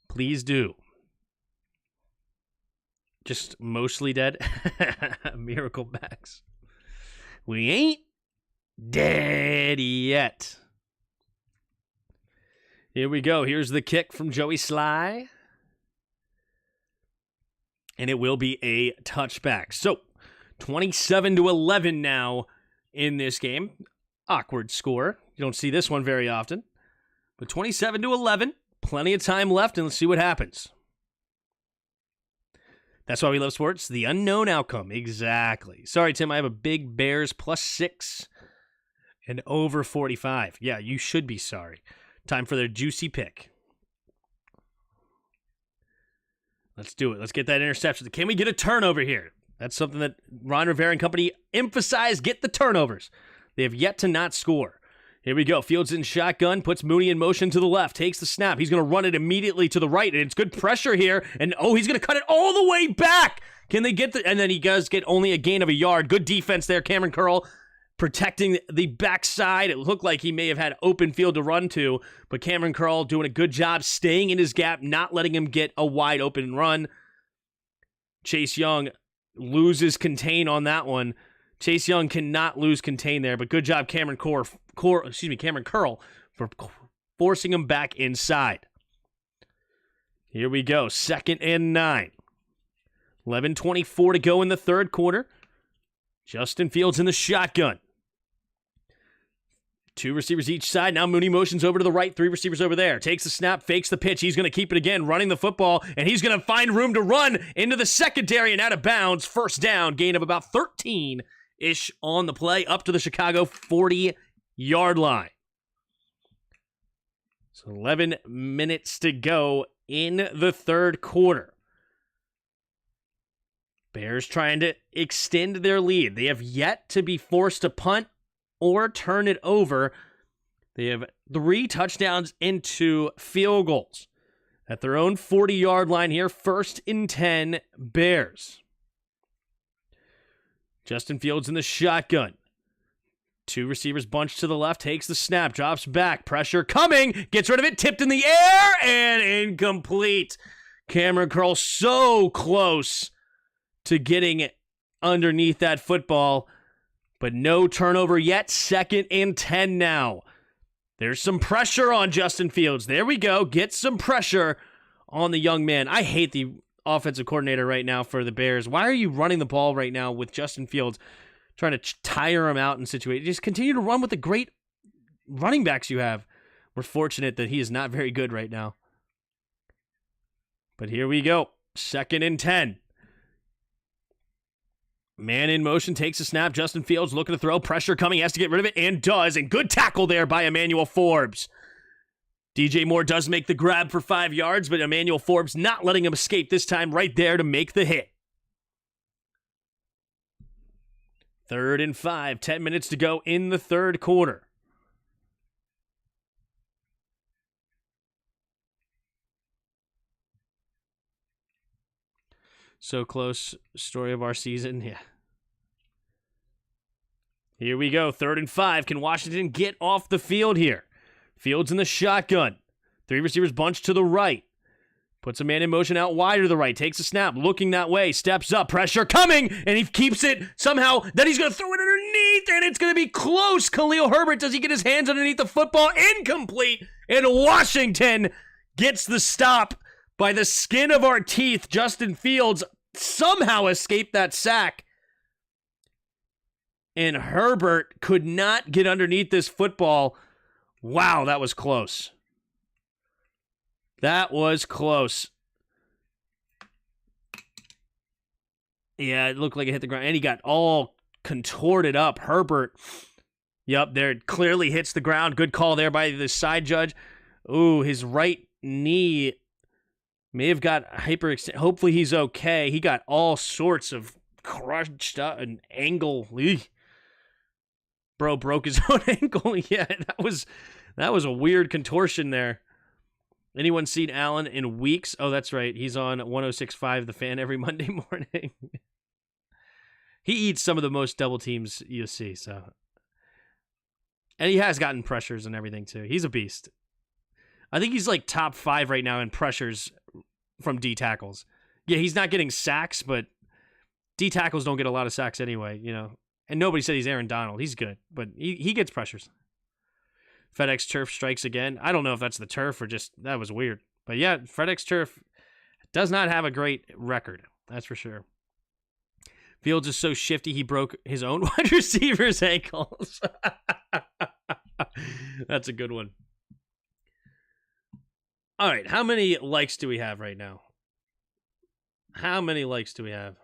Please do. Just mostly dead. Miracle backs. We ain't dead yet. Here we go. Here's the kick from Joey Sly. And it will be a touchback. So, 27-11 now in this game. Awkward score. You don't see this one very often. But 27-11. Plenty of time left, and let's see what happens. That's why we love sports. The unknown outcome. Exactly. Sorry, Tim. I have a big Bears +6 and over 45. Yeah, you should be sorry. Time for their juicy pick. Let's do it. Let's get that interception. Can we get a turnover here? That's something that Ron Rivera and company emphasize. Get the turnovers. They have yet to not score. Here we go. Fields in shotgun, puts Mooney in motion to the left, takes the snap. He's going to run it immediately to the right, and it's good pressure here. And, he's going to cut it all the way back. Can they get and then he does get only a gain of a yard. Good defense there. Cameron Curl protecting the backside. It looked like he may have had open field to run to, but Cameron Curl doing a good job staying in his gap, not letting him get a wide open run. Chase Young loses contain on that one. Chase Young cannot lose contain there, but good job Cameron Curl for forcing him back inside. Here we go, 2nd and 9. 11:24 to go in the third quarter. Justin Fields in the shotgun. 2 receivers each side. Now Mooney motions over to the right. 3 receivers over there. Takes the snap, fakes the pitch. He's going to keep it again, running the football, and he's going to find room to run into the secondary and out of bounds. First down, gain of about 13-ish on the play, up to the Chicago 40-yard line. So 11 minutes to go in the third quarter. Bears trying to extend their lead. They have yet to be forced to punt or turn it over. They have 3 touchdowns into field goals. At their own 40-yard line here, 1st and 10 Bears. Justin Fields in the shotgun. 2 receivers bunched to the left, takes the snap, drops back, pressure coming, gets rid of it, tipped in the air, and incomplete. Cameron Curl so close to getting underneath that football, but no turnover yet. 2nd and 10 now. There's some pressure on Justin Fields. There we go. Get some pressure on the young man. I hate the offensive coordinator right now for the Bears. Why are you running the ball right now with Justin Fields, trying to tire him out in situations? Just continue to run with the great running backs you have. We're fortunate that he is not very good right now. But here we go. 2nd and 10. Man in motion, takes a snap. Justin Fields looking to throw. Pressure coming. Has to get rid of it, and does. And good tackle there by Emmanuel Forbes. DJ Moore does make the grab for 5 yards, but Emmanuel Forbes not letting him escape this time, right there to make the hit. 3rd and 5, 10 minutes to go in the third quarter. So close, story of our season, yeah. Here we go, 3rd and 5. Can Washington get off the field here? Fields in the shotgun. 3 receivers bunched to the right. Puts a man in motion out wide to the right. Takes a snap, looking that way. Steps up, pressure coming, and he keeps it somehow. Then he's going to throw it underneath, and it's going to be close. Khalil Herbert, does he get his hands underneath the football? Incomplete, and Washington gets the stop by the skin of our teeth. Justin Fields somehow escaped that sack. And Herbert could not get underneath this football. Wow, that was close. That was close. Yeah, it looked like it hit the ground. And he got all contorted up. Herbert, yep, there it clearly hits the ground. Good call there by the side judge. Ooh, his right knee may have got hyperextended. Hopefully he's okay. He got all sorts of crushed up and angle. Eek. Bro broke his own ankle. Yeah, that was a weird contortion there. Anyone seen Allen in weeks? Oh, that's right. He's on 106.5 The Fan every Monday morning. He eats some of the most double teams you see, so. And he has gotten pressures and everything, too. He's a beast. I think he's like top 5 right now in pressures from D tackles. Yeah, he's not getting sacks, but D tackles don't get a lot of sacks anyway, you know. And nobody said he's Aaron Donald. He's good, but he gets pressures. FedEx Turf strikes again. I don't know if that's the turf or just, that was weird. But yeah, FedEx Turf does not have a great record. That's for sure. Fields is so shifty, he broke his own wide receiver's ankles. That's a good one. All right, how many likes do we have right now? How many likes do we have?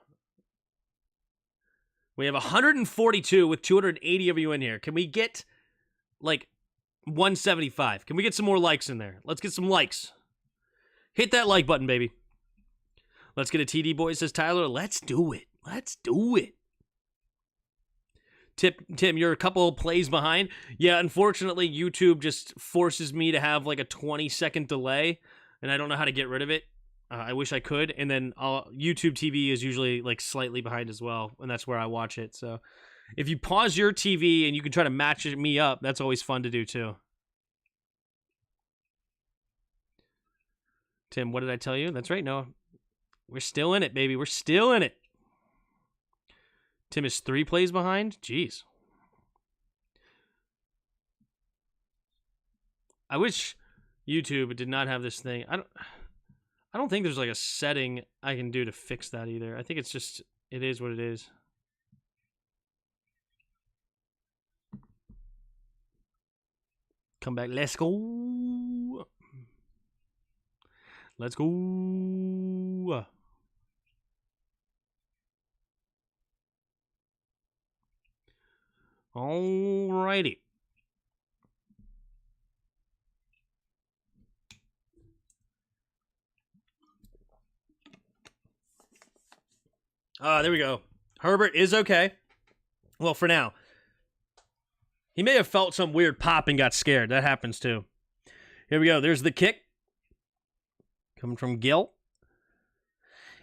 We have 142 with 280 of you in here. Can we get, like, 175? Can we get some more likes in there? Let's get some likes. Hit that like button, baby. Let's get a TD boy, says Tyler. Let's do it. Let's do it. Tim, you're a couple of plays behind. Yeah, unfortunately, YouTube just forces me to have like a 20-second delay, and I don't know how to get rid of it. I wish I could. And then YouTube TV is usually like slightly behind as well, and that's where I watch it. So if you pause your TV and you can try to match me up, that's always fun to do too. Tim, what did I tell you? That's right, Noah. We're still in it, baby. We're still in it. Tim is 3 plays behind? Jeez. I wish YouTube did not have this thing. I don't think there's like a setting I can do to fix that either. I think it's just, it is what it is. Come back. Let's go. Let's go. Alrighty. There we go. Herbert is okay. Well, for now. He may have felt some weird pop and got scared. That happens too. Here we go. There's the kick. Coming from Gill.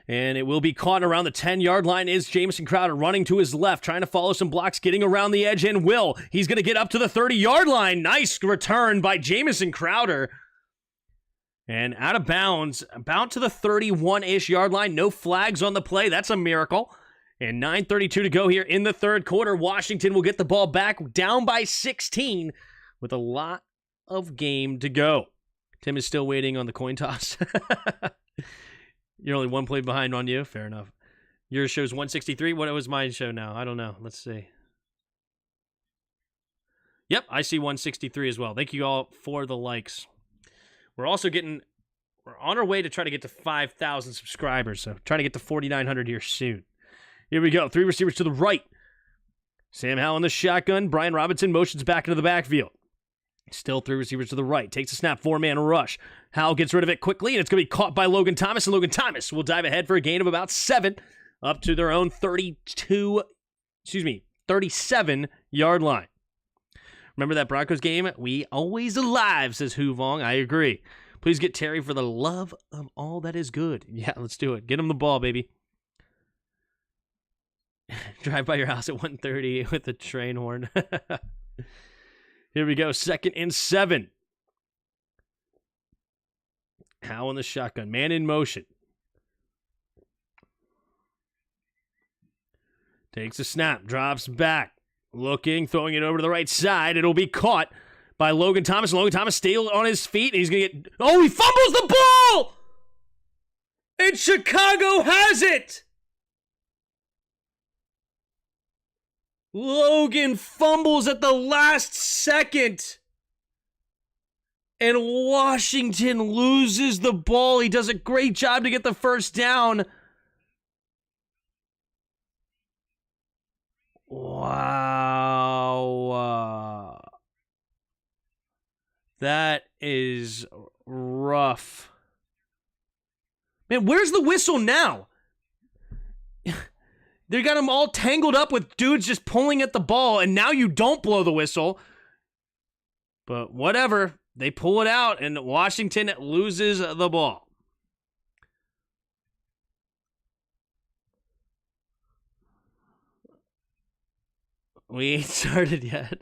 And it will be caught around the 10-yard line. Is Jamison Crowder running to his left, trying to follow some blocks, getting around the edge, and will. He's going to get up to the 30-yard line. Nice return by Jamison Crowder. And out of bounds, about to the 31-ish yard line. No flags on the play. That's a miracle. And 9:32 to go here in the third quarter. Washington will get the ball back, down by 16 with a lot of game to go. Tim is still waiting on the coin toss. You're only 1 play behind on you. Fair enough. Yours shows 163. What was mine show now? I don't know. Let's see. Yep, I see 163 as well. Thank you all for the likes. We're on our way to try to get to 5,000 subscribers, so trying to get to 4,900 here soon. Here we go. 3 receivers to the right. Sam Howell in the shotgun. Brian Robinson motions back into the backfield. Still 3 receivers to the right. Takes a snap, 4-man rush. Howell gets rid of it quickly, and it's going to be caught by Logan Thomas, and Logan Thomas will dive ahead for a gain of about 7 up to their own 37-yard line. Remember that Broncos game? We always alive, says Hu Vong. I agree. Please get Terry for the love of all that is good. Yeah, let's do it. Get him the ball, baby. Drive by your house at 1:30 with the train horn. Here we go. 2nd and 7. Howell in the shotgun. Man in motion. Takes a snap. Drops back. Looking. Throwing it over to the right side. It'll be caught by Logan Thomas. Logan Thomas still on his feet. He's going to get... Oh, he fumbles the ball! And Chicago has it! Logan fumbles at the last second. And Washington loses the ball. He does a great job to get the first down. Wow. That is rough. Man, where's the whistle now? They got them all tangled up with dudes just pulling at the ball, and now you don't blow the whistle. But whatever. They pull it out, and Washington loses the ball. We ain't started yet.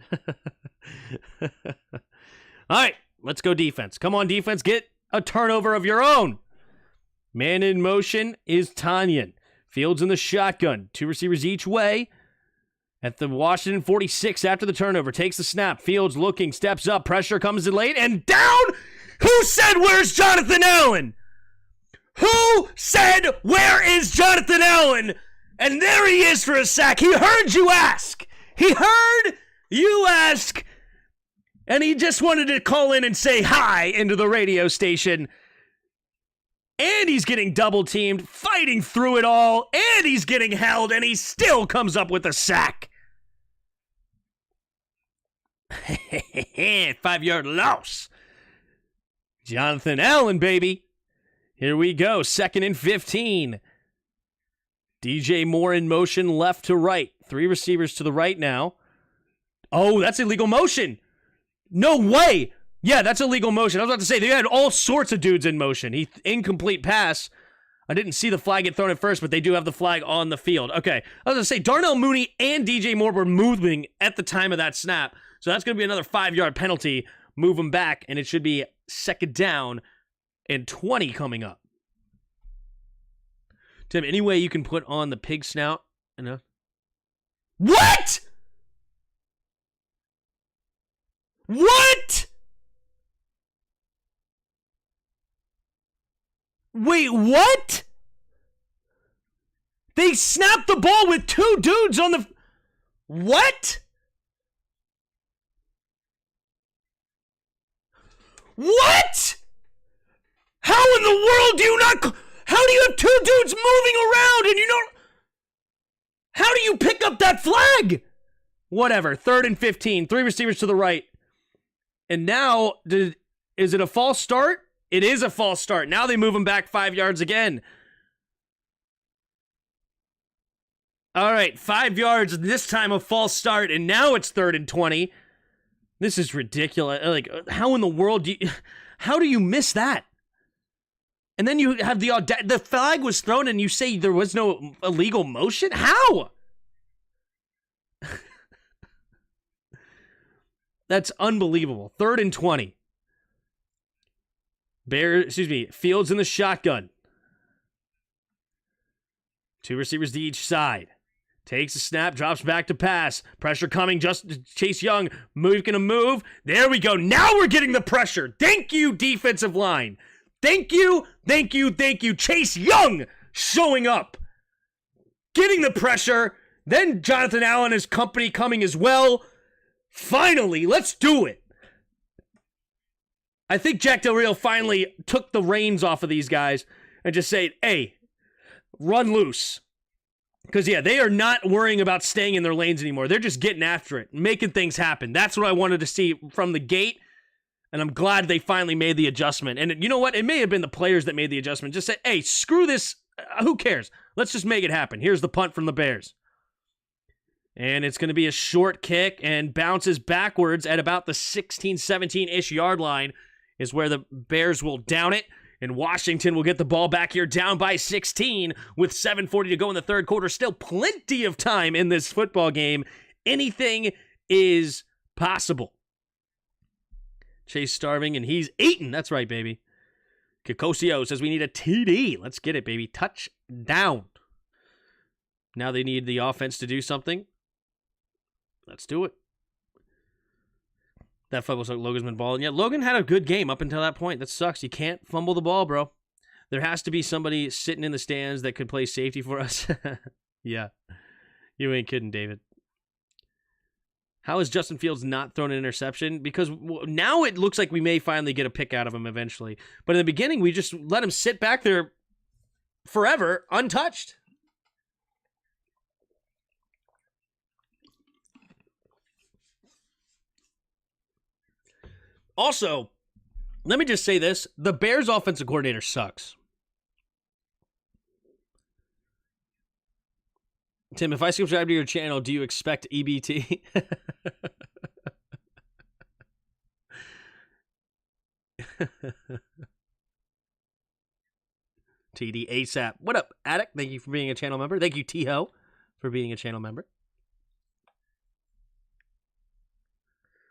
All right, let's go defense. Come on, defense. Get a turnover of your own. Man in motion is Tanyan. Fields in the shotgun. 2 receivers each way. At the Washington 46 after the turnover. Takes the snap. Fields looking. Steps up. Pressure comes in late. And down! Who said, where's Jonathan Allen? Who said, where is Jonathan Allen? And there he is for a sack. He heard you ask. He heard you ask. And he just wanted to call in and say hi into the radio station. And he's getting double teamed, fighting through it all, and he's getting held, and he still comes up with a sack. 5-yard loss. Jonathan Allen, baby. Here we go. 2nd and 15. DJ Moore in motion left to right. 3 receivers to the right now. Oh, that's illegal motion. No way. Yeah, that's illegal motion. I was about to say, they had all sorts of dudes in motion. Incomplete pass. I didn't see the flag get thrown at first, but they do have the flag on the field. Okay, I was going to say, Darnell Mooney and DJ Moore were moving at the time of that snap. So that's going to be another 5-yard penalty. Move them back, and it should be 2nd down and 20 coming up. Tim, any way you can put on the pig snout? What? What? Wait, what? They snapped the ball with 2 dudes on the... What? What? How in the world do you not... How do you have 2 dudes moving around and you don't... How do you pick up that flag? Whatever, 3rd and 15. 3 receivers to the right. And now, is it a false start? It is a false start. Now they move him back 5 yards again. All right, 5 yards, this time a false start, and now it's 3rd and 20. This is ridiculous. Like, how in the world how do you miss that? And then you have the flag was thrown and you say there was no illegal motion? How? That's unbelievable. 3rd and 20. Fields in the shotgun. 2 receivers to each side. Takes a snap, drops back to pass. Pressure coming, just Chase Young. Gonna move. There we go. Now we're getting the pressure. Thank you, defensive line. Thank you. Chase Young showing up. Getting the pressure. Then Jonathan Allen and his company coming as well. Finally, let's do it. I think Jack Del Rio finally took the reins off of these guys and just said, hey, run loose. Because, yeah, they are not worrying about staying in their lanes anymore. They're just getting after it, making things happen. That's what I wanted to see from the gate. And I'm glad they finally made the adjustment. And you know what? It may have been the players that made the adjustment. Just said, hey, screw this. Who cares? Let's just make it happen. Here's the punt from the Bears. And it's going to be a short kick and bounces backwards at about the 16, 17-ish yard line is where the Bears will down it. And Washington will get the ball back here down by 16 with 7:40 to go in the third quarter. Still plenty of time in this football game. Anything is possible. Chase starving, and he's eating. That's right, baby. Kikosio says we need a TD. Let's get it, baby. Touchdown. Now they need the offense to do something. Let's do it. That fumble like Logan's been balling. Yeah, Logan had a good game up until that point. That sucks. You can't fumble the ball, bro. There has to be somebody sitting in the stands that could play safety for us. Yeah. You ain't kidding, David. How has Justin Fields not thrown an interception? Because now it looks like we may finally get a pick out of him eventually. But in the beginning, we just let him sit back there forever, untouched. Also, let me just say this. The Bears offensive coordinator sucks. Tim, if I subscribe to your channel, do you expect EBT? TD ASAP. What up, Attic? Thank you for being a channel member. Thank you, T-Ho, for being a channel member.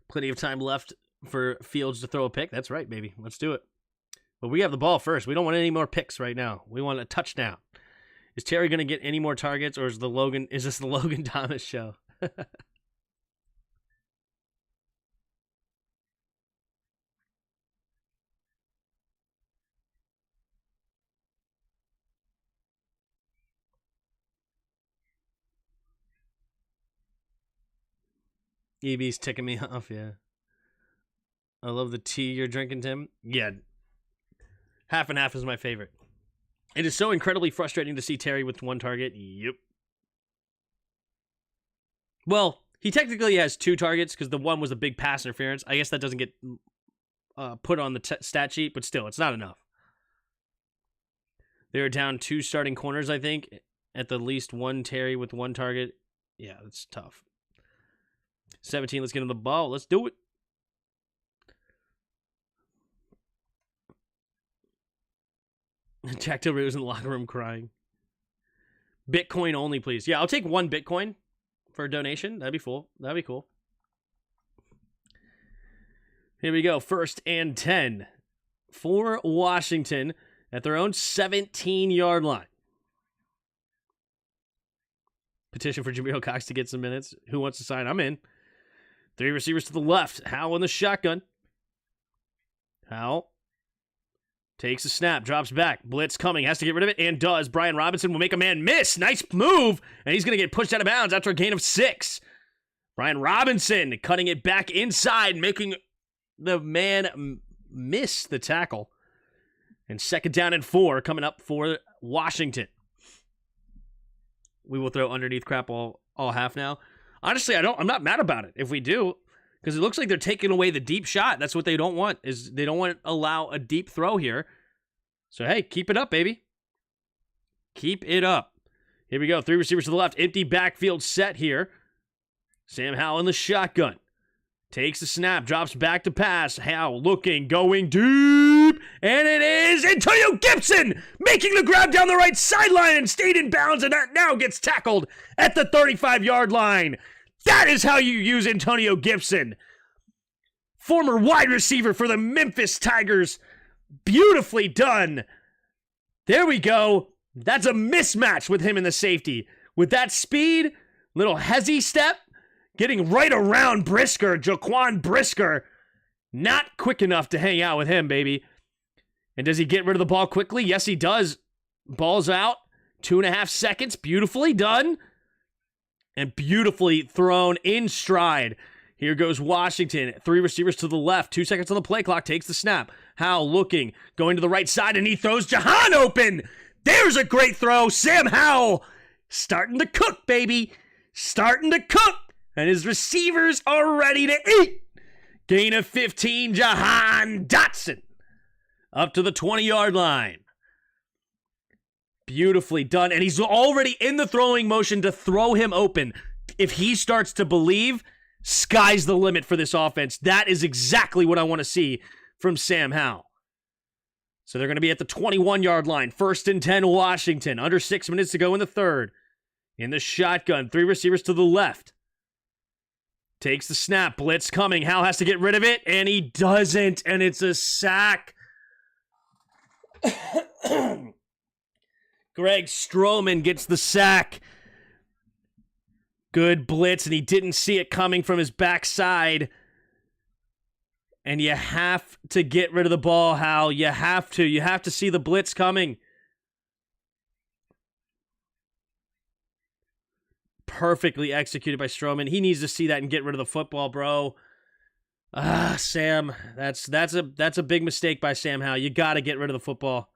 Plenty of time left for Fields to throw a pick. That's right, baby. Let's do it. But we have the ball first. We don't want any more picks right now. We want a touchdown. Is Terry going to get any more targets, or is this the Logan Thomas show? EB's ticking me off, yeah. I love the tea you're drinking, Tim. Yeah. Half and half is my favorite. It is so incredibly frustrating to see Terry with one target. Yep. Well, he technically has two targets because the one was a big pass interference. I guess that doesn't get put on the stat sheet, but still, it's not enough. They're down two starting corners, I think. At the least one Terry with one target. Yeah, that's tough. 17, let's get him the ball. Let's do it. Jack Tilbury was in the locker room crying. Bitcoin only, please. Yeah, I'll take one Bitcoin for a donation. That'd be cool. That'd be cool. Here we go. 1st and 10 for Washington at their own 17-yard line. Petition for Jabril Cox to get some minutes. Who wants to sign? I'm in. 3 receivers to the left. Howell in the shotgun. Howell takes a snap, drops back. Blitz coming, has to get rid of it, and does. Brian Robinson will make a man miss. Nice move, and he's going to get pushed out of bounds after a gain of 6. Brian Robinson cutting it back inside, making the man miss the tackle. And 2nd down and 4 coming up for Washington. We will throw underneath crap all half now. Honestly, I'm not mad about it if we do. Because it looks like they're taking away the deep shot. That's what they don't want, is they don't want to allow a deep throw here. So, hey, keep it up, baby. Keep it up. Here we go. 3 receivers to the left. Empty backfield set here. Sam Howell in the shotgun. Takes the snap. Drops back to pass. Howell looking, going deep. And it is Antonio Gibson making the grab down the right sideline and stayed in bounds. And that now gets tackled at the 35-yard line. That is how you use Antonio Gibson. Former wide receiver for the Memphis Tigers. Beautifully done. There we go. That's a mismatch with him in the safety. With that speed, little hezzy step, getting right around Brisker, Jaquan Brisker. Not quick enough to hang out with him, baby. And does he get rid of the ball quickly? Yes, he does. Ball's out. 2.5 seconds. Beautifully done. And beautifully thrown in stride. Here goes Washington. 3 receivers to the left. 2 seconds on the play clock. Takes the snap. Howell looking. Going to the right side. And he throws Jahan open. There's a great throw. Sam Howell starting to cook, baby. Starting to cook. And his receivers are ready to eat. Gain of 15, Jahan Dotson. Up to the 20-yard line. Beautifully done. And he's already in the throwing motion to throw him open. If he starts to believe, sky's the limit for this offense. That is exactly what I want to see from Sam Howell. So they're going to be at the 21-yard line. 1st and 10, Washington. Under 6 minutes to go in the third. In the shotgun, 3 receivers to the left. Takes the snap. Blitz coming. Howell has to get rid of it, and he doesn't, and it's a sack. Greg Stroman gets the sack. Good blitz, and he didn't see it coming from his backside. And you have to get rid of the ball, Hal. You have to. You have to see the blitz coming. Perfectly executed by Stroman. He needs to see that and get rid of the football, bro. Sam, that's a big mistake by Sam Howell. You got to get rid of the football.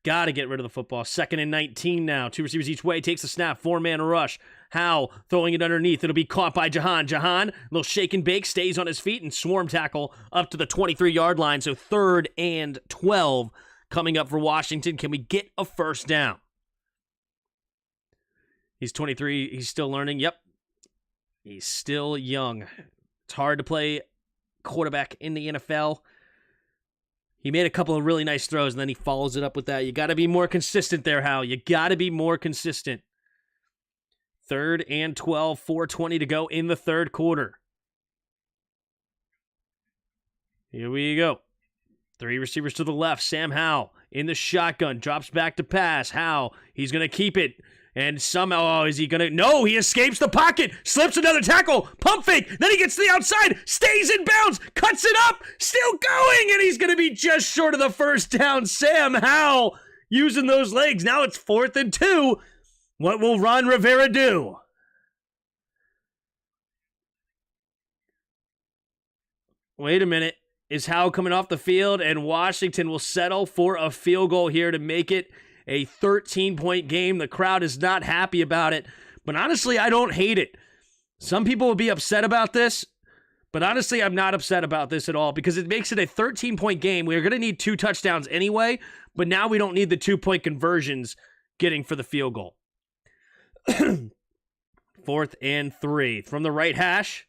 Got to get rid of the football. 2nd and 19 now. 2 receivers each way. Takes the snap. 4-man rush. Howell throwing it underneath. It'll be caught by Jahan. Jahan, little shake and bake, stays on his feet and swarm tackle up to the 23-yard line. So 3rd and 12 coming up for Washington. Can we get a first down? He's 23. He's still learning. Yep. He's still young. It's hard to play quarterback in the NFL. He made a couple of really nice throws, and then he follows it up with that. You got to be more consistent there, Hal. You got to be more consistent. 3rd and 12, 4:20 to go in the third quarter. Here we go. 3 receivers to the left. Sam Howell in the shotgun. Drops back to pass. Howell, he's going to keep it. And somehow, is he going to... No, he escapes the pocket. Slips another tackle. Pump fake. Then he gets to the outside. Stays in bounds. Cuts it up. Still going. And he's going to be just short of the first down. Sam Howell using those legs. Now it's 4th and 2. What will Ron Rivera do? Wait a minute. Is Howell coming off the field? And Washington will settle for a field goal here to make it a 13-point game. The crowd is not happy about it. But honestly, I don't hate it. Some people will be upset about this. But honestly, I'm not upset about this at all because it makes it a 13-point game. We're going to need 2 touchdowns anyway. But now we don't need the 2-point conversions getting for the field goal. 4th and 3. From the right hash.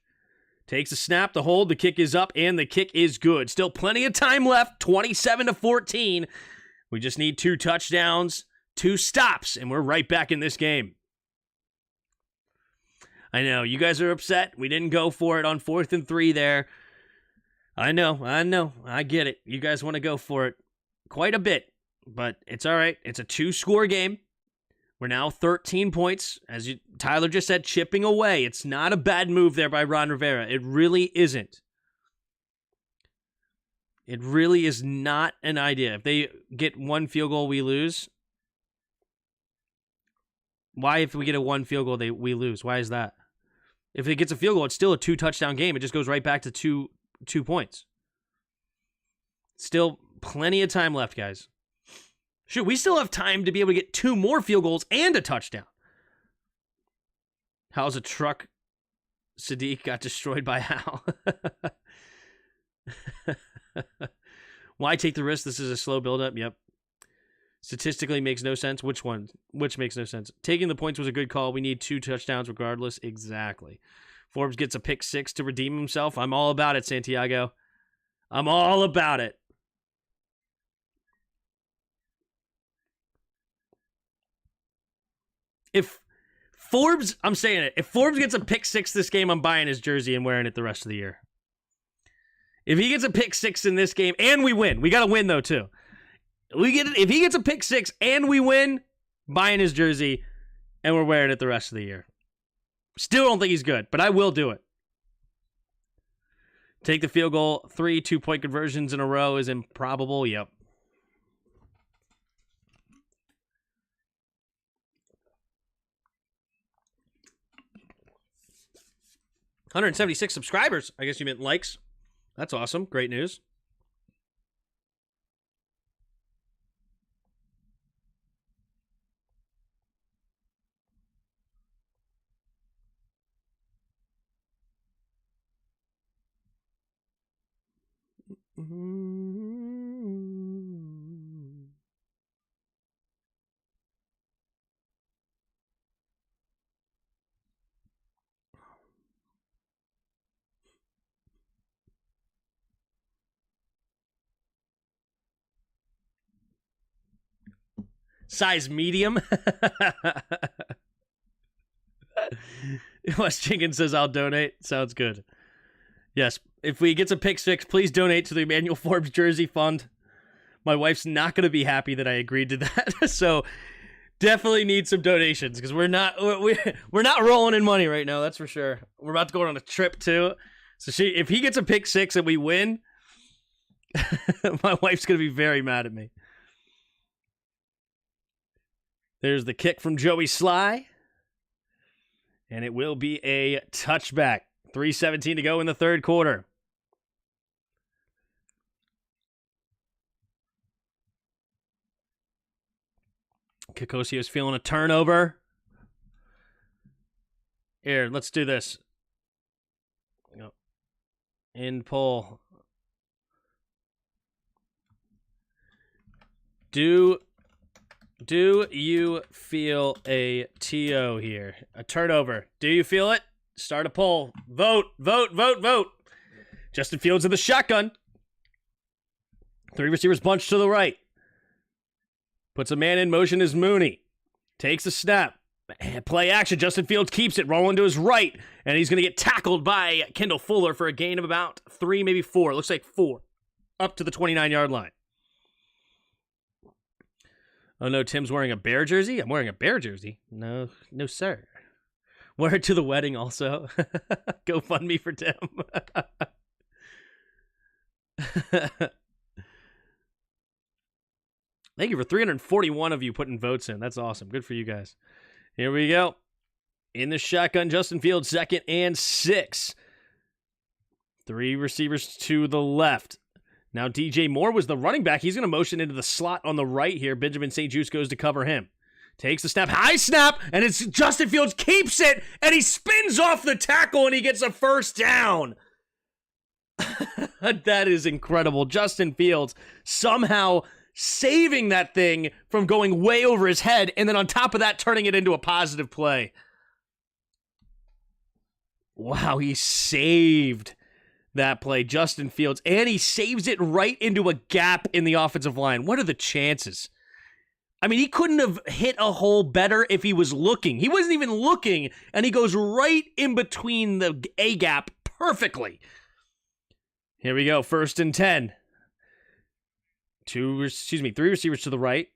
Takes a snap, the hold, the kick is up, and the kick is good. Still plenty of time left, 27-14. We just need 2 touchdowns, 2 stops, and we're right back in this game. I know, you guys are upset. We didn't go for it on 4th and 3 there. I know. I get it. You guys want to go for it quite a bit, but it's all right. It's a 2-score game. We're now 13 points, as Tyler just said, chipping away. It's not a bad move there by Ron Rivera. It really isn't. It really is not an idea. If they get 1 field goal, we lose. Why, if we get a 1 field goal, we lose? Why is that? If it gets a field goal, it's still a 2-touchdown game. It just goes right back to two points. Still plenty of time left, guys. Shoot, we still have time to be able to get 2 more field goals and a touchdown. How's a truck? Sadiq got destroyed by Hal. Why take the risk? This is a slow build-up. Yep. Statistically makes no sense. Which one? Which makes no sense? Taking the points was a good call. We need 2 touchdowns regardless. Exactly. Forbes gets a pick 6 to redeem himself. I'm all about it, Santiago. I'm all about it. If Forbes, I'm saying it, if Forbes gets a pick 6 this game, I'm buying his jersey and wearing it the rest of the year. If he gets a pick 6 in this game, and we win, we got to win though too. If he gets a pick 6 and we win, buying his jersey, and we're wearing it the rest of the year. Still don't think he's good, but I will do it. Take the field goal, 3 2-point conversions in a row is improbable. Yep. $176 subscribers. I guess you meant likes. That's awesome. Great news. Size medium. West Jenkins says, I'll donate. Sounds good. Yes, if we get some pick six, please donate to the Emmanuel Forbes Jersey Fund. My wife's not going to be happy that I agreed to that. So definitely need some donations because we're not rolling in money right now. That's for sure. We're about to go on a trip too. So if he gets a pick six and we win, my wife's going to be very mad at me. There's the kick from Joey Sly. And it will be a touchback. 3:17 to go in the third quarter. Kikosio's feeling a turnover. Here, let's do this. In pull. Do you feel a TO here? A turnover. Do you feel it? Start a poll. Vote. Justin Fields in the shotgun. 3 receivers bunched to the right. Puts a man in motion as Mooney. Takes a snap. Play action. Justin Fields keeps it. Rolling to his right. And he's going to get tackled by Kendall Fuller for a gain of about 3, maybe 4. It looks like 4. Up to the 29-yard line. Oh, no, Tim's wearing a Bear jersey? I'm wearing a Bear jersey. No, sir. Wear it to the wedding also. Go fund me for Tim. Thank you for 341 of you putting votes in. That's awesome. Good for you guys. Here we go. In the shotgun, Justin Fields, 2nd and 6. 3 receivers to the left. Now DJ Moore was the running back. He's going to motion into the slot on the right here. Benjamin St. Juste goes to cover him. Takes the snap. High snap. And it's Justin Fields keeps it. And he spins off the tackle and he gets a first down. That is incredible. Justin Fields somehow saving that thing from going way over his head. And then on top of that, turning it into a positive play. Wow, he saved that play, Justin Fields, and he saves it right into a gap in the offensive line. What are the chances? I mean, he couldn't have hit a hole better if he was looking. He wasn't even looking, and he goes right in between the A gap perfectly. Here we go, 1st and 10. 3 receivers to the right.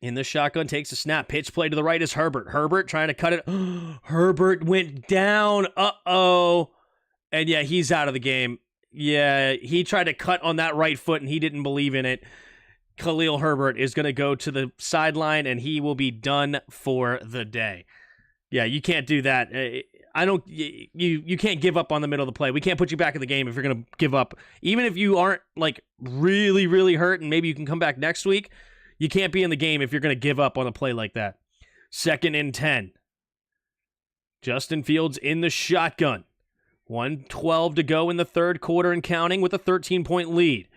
In the shotgun, takes a snap. Pitch play to the right is Herbert. Herbert trying to cut it. Herbert went down. Uh-oh. And yeah, he's out of the game. Yeah, he tried to cut on that right foot, and he didn't believe in it. Khalil Herbert is going to go to the sideline, and he will be done for the day. Yeah, you can't do that. You can't give up on the middle of the play. We can't put you back in the game if you're going to give up. Even if you aren't, like, really, really hurt, and maybe you can come back next week, you can't be in the game if you're going to give up on a play like that. 2nd and 10. Justin Fields in the shotgun. 1:12 to go in the third quarter and counting with a 13-point lead.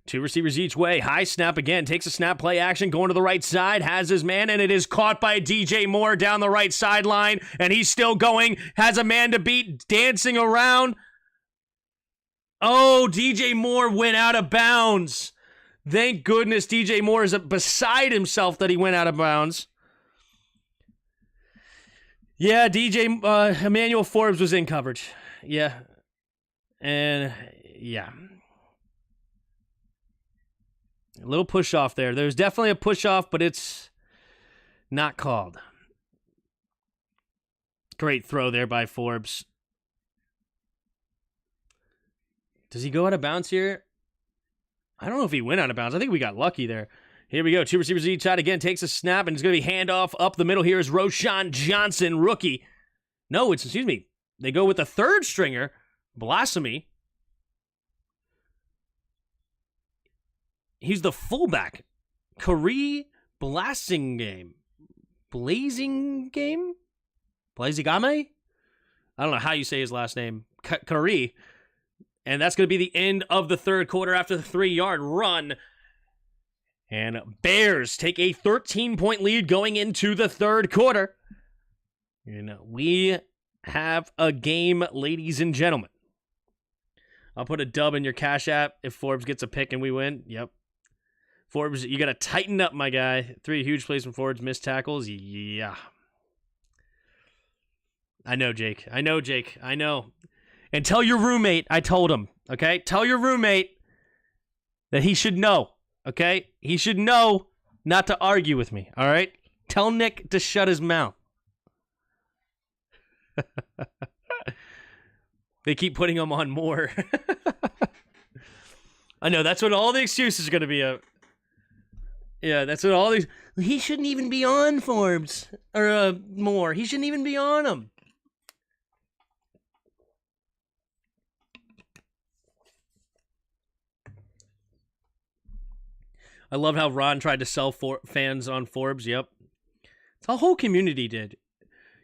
2 receivers each way. High snap again. Takes a snap, play action, going to the right side. Has his man, and it is caught by DJ Moore down the right sideline. And he's still going. Has a man to beat, dancing around. Oh, DJ Moore went out of bounds. Thank goodness DJ Moore is beside himself that he went out of bounds. Yeah, Emmanuel Forbes was in coverage. Yeah. And, yeah. A little push-off there. There's definitely a push-off, but it's not called. Great throw there by Forbes. Does he go out of bounds here? I don't know if he went out of bounds. I think we got lucky there. Here we go. 2 receivers each side. Again, takes a snap, and it's going to be handoff up the middle. Here is Roshan Johnson, rookie. No, excuse me. They go with the third stringer, Blasphemy. He's the fullback. Kari Blazingame. Blazingame? Blazigame? I don't know how you say his last name. Kari. And that's going to be the end of the third quarter after the 3-yard run. And Bears take a 13-point lead going into the third quarter. And we have a game, ladies and gentlemen. I'll put a dub in your Cash App if Forbes gets a pick and we win. Yep. Forbes, you got to tighten up, my guy. 3 huge plays from Forbes, missed tackles. Yeah. I know, Jake. I know. And tell your roommate I told him, okay? Tell your roommate that he should know, okay? He should know not to argue with me, all right? Tell Nick to shut his mouth. They keep putting him on more. I know, that's what all the excuses are going to be. Yeah, that's what all these... He shouldn't even be on Forbes. Or more. He shouldn't even be on him. I love how Ron tried to sell fans on Forbes. Yep. The whole community did.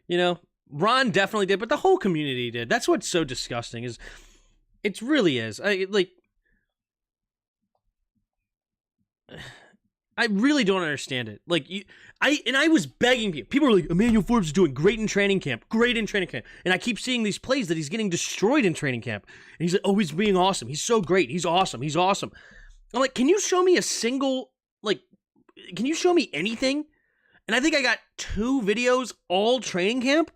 You know, Ron definitely did, but the whole community did. That's what's so disgusting. It really is. I really don't understand it. I was begging people. People were like, Emmanuel Forbes is doing great in training camp. And I keep seeing these plays that he's getting destroyed in training camp. And he's like, oh, he's being awesome. He's so great. He's awesome. I'm like, can you show me can you show me anything? And I think I got 2 videos all training camp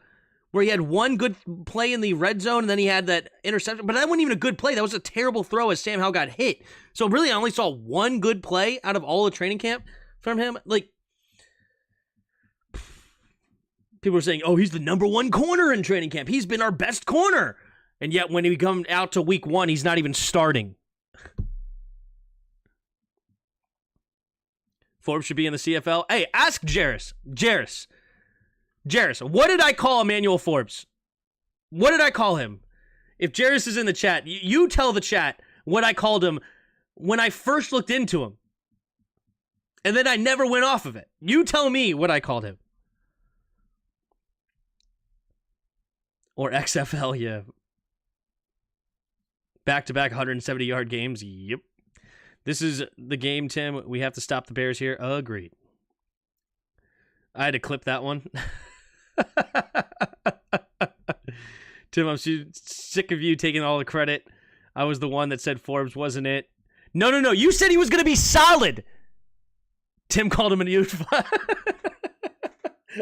where he had one good play in the red zone and then he had that interception. But that wasn't even a good play. That was a terrible throw as Sam Howell got hit. So really, I only saw one good play out of all the training camp from him. People were saying, oh, he's the number 1 corner in training camp. He's been our best corner. And yet when he comes out to week 1, he's not even starting. Forbes should be in the CFL. Hey, ask Jairus. Jairus, what did I call Emmanuel Forbes? What did I call him? If Jairus is in the chat, you tell the chat what I called him when I first looked into him. And then I never went off of it. You tell me what I called him. Or XFL, yeah. Back-to-back 170-yard games, yep. This is the game, Tim. We have to stop the Bears here. Agreed. I had to clip that one. Tim, I'm sick of you taking all the credit. I was the one that said Forbes wasn't it. No. You said he was going to be solid. Tim called him an youth.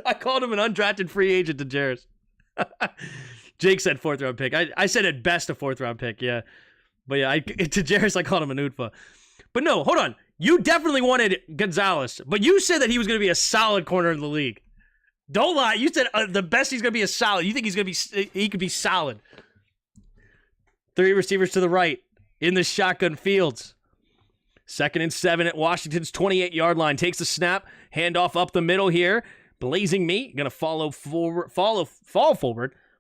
I called him an undrafted free agent to Jairus. Jake said 4th-round pick. I said at best a 4th-round pick, yeah. But yeah, to Jairus, I called him an UDFA. But no, hold on. You definitely wanted Gonzalez, but you said that he was going to be a solid corner in the league. Don't lie. You said the best he's going to be a solid. You think he could be solid. 3 receivers to the right in the shotgun fields. 2nd and 7 at Washington's 28-yard line. Takes the snap. Handoff up the middle here. Blazing Meat going to fall forward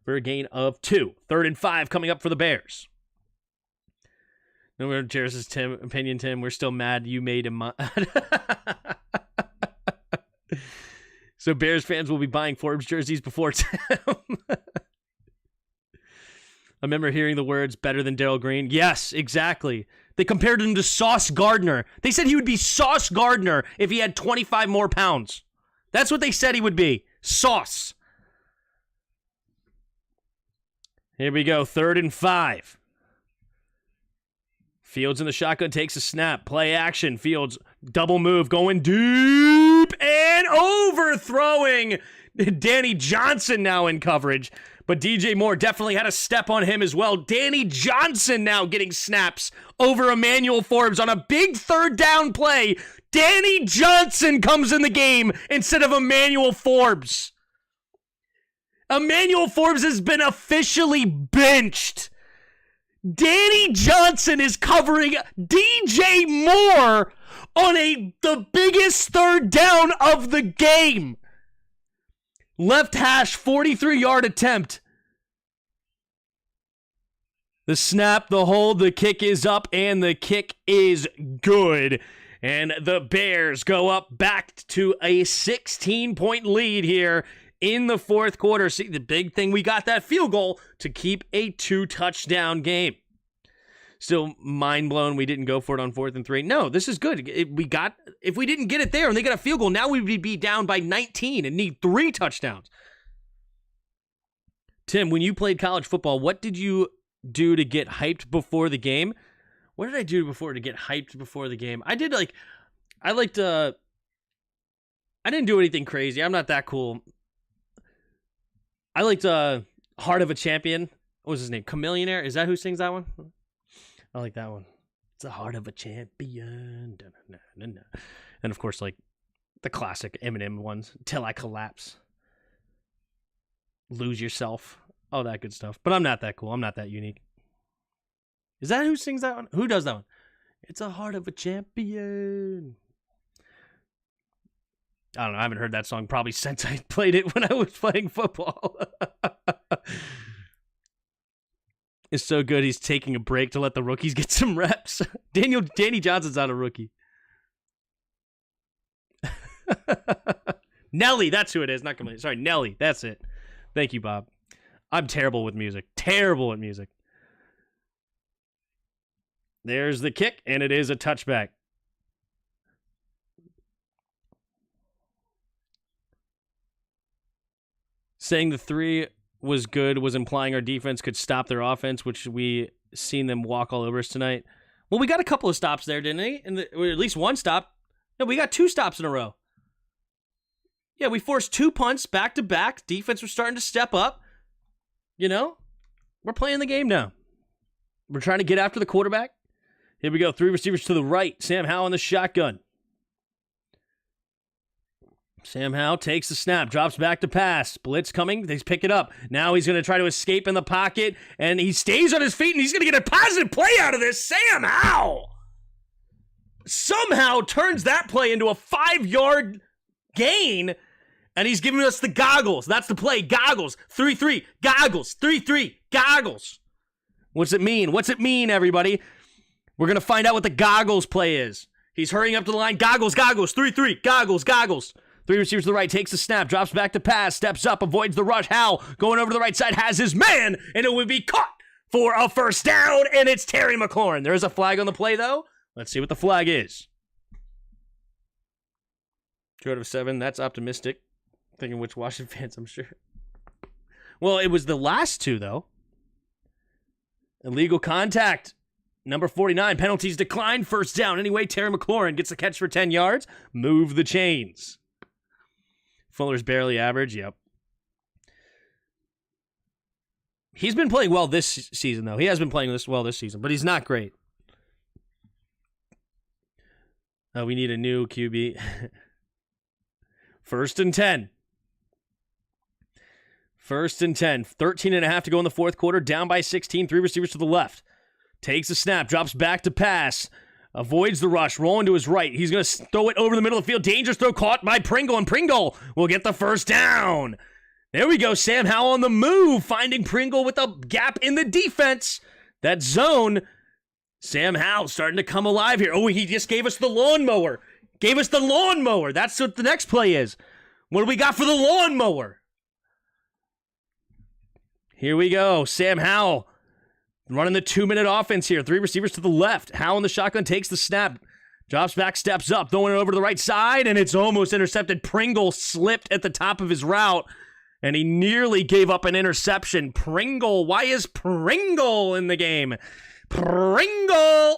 for a gain of 2. 3rd and 5 coming up for the Bears. No, Jairus' opinion, Tim. We're still mad you made him. So Bears fans will be buying Forbes jerseys before Tim. I remember hearing the words better than Darrell Green. Yes, exactly. They compared him to Sauce Gardner. They said he would be Sauce Gardner if he had 25 more pounds. That's what they said he would be. Sauce. Here we go. 3rd and 5. Fields in the shotgun, takes a snap. Play action. Fields, double move, going deep and overthrowing. Danny Johnson now in coverage. But DJ Moore definitely had a step on him as well. Danny Johnson now getting snaps over Emmanuel Forbes on a big 3rd down play. Danny Johnson comes in the game instead of Emmanuel Forbes. Emmanuel Forbes has been officially benched. Danny Johnson is covering DJ Moore on the biggest 3rd down of the game. Left hash, 43-yard attempt. The snap, the hold, the kick is up, and the kick is good. And the Bears go up back to a 16-point lead here in the 4th quarter. See, the big thing, we got that field goal to keep a 2-touchdown game. still mind blown we didn't go for it on 4th and 3. No, this is good. If we didn't get it there and they got a field goal, now we would be down by 19 and need 3 touchdowns. Tim, when you played college football, what did you do to get hyped before the game? What did I do before to get hyped before the game? I didn't do anything crazy. I'm not that cool. I liked Heart of a Champion. What was his name? Chameleonaire? Is that who sings that one? I like that one. It's the heart of a champion. And of course, like the classic Eminem ones. Till I Collapse. Lose Yourself. All that good stuff. But I'm not that cool. I'm not that unique. Is that who sings that one? Who does that one? It's a heart of a champion. I don't know. I haven't heard that song probably since I played it when I was playing football. It's so good he's taking a break to let the rookies get some reps. Danny Johnson's not a rookie. Nelly, that's who it is. Not Camille. Sorry, Nelly. That's it. Thank you, Bob. I'm terrible with music. Terrible at music. There's the kick, and it is a touchback. Saying the 3 was good was implying our defense could stop their offense, which we seen them walk all over us tonight. Well, we got a couple of stops there, didn't we? Or at least one stop. No, we got 2 stops in a row. Yeah, we forced 2 punts back to back. Defense was starting to step up. You know, we're playing the game now. We're trying to get after the quarterback. Here we go. 3 receivers to the right. Sam Howell in the shotgun. Sam Howell takes the snap, drops back to pass. Blitz coming. They pick it up. Now he's going to try to escape in the pocket, and he stays on his feet, and he's going to get a positive play out of this. Sam Howell somehow turns that play into a 5-yard gain, and he's giving us the goggles. That's the play. Goggles. 3-3. Goggles. 3-3. Goggles. What's it mean? What's it mean, everybody? We're going to find out what the goggles play is. He's hurrying up to the line. Goggles, goggles. 3-3. Goggles, goggles. 3 receivers to the right, takes the snap, drops back to pass, steps up, avoids the rush. Howell going over to the right side, has his man, and it would be caught for a first down, and it's Terry McLaurin. There is a flag on the play, though. Let's see what the flag is. 2 out of 7. That's optimistic. Thinking which Washington fans, I'm sure. Well, it was the last 2, though. Illegal contact. Number 49, penalties declined. First down. Anyway, Terry McLaurin gets the catch for 10 yards. Move the chains. Fuller's barely average. Yep. He's been playing well this season, though. He has been playing well this season, but he's not great. We need a new QB. 1st and 10. 1st and 10. 13.5 to go in the 4th quarter. Down by 16. 3 receivers to the left. Takes a snap. Drops back to pass. Avoids the rush. Rolling to his right. He's going to throw it over the middle of the field. Dangerous throw caught by Pringle. And Pringle will get the first down. There we go. Sam Howell on the move. Finding Pringle with a gap in the defense. That zone. Sam Howell starting to come alive here. Oh, he just gave us the lawnmower. Gave us the lawnmower. That's what the next play is. What do we got for the lawnmower? Here we go. Sam Howell running the 2-minute offense here. 3 receivers to the left. Howell in the shotgun takes the snap. Drops back, steps up, throwing it over to the right side, and it's almost intercepted. Pringle slipped at the top of his route, and he nearly gave up an interception. Pringle. Why is Pringle in the game? Pringle.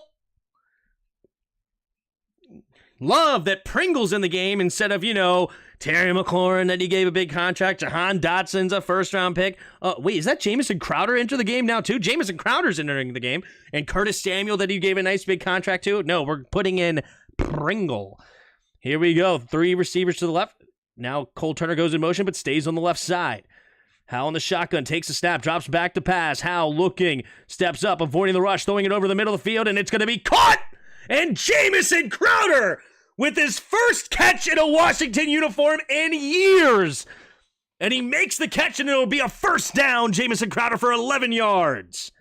Love that Pringle's in the game instead of, Terry McLaurin that he gave a big contract. Jahan Dotson's a first-round pick. Wait, is that Jamison Crowder enter the game now, too? Jamison Crowder's entering the game. And Curtis Samuel that he gave a nice big contract to? No, we're putting in Pringle. Here we go. 3 receivers to the left. Now Cole Turner goes in motion but stays on the left side. Howell in the shotgun, takes a snap, drops back to pass. Howell looking, steps up, avoiding the rush, throwing it over the middle of the field, and it's going to be caught! And Jamison Crowder with his first catch in a Washington uniform in years. And he makes the catch, and it'll be a first down. Jamison Crowder for 11 yards.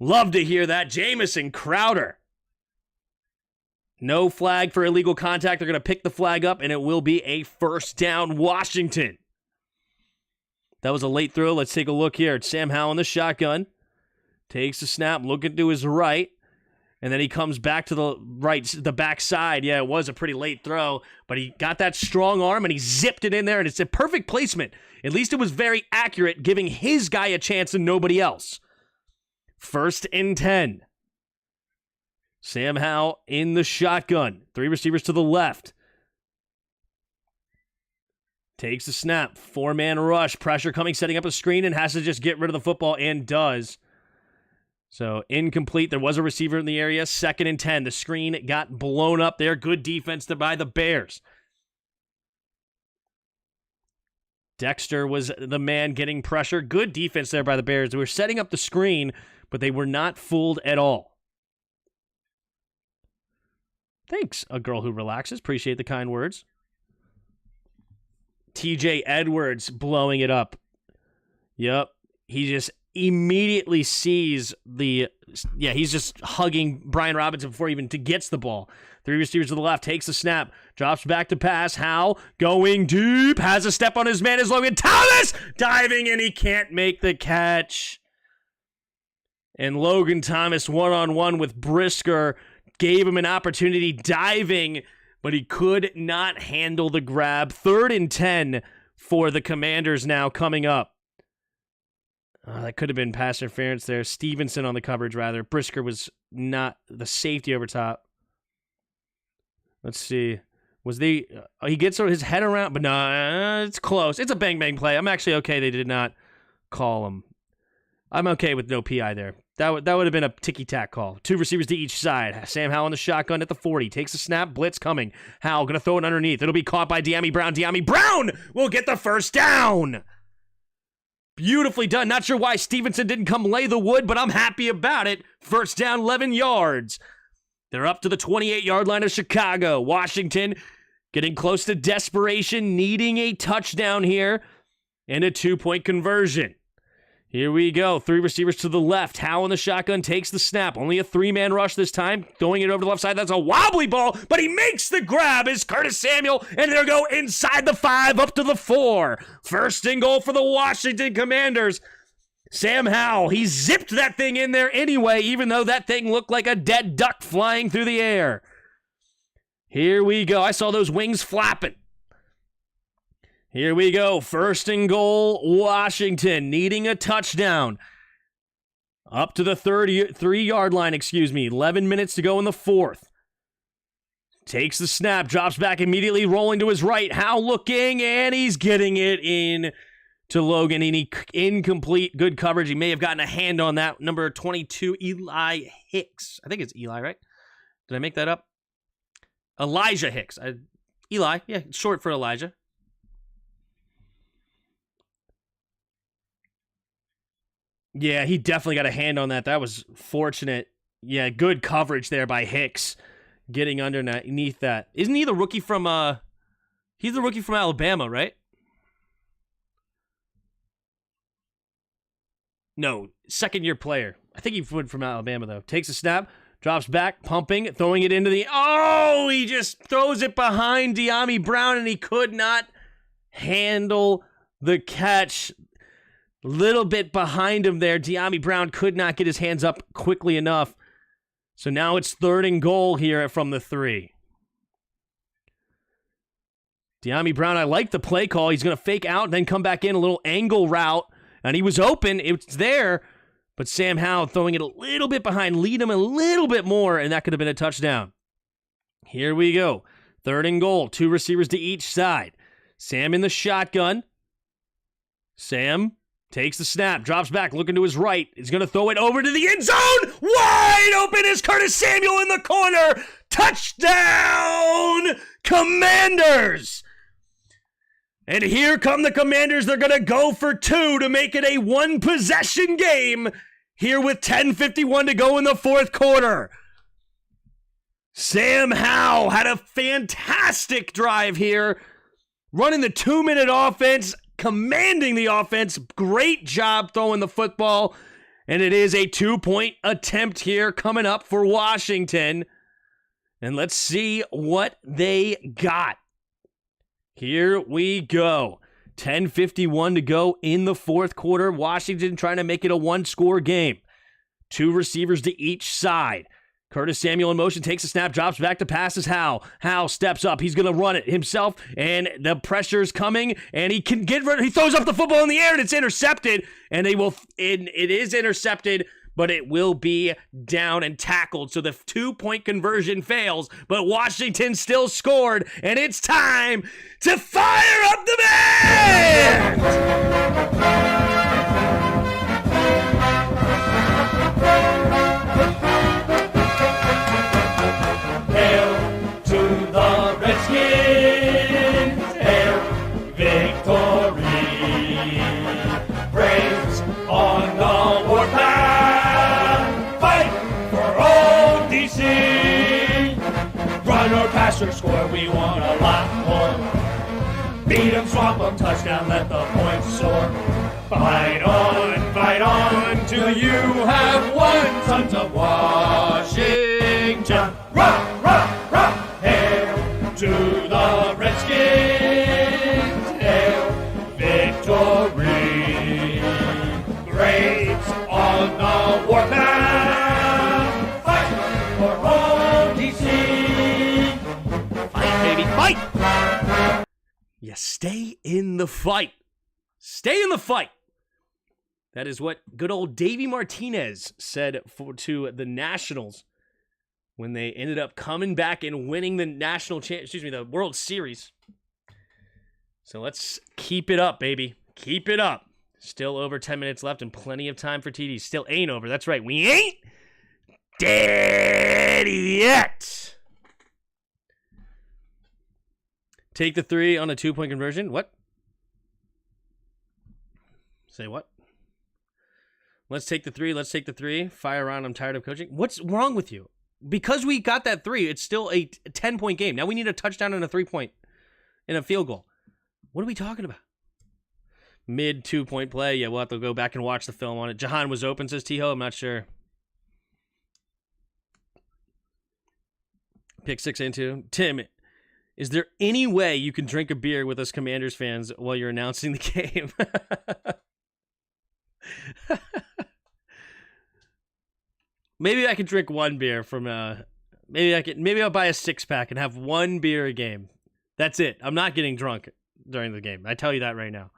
Love to hear that. Jamison Crowder. No flag for illegal contact. They're going to pick the flag up, and it will be a first down Washington. That was a late throw. Let's take a look here. It's Sam Howell in the shotgun. Takes the snap, looking to his right. And then he comes back to the right, the backside. Yeah, it was a pretty late throw, but he got that strong arm and he zipped it in there, and it's a perfect placement. At least it was very accurate, giving his guy a chance and nobody else. 1st and 10. Sam Howell in the shotgun. 3 receivers to the left. Takes the snap. 4-man rush. Pressure coming, setting up a screen, and has to just get rid of the football, and does. So, incomplete. There was a receiver in the area. 2nd and 10. The screen got blown up there. Good defense by the Bears. Dexter was the man getting pressure. Good defense there by the Bears. They were setting up the screen, but they were not fooled at all. Thanks, a girl who relaxes. Appreciate the kind words. TJ Edwards blowing it up. Yep. He just immediately sees he's just hugging Brian Robinson before he even gets the ball. 3 receivers to the left, takes the snap, drops back to pass. Howell going deep, has a step on his man as Logan Thomas diving, and he can't make the catch. And Logan Thomas one-on-one with Brisker gave him an opportunity diving, but he could not handle the grab. 3rd and 10 for the Commanders now coming up. That could have been pass interference there. Stevenson on the coverage, rather. Brisker was not the safety over top. Let's see. Was he gets his head around, but no, it's close. It's a bang-bang play. I'm actually okay they did not call him. I'm okay with no PI there. That would have been a ticky-tack call. 2 receivers to each side. Sam Howell in the shotgun at the 40. Takes a snap. Blitz coming. Howell going to throw it underneath. It'll be caught by Dyami Brown. Dyami Brown will get the first down. Beautifully done. Not sure why Stevenson didn't come lay the wood, but I'm happy about it. First down, 11 yards. They're up to the 28-yard line of Chicago. Washington getting close to desperation, needing a touchdown here and a 2-point conversion. Here we go. 3 receivers to the left. Howell in the shotgun takes the snap. Only a 3-man rush this time. Throwing it over to the left side. That's a wobbly ball, but he makes the grab as Curtis Samuel, and they'll go inside the 5 up to the 4. 1st and goal for the Washington Commanders. Sam Howell, he zipped that thing in there anyway, even though that thing looked like a dead duck flying through the air. Here we go. I saw those wings flapping. Here we go. 1st and goal, Washington needing a touchdown. Up to the 3-yard line, 11 minutes to go in the 4th. Takes the snap, drops back immediately, rolling to his right. Howell looking, and he's getting it in to Logan. Incomplete, good coverage. He may have gotten a hand on that. Number 22, Eli Hicks. I think it's Eli, right? Did I make that up? Elijah Hicks. Eli, yeah, short for Elijah. Yeah, he definitely got a hand on that. That was fortunate. Yeah, good coverage there by Hicks, getting underneath that. Isn't he the rookie from, he's the rookie from Alabama, right? No, 2nd-year player. I think he went from Alabama, though. Takes a snap, drops back, pumping, throwing it into the, he just throws it behind Dyami Brown, and he could not handle the catch. Little bit behind him there. Dyami Brown could not get his hands up quickly enough. So now it's 3rd and goal here from the 3. Dyami Brown, I like the play call. He's going to fake out and then come back in a little angle route. And he was open. It's there. But Sam Howell throwing it a little bit behind. Lead him a little bit more, and that could have been a touchdown. Here we go. 3rd and goal. 2 receivers to each side. Sam in the shotgun. Sam takes the snap, drops back, looking to his right. He's going to throw it over to the end zone. Wide open is Curtis Samuel in the corner. Touchdown, Commanders. And here come the Commanders. They're going to go for 2 to make it a 1-possession game here with 10:51 to go in the 4th quarter. Sam Howell had a fantastic drive here, running the 2-minute offense, commanding the offense. Great job throwing the football. And it is a 2-point attempt here coming up for Washington. And let's see what they got. Here we go. 10:51 to go in the 4th quarter. Washington trying to make it a 1-score game. 2 receivers to each side. Curtis Samuel in motion, takes a snap, drops back to passes Howell. Howell steps up. He's going to run it himself, and the pressure's coming, and he can get rid of it. He throws up the football in the air, and it's intercepted, and it is intercepted, but it will be down and tackled, so the 2-point conversion fails, but Washington still scored, and it's time to fire up the band! Or score, we want a lot more. Beat 'em, swamp 'em, touchdown, let the points soar. Fight on, till you have won. Sons of Washington. Rock, rock, rock. Hail to the Redskins. Hail victory. Braves on the warpath. Fight for home DC. Fight! You stay in the fight. Stay in the fight. That is what good old Davey Martinez said to the Nationals when they ended up coming back and winning the the World Series. So let's keep it up, baby. Keep it up. Still over 10 minutes left and plenty of time for TDs. Still ain't over. That's right. We ain't dead yet. Take the 3 on a 2-point conversion. What? Say what? Let's take the 3. Let's take the 3. Fire around. I'm tired of coaching. What's wrong with you? Because we got that 3, it's still a 10-point game. Now we need a touchdown and a 3-point and a field goal. What are we talking about? Mid 2-point play. Yeah, we'll have to go back and watch the film on it. Jahan was open, says T-Ho. I'm not sure. Pick 6 into. Tim, is there any way you can drink a beer with us Commanders fans while you're announcing the game? Maybe I could drink one beer from maybe I'll buy a 6-pack and have one beer a game. That's it. I'm not getting drunk during the game. I tell you that right now.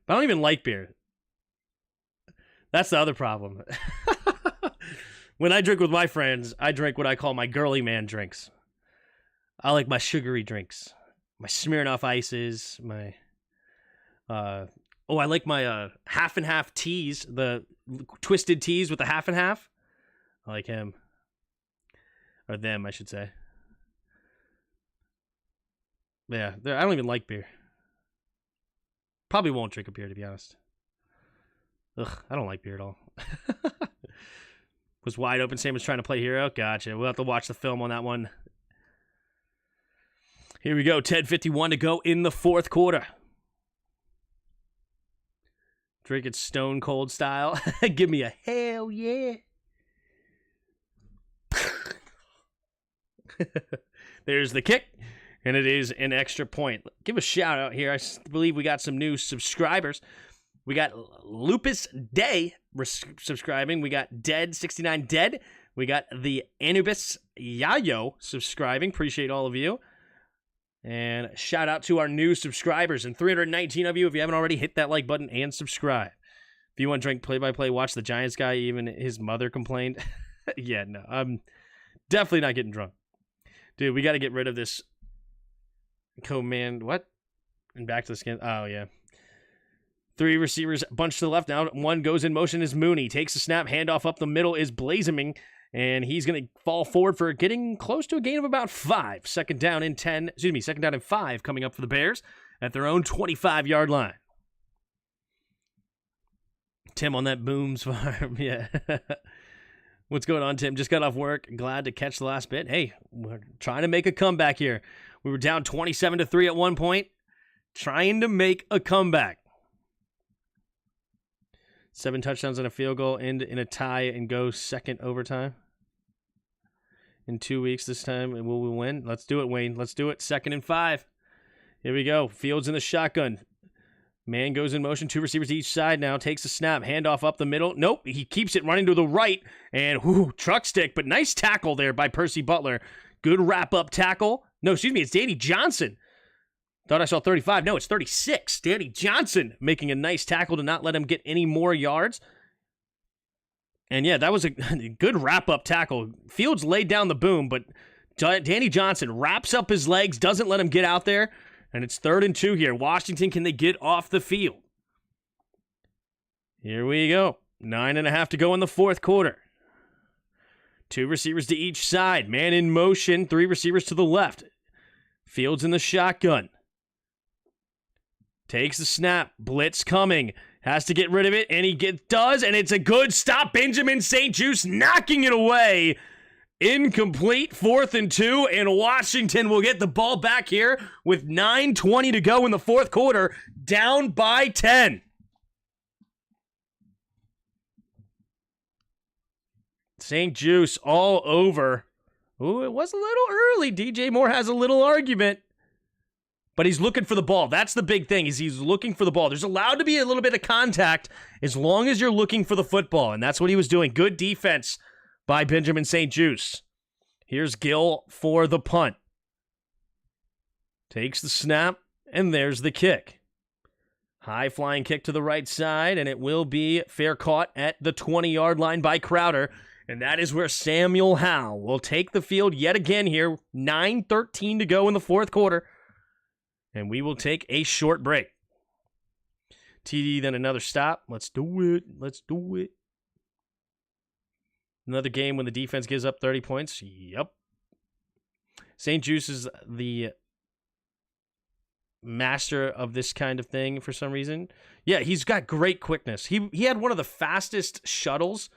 But I don't even like beer. That's the other problem. When I drink with my friends, I drink what I call my girly man drinks. I like my sugary drinks, my Smirnoff Ices, my, I like my half and half teas, the twisted teas with the half and half. I like him, or them, I should say. Yeah, I don't even like beer. Probably won't drink a beer, to be honest. Ugh, I don't like beer at all. Was wide open. Sam was trying to play hero. Gotcha. We'll have to watch the film on that one. Here we go. 10:51 to go in the 4th quarter. Drink it stone cold style. Give me a hell yeah. There's the kick, and it is an extra point. Give a shout out here. I believe we got some new subscribers. We got Lupus Day subscribing. We got Dead69 Dead. We got the Anubis Yayo subscribing. Appreciate all of you. And shout out to our new subscribers. And 319 of you, if you haven't already, hit that like button and subscribe. If you want to drink play-by-play, watch the Giants guy. Even his mother complained. Yeah, no, I'm definitely not getting drunk. Dude, we got to get rid of this command. What? And back to the skin. Oh, yeah. 3 receivers bunched to the left. Now 1 goes in motion is Mooney. Takes a snap. Handoff up the middle is Blazeming. And he's going to fall forward for getting close to a gain of about 5. Second down and 5 coming up for the Bears at their own 25-yard line. Tim on that Booms farm. Yeah. What's going on, Tim? Just got off work. Glad to catch the last bit. Hey, we're trying to make a comeback here. We were down 27-3 at one point. Trying to make a comeback. 7 touchdowns and a field goal, end in a tie and go second overtime. In 2 weeks this time, and will we win? Let's do it, Wayne. Let's do it. 2nd and 5. Here we go. Fields in the shotgun. Man goes in motion, 2 receivers to each side now, takes the snap, handoff up the middle. Nope, he keeps it running to the right, and truck stick, but nice tackle there by Percy Butler. Good wrap-up tackle. No, excuse me, it's Danny Johnson. Thought I saw 35. No, it's 36. Danny Johnson making a nice tackle to not let him get any more yards. And yeah, that was a good wrap-up tackle. Fields laid down the boom, but Danny Johnson wraps up his legs, doesn't let him get out there, and it's 3rd and 2 here. Washington, can they get off the field? Here we go. 9.5 to go in the 4th quarter. 2 receivers to each side. Man in motion. 3 receivers to the left. Fields in the shotgun. Takes the snap. Blitz coming. Has to get rid of it, and he does, and it's a good stop. Benjamin St-Juste knocking it away. Incomplete. 4th and 2, and Washington will get the ball back here with 9:20 to go in the 4th quarter. Down by 10. St-Juste all over. Ooh, it was a little early. DJ Moore has a little argument. But he's looking for the ball. That's the big thing, is he's looking for the ball. There's allowed to be a little bit of contact as long as you're looking for the football, and that's what he was doing. Good defense by Benjamin St-Juste. Here's Gill for the punt. Takes the snap, and there's the kick. High flying kick to the right side, and it will be fair caught at the 20-yard line by Crowder. And that is where Samuel Howell will take the field yet again here. 9:13 to go in the 4th quarter. And we will take a short break. TD, then another stop. Let's do it. Let's do it. Another game when the defense gives up 30 points. Yep. St-Juste is the master of this kind of thing for some reason. Yeah, he's got great quickness. He had one of the fastest shuttles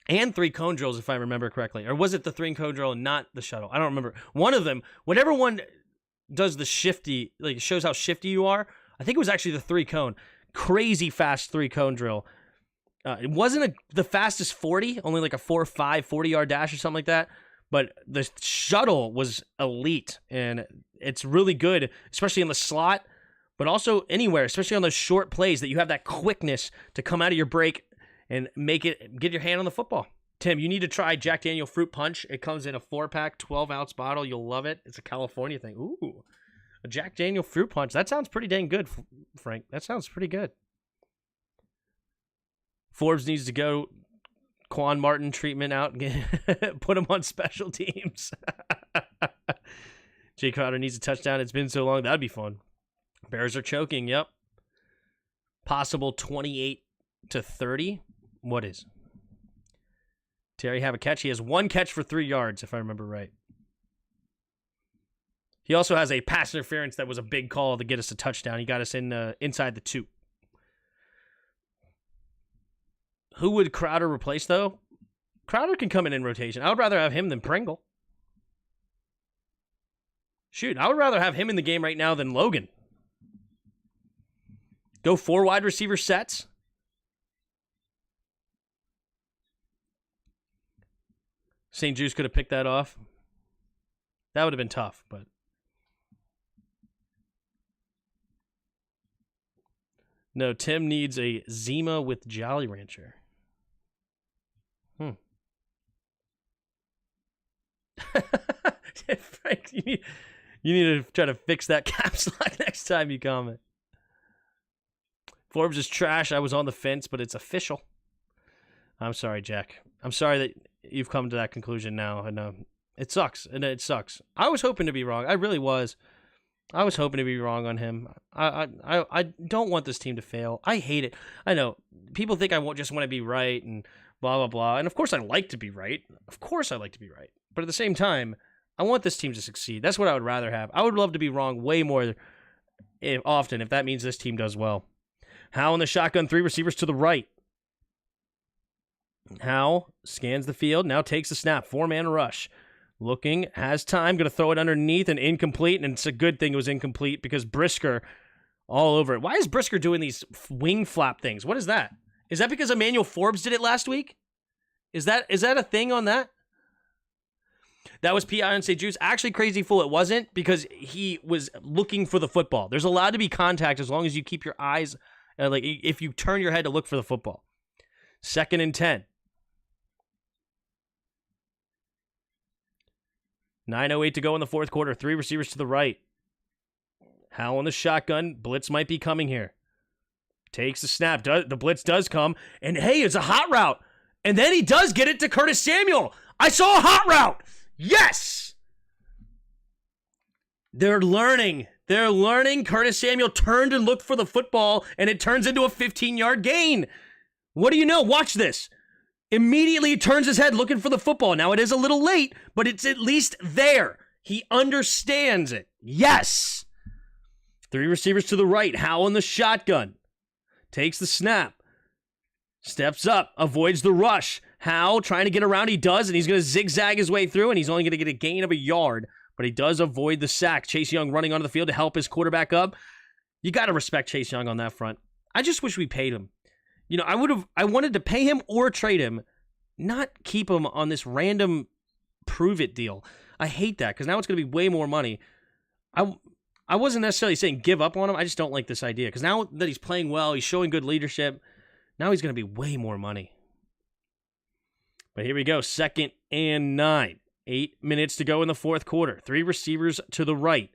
and 3 cone drills, if I remember correctly. Or was it the 3 cone drill and not the shuttle? I don't remember. One of them, whatever one does the shifty, like shows how shifty you are. I think it was actually the 3 cone. Crazy fast 3 cone drill. It wasn't the fastest 40, only like a 4.5 40-yard dash or something like that. But the shuttle was elite, and it's really good, especially in the slot, but also anywhere, especially on those short plays that you have that quickness to come out of your break and get your hand on the football. Tim, you need to try Jack Daniel Fruit Punch. It comes in a 4-pack, 12-ounce bottle. You'll love it. It's a California thing. Ooh, a Jack Daniel Fruit Punch. That sounds pretty dang good, Frank. That sounds pretty good. Forbes needs to go Quan Martin treatment out and put him on special teams. Jay Crowder needs a touchdown. It's been so long. That'd be fun. Bears are choking. Yep. Possible 28-30. What is? Terry have a catch. He has 1 catch for 3 yards, if I remember right. He also has a pass interference that was a big call to get us a touchdown. He got us in inside the 2. Who would Crowder replace, though? Crowder can come in rotation. I would rather have him than Pringle. Shoot, I would rather have him in the game right now than Logan. Go 4 wide receiver sets. St-Juste could have picked that off. That would have been tough, but... No, Tim needs a Zima with Jolly Rancher. Frank, you need to try to fix that caps lock next time you comment. Forbes is trash. I was on the fence, but it's official. I'm sorry, Jack. I'm sorry that you've come to that conclusion now, and it sucks. And it sucks. I was hoping to be wrong. I really was. I was hoping to be wrong on him. I don't want this team to fail. I hate it. I know people think I just want to be right and blah blah blah. And of course, I like to be right. Of course, I like to be right. But at the same time, I want this team to succeed. That's what I would rather have. I would love to be wrong way more often if that means this team does well. Howe in the shotgun, 3 receivers to the right. Howe scans the field, now takes the snap. 4-man rush. Looking, has time, going to throw it underneath and incomplete, and it's a good thing it was incomplete because Brisker all over it. Why is Brisker doing these wing flap things? What is that? Is that because Emmanuel Forbes did it last week? Is that a thing on that? That was PI on St. Jude's. Actually, Crazy Fool, it wasn't because he was looking for the football. There's allowed to be contact as long as you keep your eyes, like if you turn your head to look for the football. 2nd and 10. 9:08 to go in the fourth quarter. 3 receivers to the right. Howell in the shotgun. Blitz might be coming here. Takes the snap. The blitz does come. And hey, it's a hot route. And then he does get it to Curtis Samuel. I saw a hot route. Yes. They're learning. They're learning. Curtis Samuel turned and looked for the football, and it turns into a 15-yard gain. What do you know? Watch this. Immediately he turns his head looking for the football. Now it is a little late, but it's at least there. He understands it. Yes. 3 receivers to the right. Howell in the shotgun. Takes the snap. Steps up. Avoids the rush. Howell trying to get around. He does, and he's going to zigzag his way through, and he's only going to get a gain of a yard, but he does avoid the sack. Chase Young running onto the field to help his quarterback up. You got to respect Chase Young on that front. I just wish we paid him. You know, I wanted to pay him or trade him, not keep him on this random prove-it deal. I hate that, because now it's going to be way more money. I wasn't necessarily saying give up on him. I just don't like this idea, because now that he's playing well, he's showing good leadership, now he's going to be way more money. But here we go, 2nd and 9. 8 minutes to go in the fourth quarter. 3 receivers to the right.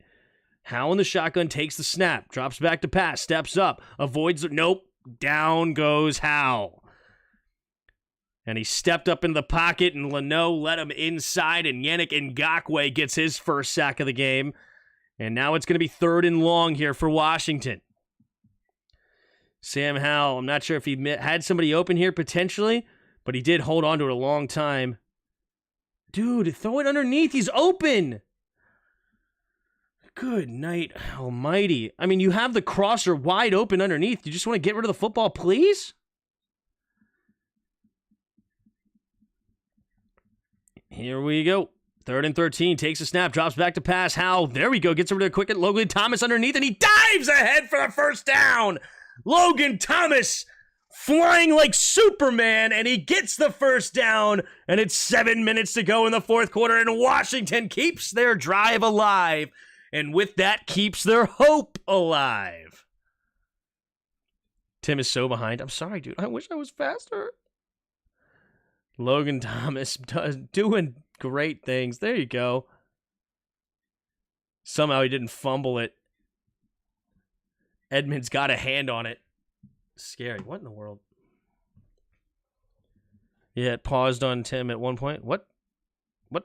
Howell in the shotgun takes the snap, drops back to pass, steps up, avoids the... Nope. Down goes Howell. And he stepped up in the pocket, and Leno let him inside, and Yannick Ngakoue gets his first sack of the game. And now it's going to be 3rd and long here for Washington. Sam Howell, I'm not sure if he had somebody open here potentially, but he did hold on to it a long time. Dude, throw it underneath. He's open. Good night, almighty. I mean, you have the crosser wide open underneath. You just want to get rid of the football, please? Here we go. 3rd and 13. Takes a snap. Drops back to pass. Howell. There we go. Gets over to quick at Logan Thomas underneath, and he dives ahead for a first down. Logan Thomas flying like Superman, and he gets the first down, and it's 7 minutes to go in the fourth quarter, and Washington keeps their drive alive. And with that, keeps their hope alive. Tim is so behind. I'm sorry, dude. I wish I was faster. Logan Thomas doing great things. There you go. Somehow he didn't fumble it. Edmonds got a hand on it. Scary. What in the world? Yeah, it paused on Tim at one point. What? What?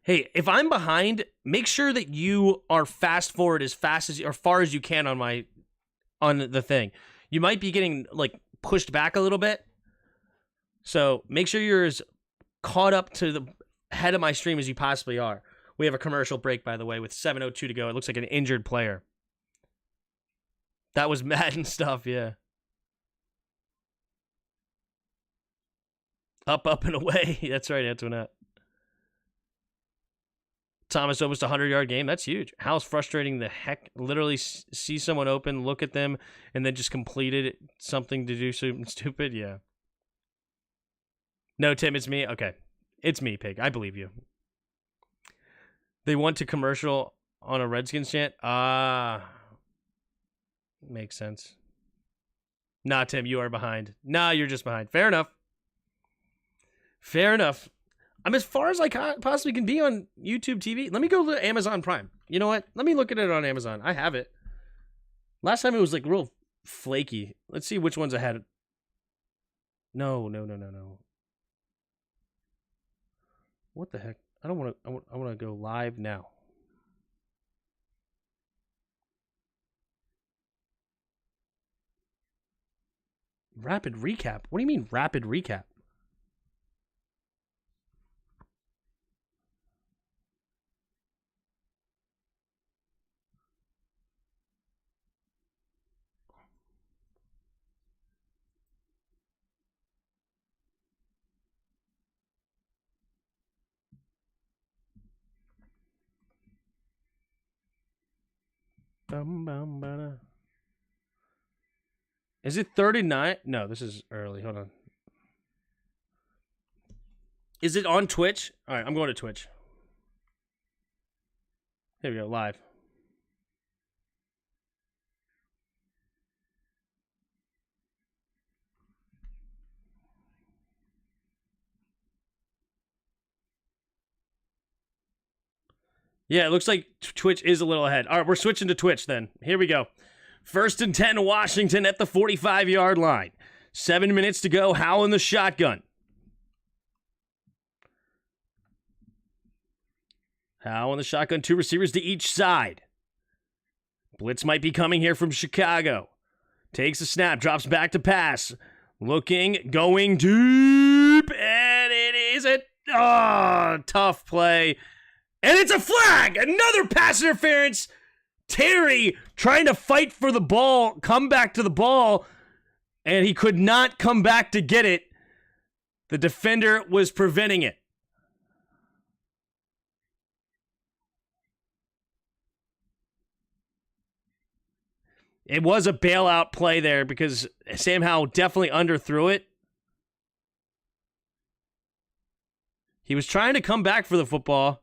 Hey, if I'm behind, make sure that you are fast forward as fast as or far as you can on the thing. You might be getting like pushed back a little bit. So make sure you're as caught up to the head of my stream as you possibly are. We have a commercial break, by the way, with 7:02 to go. It looks like an injured player. That was Madden stuff, yeah. Up, and away. That's right, Antoinette. Thomas almost a 100-yard game. That's huge. How's frustrating the heck. Literally see someone open, look at them, and then just completed something to do something stupid. Yeah. No, Tim, it's me. Okay. It's me, Pig. I believe you. They went to commercial on a Redskins chant. Makes sense. Nah, Tim, you are behind. Nah, you're just behind. Fair enough. Fair enough. I'm as far as I possibly can be on YouTube TV. Let me go to Amazon Prime. You know what? Let me look at it on Amazon. I have it. Last time it was like real flaky. Let's see which ones I had. No. What the heck? I don't want to. I want to go live now. Rapid recap? What do you mean rapid recap? Is it 39? No, this is early. Hold on. Is it on Twitch? All right, I'm going to Twitch. Here we go, live. Yeah, it looks like Twitch is a little ahead. All right, we're switching to Twitch then. Here we go. 1st and 10, Washington at the 45-yard line. 7 minutes to go. Howell in the shotgun. Howell in the shotgun. 2 receivers to each side. Blitz might be coming here from Chicago. Takes a snap. Drops back to pass. Looking. Going deep. And it is a tough play. And it's a flag! Another pass interference! Terry trying to fight for the ball, come back to the ball, and he could not come back to get it. The defender was preventing it. It was a bailout play there because Sam Howell definitely underthrew it. He was trying to come back for the football.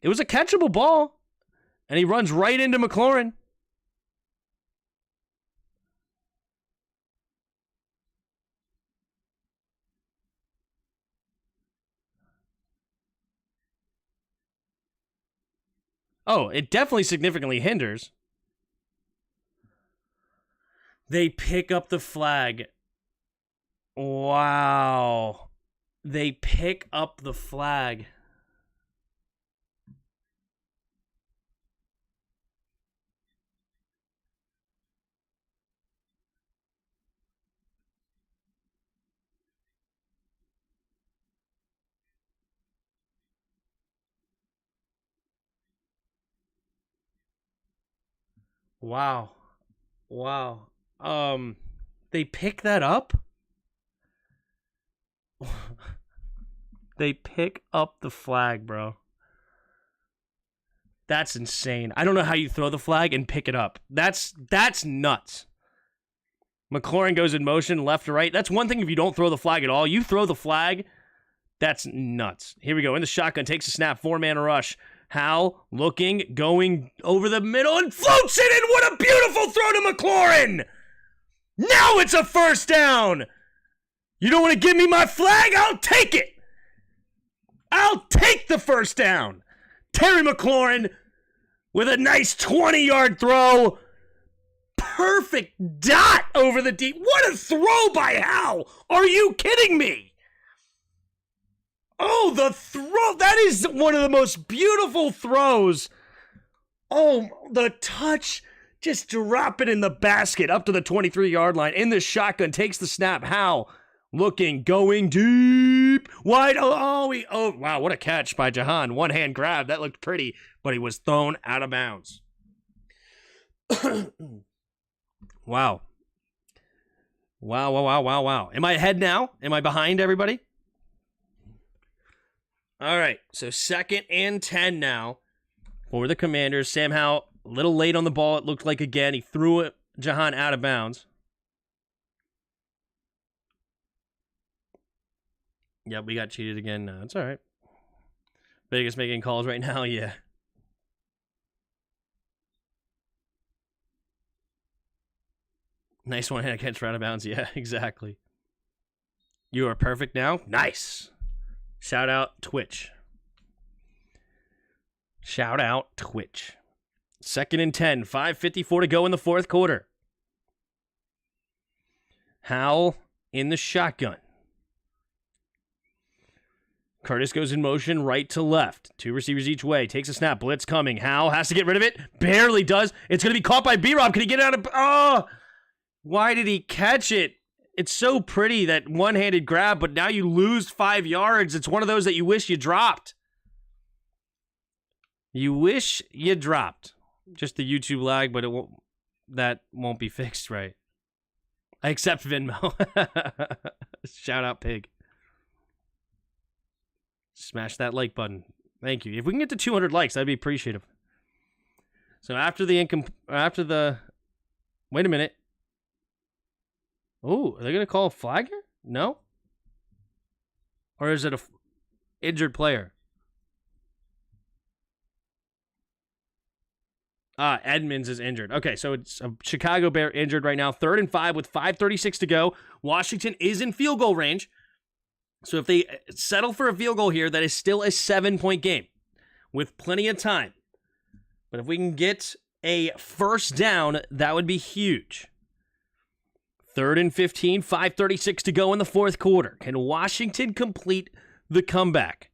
It was a catchable ball, and he runs right into McLaurin. Oh, it definitely significantly hinders. They pick up the flag. Wow. They pick up the flag. Wow. Wow. They pick that up? They pick up the flag, bro. That's insane. I don't know how you throw the flag and pick it up. That's nuts. McLaurin goes in motion left to right. That's one thing if you don't throw the flag at all. You throw the flag, that's nuts. Here we go. In the shotgun, takes a snap, 4-man rush. Howell looking, going over the middle, and floats it in. What a beautiful throw to McLaurin! Now it's a first down! You don't want to give me my flag? I'll take it! I'll take the first down! Terry McLaurin with a nice 20-yard throw. Perfect dot over the deep. What a throw by Howell! Are you kidding me? Oh, the throw. That is one of the most beautiful throws. Oh, the touch. Just drop it in the basket up to the 23-yard line. In the shotgun, takes the snap. Howell looking, going deep. Wide. Oh, wow, what a catch by Jahan. One-hand grab. That looked pretty, but he was thrown out of bounds. Wow. Wow. Am I ahead now? Am I behind everybody? All right, so 2nd and 10 now for the Commanders. Sam Howell, a little late on the ball, it looked like again. He threw it, Jahan out of bounds. Yep, we got cheated again. No, it's all right. Vegas making calls right now, yeah. Nice one-hand catch for out of bounds. Yeah, exactly. You are perfect now. Nice. Shout out Twitch. Shout out Twitch. 2nd and 10. 5:54 to go in the 4th quarter. Howell in the shotgun. Curtis goes in motion right to left. 2 receivers each way. Takes a snap. Blitz coming. Howell has to get rid of it. Barely does. It's going to be caught by B-Rob. Can he get it out of... Oh! Why did he catch it? It's so pretty, that one-handed grab, but now you lose 5 yards. It's one of those that you wish you dropped. You wish you dropped. Just the YouTube lag, but that won't be fixed right. I accept Venmo. Shout out Pig. Smash that like button. Thank you. If we can get to 200 likes, that'd be appreciative. So after the wait a minute. Oh, are they going to call a flag here? No? Or is it a injured player? Edmonds is injured. Okay, so it's a Chicago Bear injured right now. 3rd and 5 with 5:36 to go. Washington is in field goal range. So if they settle for a field goal here, that is still a 7-point game with plenty of time. But if we can get a first down, that would be huge. 3rd and 15, 5:36 to go in the fourth quarter. Can Washington complete the comeback?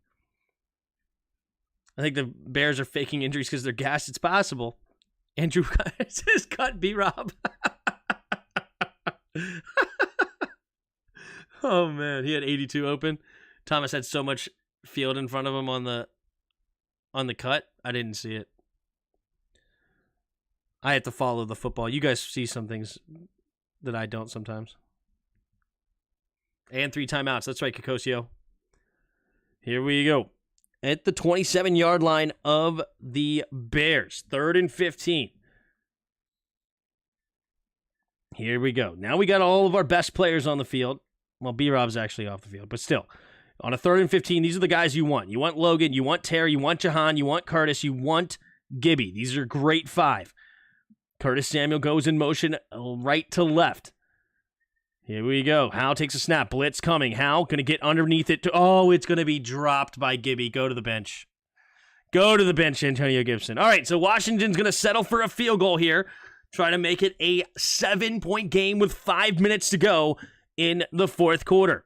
I think the Bears are faking injuries because they're gassed. It's possible. Andrew says, cut B-Rob. Oh, man. He had 82 open. Thomas had so much field in front of him on the cut. I didn't see it. I have to follow the football. You guys see some things that I don't sometimes. And 3 timeouts. That's right, Kikosio. Here we go. At the 27-yard line of the Bears. 3rd and 15. Here we go. Now we got all of our best players on the field. Well, B-Rob's actually off the field, but still. On a 3rd and 15, these are the guys you want. You want Logan, you want Terry, you want Jahan, you want Curtis, you want Gibby. These are great 5. Curtis Samuel goes in motion right to left. Here we go. Howe takes a snap. Blitz coming. Howe going to get underneath it. It's going to be dropped by Gibby. Go to the bench. Go to the bench, Antonio Gibson. All right, so Washington's going to settle for a field goal here. Try to make it a 7-point game with 5 minutes to go in the fourth quarter.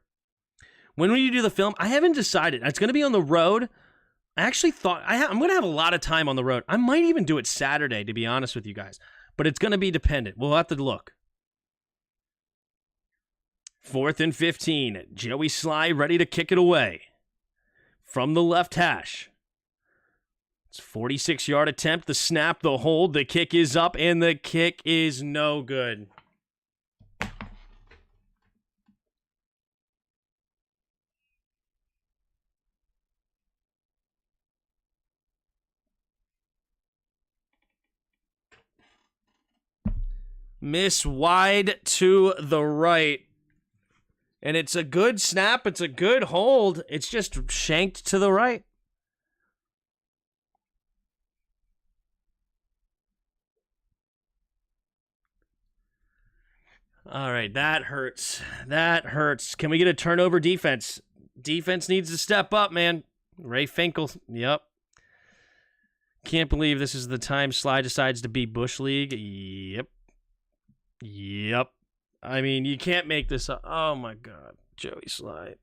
When will you do the film? I haven't decided. It's going to be on the road. I actually thought I'm going to have a lot of time on the road. I might even do it Saturday, to be honest with you guys. But it's going to be dependent. We'll have to look. 4th and 15. Joey Sly ready to kick it away from the left hash. It's a 46-yard attempt. The snap, the hold, the kick is up, and the kick is no good. Miss wide to the right. And it's a good snap. It's a good hold. It's just shanked to the right. All right, that hurts. That hurts. Can we get a turnover defense? Defense needs to step up, man. Ray Finkel. Yep. Can't believe this is the time Sly decides to be Bush League. Yep. I mean, you can't make this up. Oh, my God. Joey Sly.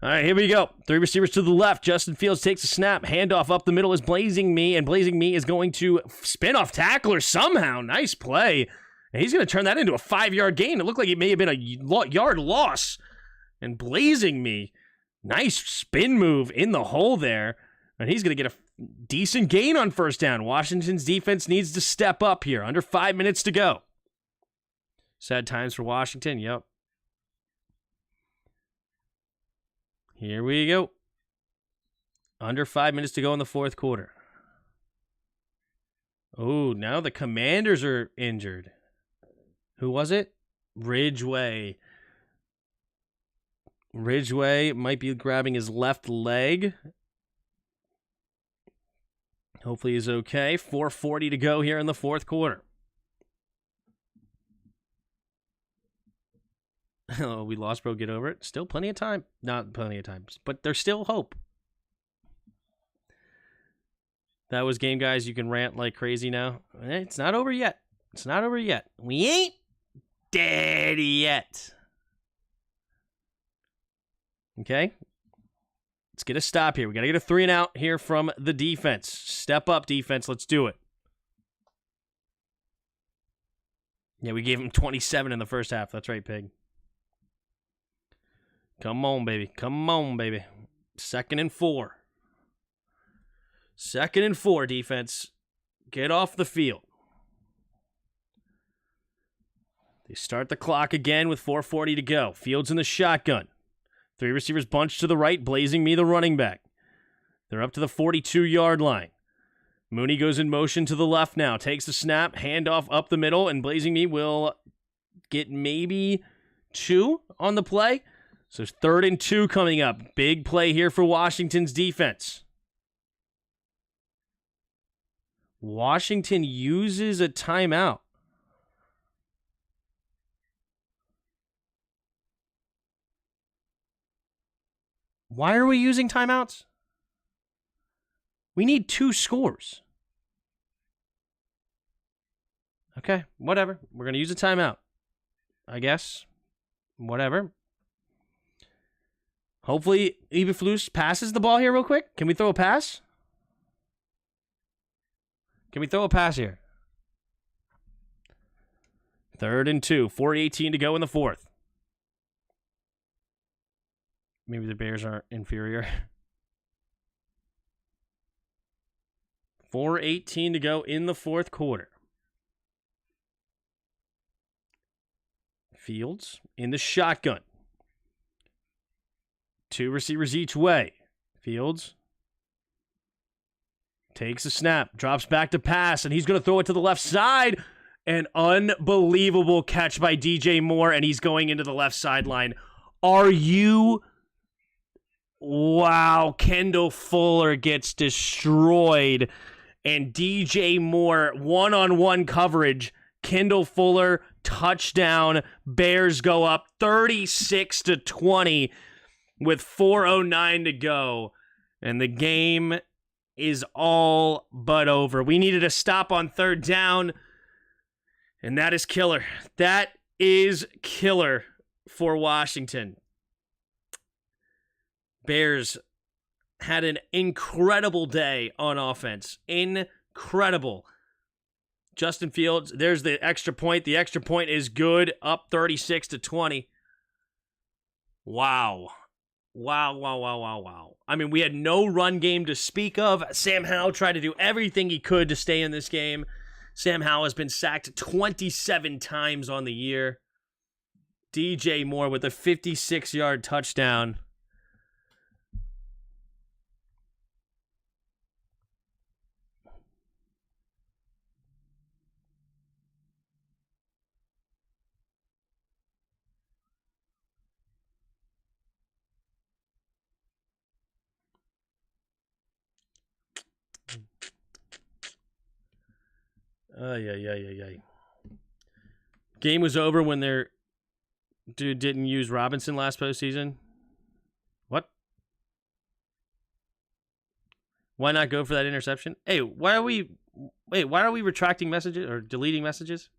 All right, here we go. 3 receivers to the left. Justin Fields takes a snap. Handoff up the middle is Blazing Me, and Blazing Me is going to spin off tackler somehow. Nice play. And he's going to turn that into a 5-yard gain. It looked like it may have been a yard loss. And Blazing Me, nice spin move in the hole there. And he's going to get a decent gain on first down. Washington's defense needs to step up here. Under 5 minutes to go. Sad times for Washington. Yep. Here we go. Under 5 minutes to go in the fourth quarter. Oh, now the Commanders are injured. Who was it? Ridgeway. Ridgeway might be grabbing his left leg. Hopefully he's okay. 4:40 to go here in the fourth quarter. Oh, we lost, bro. Get over it. Still plenty of time. Not plenty of time, but there's still hope. That was game, guys. You can rant like crazy now. It's not over yet. It's not over yet. We ain't dead yet. Okay? Let's get a stop here. We got to get a 3 and out here from the defense. Step up, defense. Let's do it. Yeah, we gave him 27 in the first half. That's right, Pig. Come on, baby. Come on, baby. 2nd and 4. 2nd and 4, defense. Get off the field. They start the clock again with 4:40 to go. Fields in the shotgun. 3 receivers bunched to the right, Blazing Me the running back. They're up to the 42-yard line. Mooney goes in motion to the left now. Takes the snap, handoff up the middle, and Blazing Me will get maybe 2 on the play. So 3rd and 2 coming up. Big play here for Washington's defense. Washington uses a timeout. Why are we using timeouts? We need 2 scores. Okay, whatever. We're going to use a timeout, I guess. Whatever. Hopefully, Eberflus passes the ball here real quick. Can we throw a pass? Can we throw a pass here? 3rd and 2. 4:18 to go in the 4th. Maybe the Bears are inferior. 4:18 to go in the 4th quarter. Fields in the shotgun. 2 receivers each way. Fields takes a snap, drops back to pass, and he's going to throw it to the left side. An unbelievable catch by DJ Moore, and he's going into the left sideline. Are you... Wow, Kendall Fuller gets destroyed, and DJ Moore, one-on-one coverage. Kendall Fuller, touchdown. Bears go up 36-20 with 4:09 to go, and the game is all but over. We needed a stop on 3rd down, and that is killer. That is killer for Washington. Bears had an incredible day on offense. Incredible. Justin Fields, there's the extra point. The extra point is good, up 36-20. Wow. Wow. I mean, we had no run game to speak of. Sam Howell tried to do everything he could to stay in this game. Sam Howell has been sacked 27 times on the year. DJ Moore with a 56-yard touchdown. Game was over when their dude didn't use Robinson last postseason. What? Why not go for that interception? Hey, why are we retracting messages or deleting messages?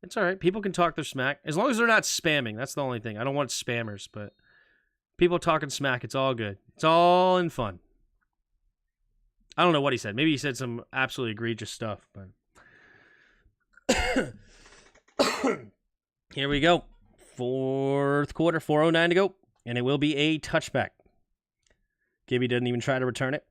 It's all right. People can talk their smack. As long as they're not spamming. That's the only thing. I don't want spammers, but people talking smack, it's all good. It's all in fun. I don't know what he said. Maybe he said some absolutely egregious stuff, but here we go. 4th quarter, 4:09 to go, and it will be a touchback. Gibby doesn't even try to return it.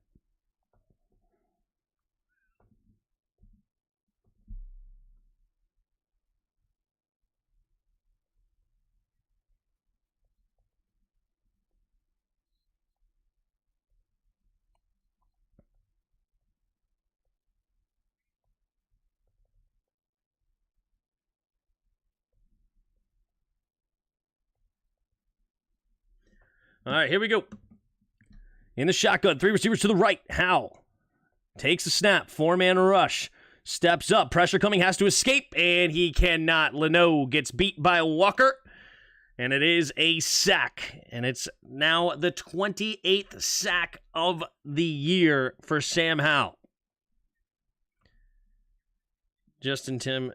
All right, here we go. In the shotgun, 3 receivers to the right. Howell takes a snap, 4-man rush, steps up, pressure coming, has to escape, and he cannot. Leno gets beat by Walker, and it is a sack. And it's now the 28th sack of the year for Sam Howell. Justin Tim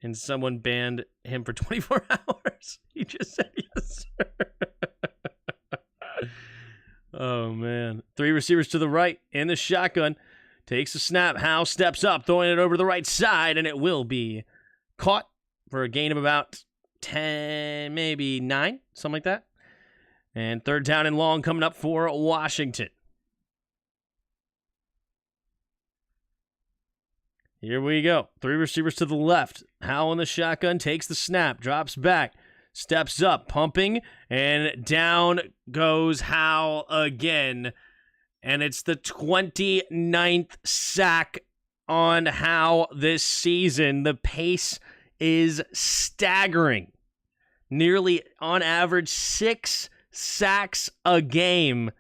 and someone banned him for 24 hours. He just said yes, sir. Oh, man. 3 receivers to the right in the shotgun. Takes a snap. Howell steps up, throwing it over the right side, and it will be caught for a gain of about 10, maybe 9, something like that. And 3rd down and long coming up for Washington. Here we go. 3 receivers to the left. Howell in the shotgun takes the snap, drops back, steps up, pumping, and down goes Howell again. And it's the 29th sack on Howell this season. The pace is staggering. Nearly, on average, 6 sacks a game.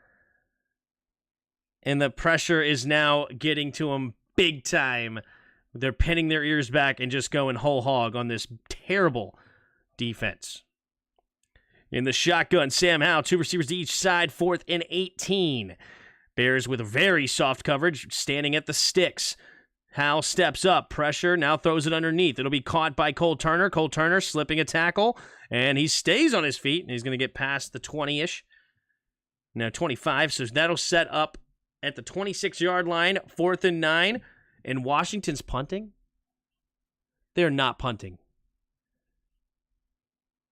And the pressure is now getting to them big time. They're pinning their ears back and just going whole hog on this terrible defense. In the shotgun, Sam Howell, 2 receivers to each side, 4th and 18. Bears with very soft coverage, standing at the sticks. Howell steps up, pressure, now throws it underneath. It'll be caught by Cole Turner. Cole Turner slipping a tackle, and he stays on his feet, and he's going to get past the 20-ish. Now 25, so that'll set up at the 26-yard line, 4th and 9. And Washington's punting? They're not punting.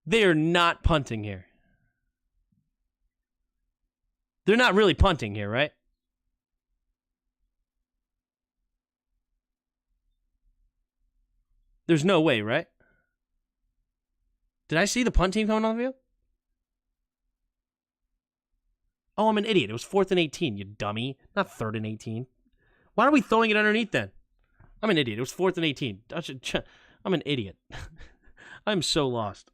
They are not punting here. They're not really punting here, right? There's no way, right? Did I see the punt team coming on the field? Oh, I'm an idiot. It was 4th and 18, you dummy. Not 3rd and 18. Why are we throwing it underneath then? I'm an idiot. It was 4th and 18. I'm an idiot. I'm so lost.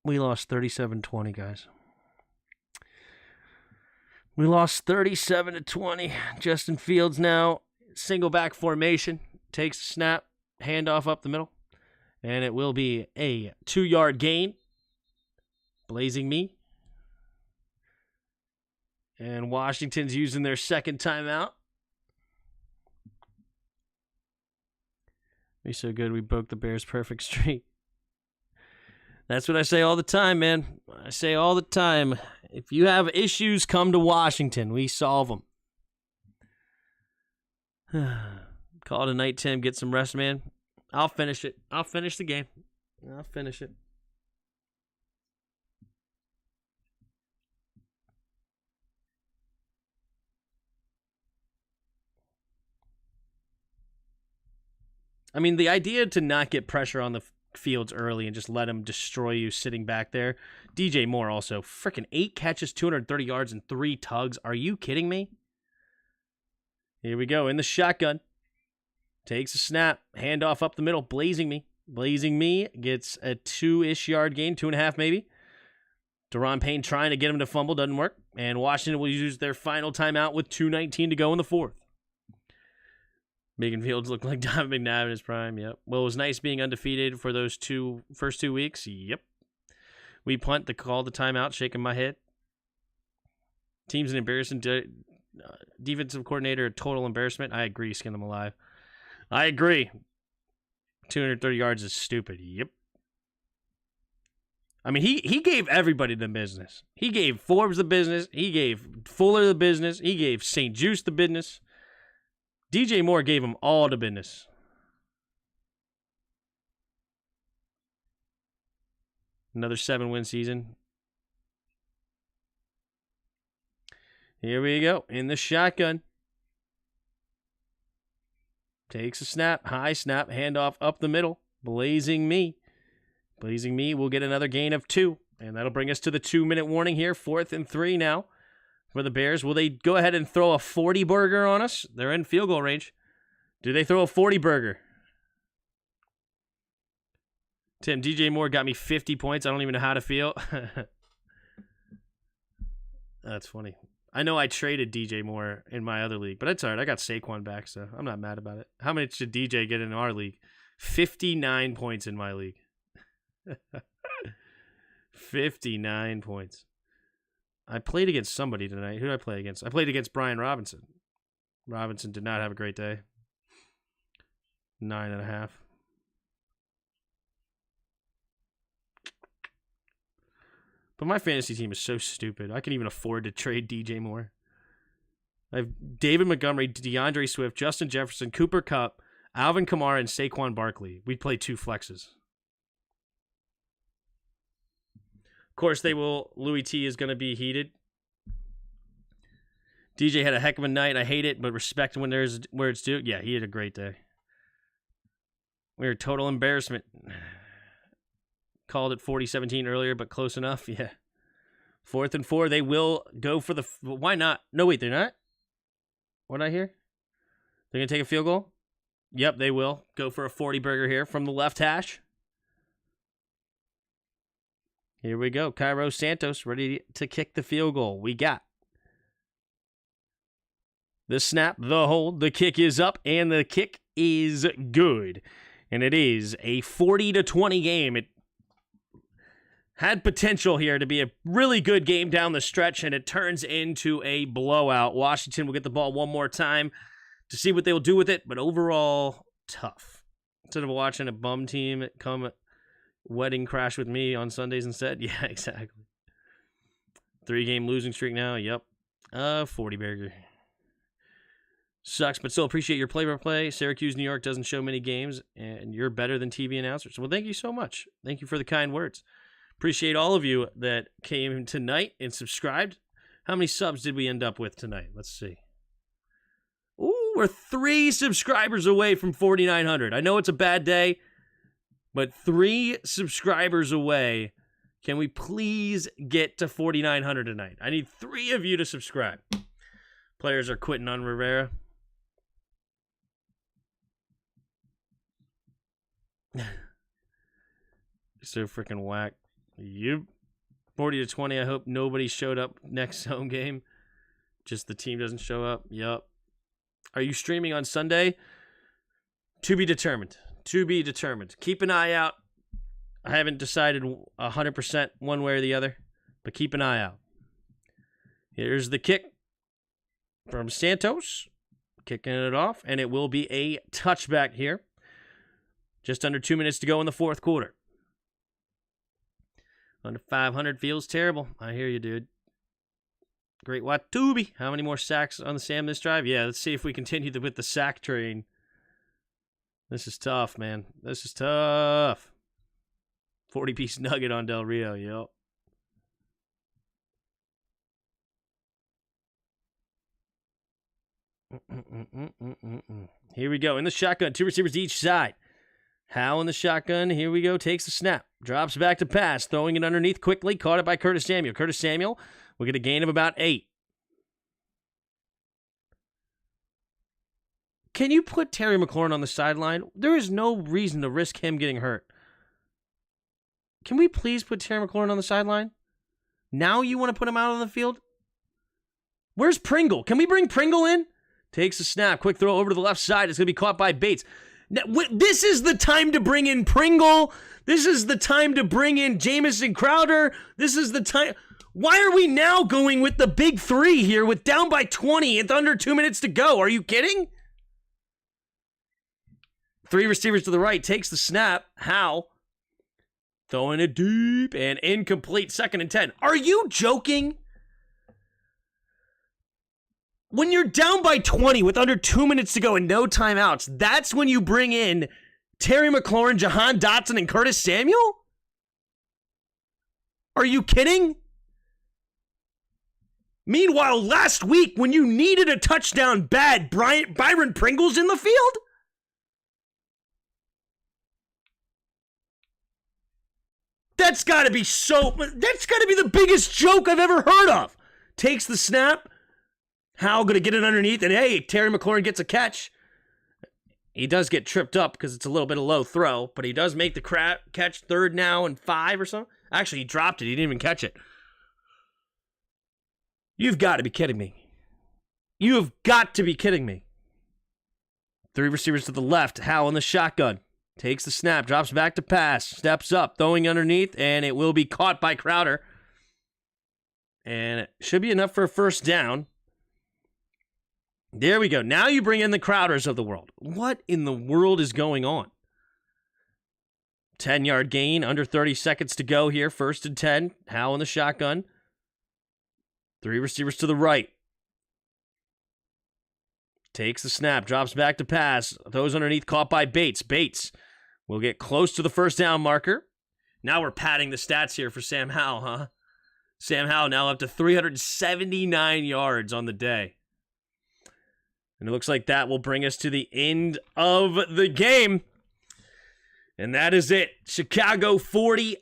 We lost 37-20, guys. We lost 37-20. Justin Fields now, single back formation, takes a snap, handoff up the middle, and it will be a 2-yard gain. Blazing me. And Washington's using their second timeout. Be so good we broke the Bears' perfect streak. That's what I say all the time, man. I say all the time, if you have issues, come to Washington. We solve them. Call it a night, Tim. Get some rest, man. I'll finish it. I'll finish the game. I'll finish it. I mean, the idea to not get pressure on the Fields early and just let him destroy you sitting back there. DJ Moore also, freaking 8 catches, 230 yards, and 3 tugs. Are you kidding me? Here we go, in the shotgun. Takes a snap, handoff up the middle, Blazing me. Blazing me gets a 2-ish yard gain, 2.5 maybe. Deron Payne trying to get him to fumble, doesn't work. And Washington will use their final timeout with 2:19 to go in the 4th. Making Fields look like Donovan McNabb in his prime, yep. Well, it was nice being undefeated for those first 2 weeks, yep. We punt to call the timeout, shaking my head. Team's an embarrassing defensive coordinator, a total embarrassment. I agree, skin them alive. I agree. 230 yards is stupid, yep. I mean, he gave everybody the business. He gave Forbes the business. He gave Fuller the business. He gave St. Juice the business. DJ Moore gave him all the business. Another 7-win season. Here we go. In the shotgun. Takes a snap. High snap. Handoff up the middle. Blazing me. Blazing me will get another gain of 2. And that'll bring us to the 2-minute warning here. 4th and 3 now. For the Bears, will they go ahead and throw a 40-burger on us? They're in field goal range. Do they throw a 40-burger? Tim, DJ Moore got me 50 points. I don't even know how to feel. That's funny. I know I traded DJ Moore in my other league, but that's all right. I got Saquon back, so I'm not mad about it. How much did DJ get in our league? 59 points in my league. 59 points. I played against somebody tonight. Who did I play against? I played against Brian Robinson. Robinson did not have a great day. 9.5. But my fantasy team is so stupid. I can even afford to trade DJ Moore. I have David Montgomery, DeAndre Swift, Justin Jefferson, Cooper Kupp, Alvin Kamara, and Saquon Barkley. We play 2 flexes. Of course, Louis T is going to be heated. DJ had a heck of a night. I hate it, but respect where it's due. Yeah, he had a great day. We were total embarrassment. Called it 40-17 earlier, but close enough. Yeah. 4th and 4. They will go for the... Why not? No, wait, they're not? What did I hear? They're going to take a field goal? Yep, they will. Go for a 40 burger here from the left hash. Here we go. Cairo Santos ready to kick the field goal. We got the snap, the hold, the kick is up, and the kick is good. And it is a 40-20 game. It had potential here to be a really good game down the stretch, and it turns into a blowout. Washington will get the ball one more time to see what they will do with it, but overall, tough. Instead of watching a bum team come wedding crash with me on Sundays instead. Yeah, exactly. 3-game losing streak now. Yep. 40 burger. Sucks, but still appreciate your play-by-play. Syracuse, New York doesn't show many games, and you're better than TV announcers. Well, thank you so much. Thank you for the kind words. Appreciate all of you that came tonight and subscribed. How many subs did we end up with tonight? Let's see. Ooh, we're 3 subscribers away from 4,900. I know it's a bad day, but 3 subscribers away. Can we please get to 4,900 tonight? I need 3 of you to subscribe. Players are quitting on Rivera. So freaking whack. Yep. 40-20. I hope nobody showed up next home game. Just the team doesn't show up. Yep. Are you streaming on Sunday? To be determined. To be determined. Keep an eye out. I haven't decided 100% one way or the other, but keep an eye out. Here's the kick from Santos. Kicking it off, and it will be a touchback here. Just under 2 minutes to go in the fourth quarter. Under 500 feels terrible. I hear you, dude. Great Watubi. How many more sacks on the Sam this drive? Yeah, let's see if we continue with the sack train. This is tough, man. This is tough. 40-piece nugget on Del Rio, yep. Here we go. In the shotgun, 2 receivers each side. Howe in the shotgun. Here we go. Takes the snap. Drops back to pass. Throwing it underneath quickly. Caught it by Curtis Samuel. Curtis Samuel will get a gain of about 8. Can you put Terry McLaurin on the sideline? There is no reason to risk him getting hurt. Can we please put Terry McLaurin on the sideline? Now you want to put him out on the field? Where's Pringle? Can we bring Pringle in? Takes a snap. Quick throw over to the left side. It's going to be caught by Bates. Now, this is the time to bring in Pringle. This is the time to bring in Jamison Crowder. This is the time. Why are we now going with the big 3 here with down by 20 with under 2 minutes to go? Are you kidding? 3 receivers to the right. Takes the snap. Howe. Throwing it deep and incomplete. 2nd and 10. Are you joking? When you're down by 20 with under 2 minutes to go and no timeouts, that's when you bring in Terry McLaurin, Jahan Dotson, and Curtis Samuel? Are you kidding? Meanwhile, last week, when you needed a touchdown bad, Byron Pringle's in the field? That's got to be the biggest joke I've ever heard of. Takes the snap. Howe going to get it underneath, and hey, Terry McLaurin gets a catch. He does get tripped up because it's a little bit of low throw, but he does make the catch. 3rd now and 5 or something. Actually, he dropped it. He didn't even catch it. You've got to be kidding me. You have got to be kidding me. 3 receivers to the left. Howe in the shotgun. Takes the snap, drops back to pass, steps up, throwing underneath, and it will be caught by Crowder. And it should be enough for a first down. There we go. Now you bring in the Crowders of the world. What in the world is going on? 10-yard gain, under 30 seconds to go here. 1st and 10. Howe in the shotgun. 3 receivers to the right. Takes the snap, drops back to pass. Those underneath caught by Bates. Bates will get close to the first down marker. Now we're padding the stats here for Sam Howell, huh? Sam Howell now up to 379 yards on the day. And it looks like that will bring us to the end of the game. And that is it. Chicago 40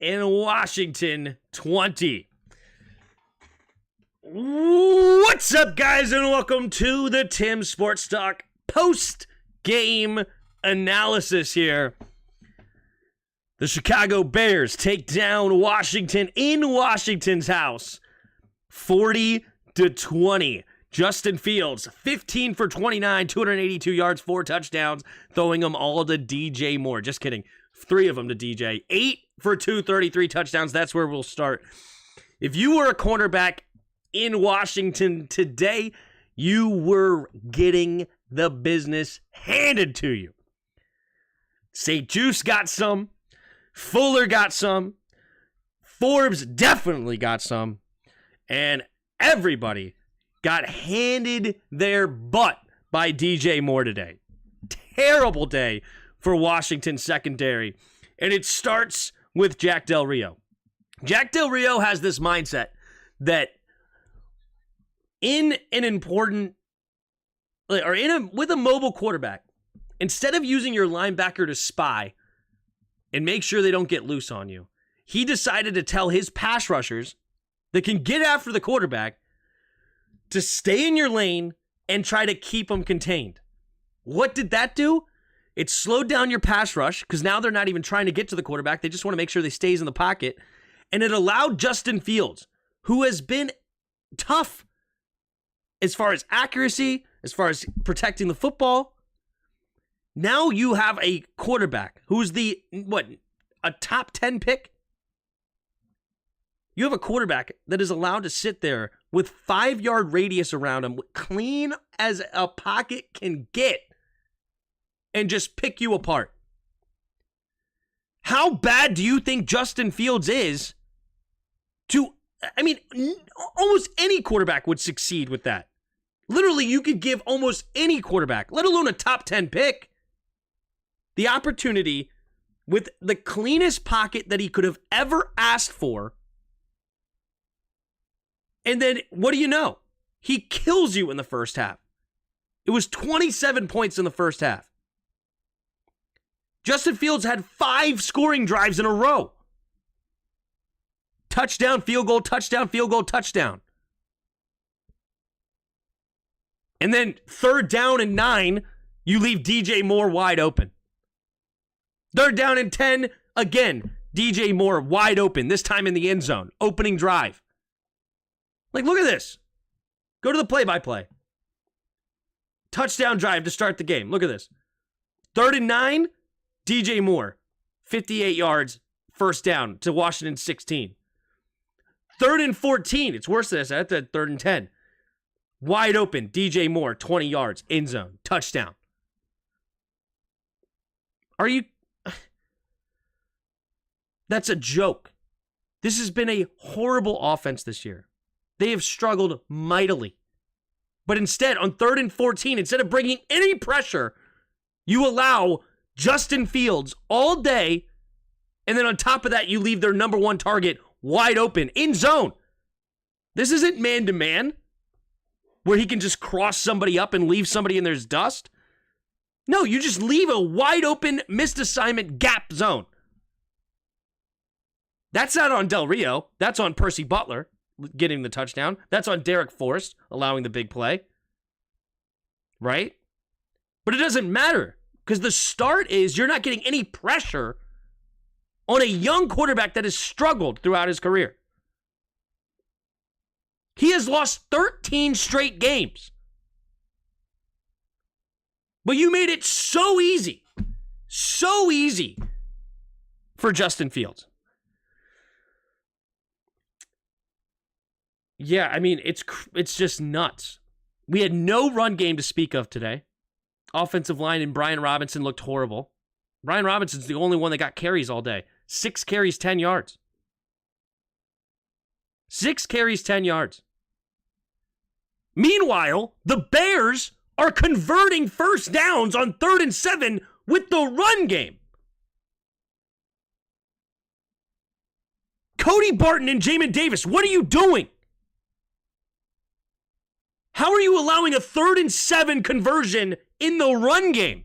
and Washington 20. What's up, guys, and welcome to the Tim Sports Talk post game analysis here. The Chicago Bears take down Washington in Washington's house, 40-20. Justin Fields, 15 for 29, 282 yards, 4 touchdowns, throwing them all to DJ Moore. Just kidding. 3 of them to DJ. 8 for 233 touchdowns. That's where we'll start. If you were a cornerback in Washington today, you were getting the business handed to you. St. Juice got some. Fuller got some. Forbes definitely got some. And everybody got handed their butt by DJ Moore today. Terrible day for Washington secondary. And it starts with Jack Del Rio. Jack Del Rio has this mindset that in an important, or with a mobile quarterback, instead of using your linebacker to spy and make sure they don't get loose on you, he decided to tell his pass rushers that can get after the quarterback to stay in your lane and try to keep them contained. What did that do? It slowed down your pass rush because now they're not even trying to get to the quarterback. They just want to make sure they stays in the pocket. And it allowed Justin Fields, who has been tough as far as accuracy, as far as protecting the football. Now you have a quarterback who's a top 10 pick? You have a quarterback that is allowed to sit there with 5-yard radius around him, clean as a pocket can get, and just pick you apart. How bad do you think Justin Fields is almost any quarterback would succeed with that. Literally, you could give almost any quarterback, let alone a top 10 pick, the opportunity with the cleanest pocket that he could have ever asked for. And then, what do you know? He kills you in the first half. It was 27 points in the first half. Justin Fields had 5 scoring drives in a row. Touchdown, field goal, touchdown, field goal, touchdown. And then 3rd down and 9, you leave DJ Moore wide open. 3rd down and 10, again, DJ Moore wide open, this time in the end zone, opening drive. Like, look at this. Go to the play-by-play. Touchdown drive to start the game. Look at this. 3rd and 9, DJ Moore, 58 yards, 1st down to Washington 16. 3rd and 14, it's worse than this. That's at 3rd and 10. Wide open, DJ Moore, 20 yards, end zone, touchdown. That's a joke. This has been a horrible offense this year. They have struggled mightily. But instead, on 3rd and 14, instead of bringing any pressure, you allow Justin Fields all day, and then on top of that, you leave their number 1 target wide open, in zone. This isn't man-to-man, where he can just cross somebody up and leave somebody in there's dust. No, you just leave a wide open, missed assignment gap zone. That's not on Del Rio. That's on Percy Butler getting the touchdown. That's on Derek Forrest allowing the big play. Right? But it doesn't matter because the start is you're not getting any pressure on a young quarterback that has struggled throughout his career. He has lost 13 straight games. But you made it so easy for Justin Fields. Yeah, I mean, it's just nuts. We had no run game to speak of today. Offensive line and Brian Robinson looked horrible. Brian Robinson's the only one that got carries all day. 6 carries, 10 yards. 6 carries, 10 yards. Meanwhile, the Bears are converting 1st downs on 3rd and 7 with the run game. Cody Barton and Jamin Davis, what are you doing? How are you allowing a 3rd and 7 conversion in the run game?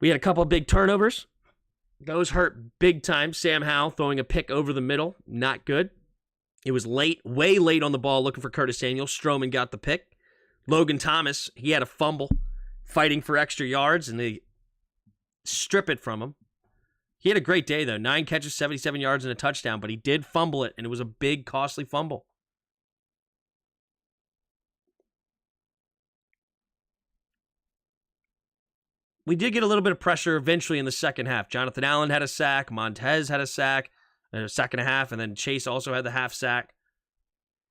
We had a couple of big turnovers. Those hurt big time. Sam Howell throwing a pick over the middle. Not good. It was late, way late on the ball looking for Curtis Samuel. Stroman got the pick. Logan Thomas, he had a fumble fighting for extra yards, and they strip it from him. He had a great day, though. 9 catches, 77 yards, and a touchdown, but he did fumble it, and it was a big, costly fumble. We did get a little bit of pressure eventually in the second half. Jonathan Allen had a sack. Montez had a sack and a half, and then Chase also had the half sack.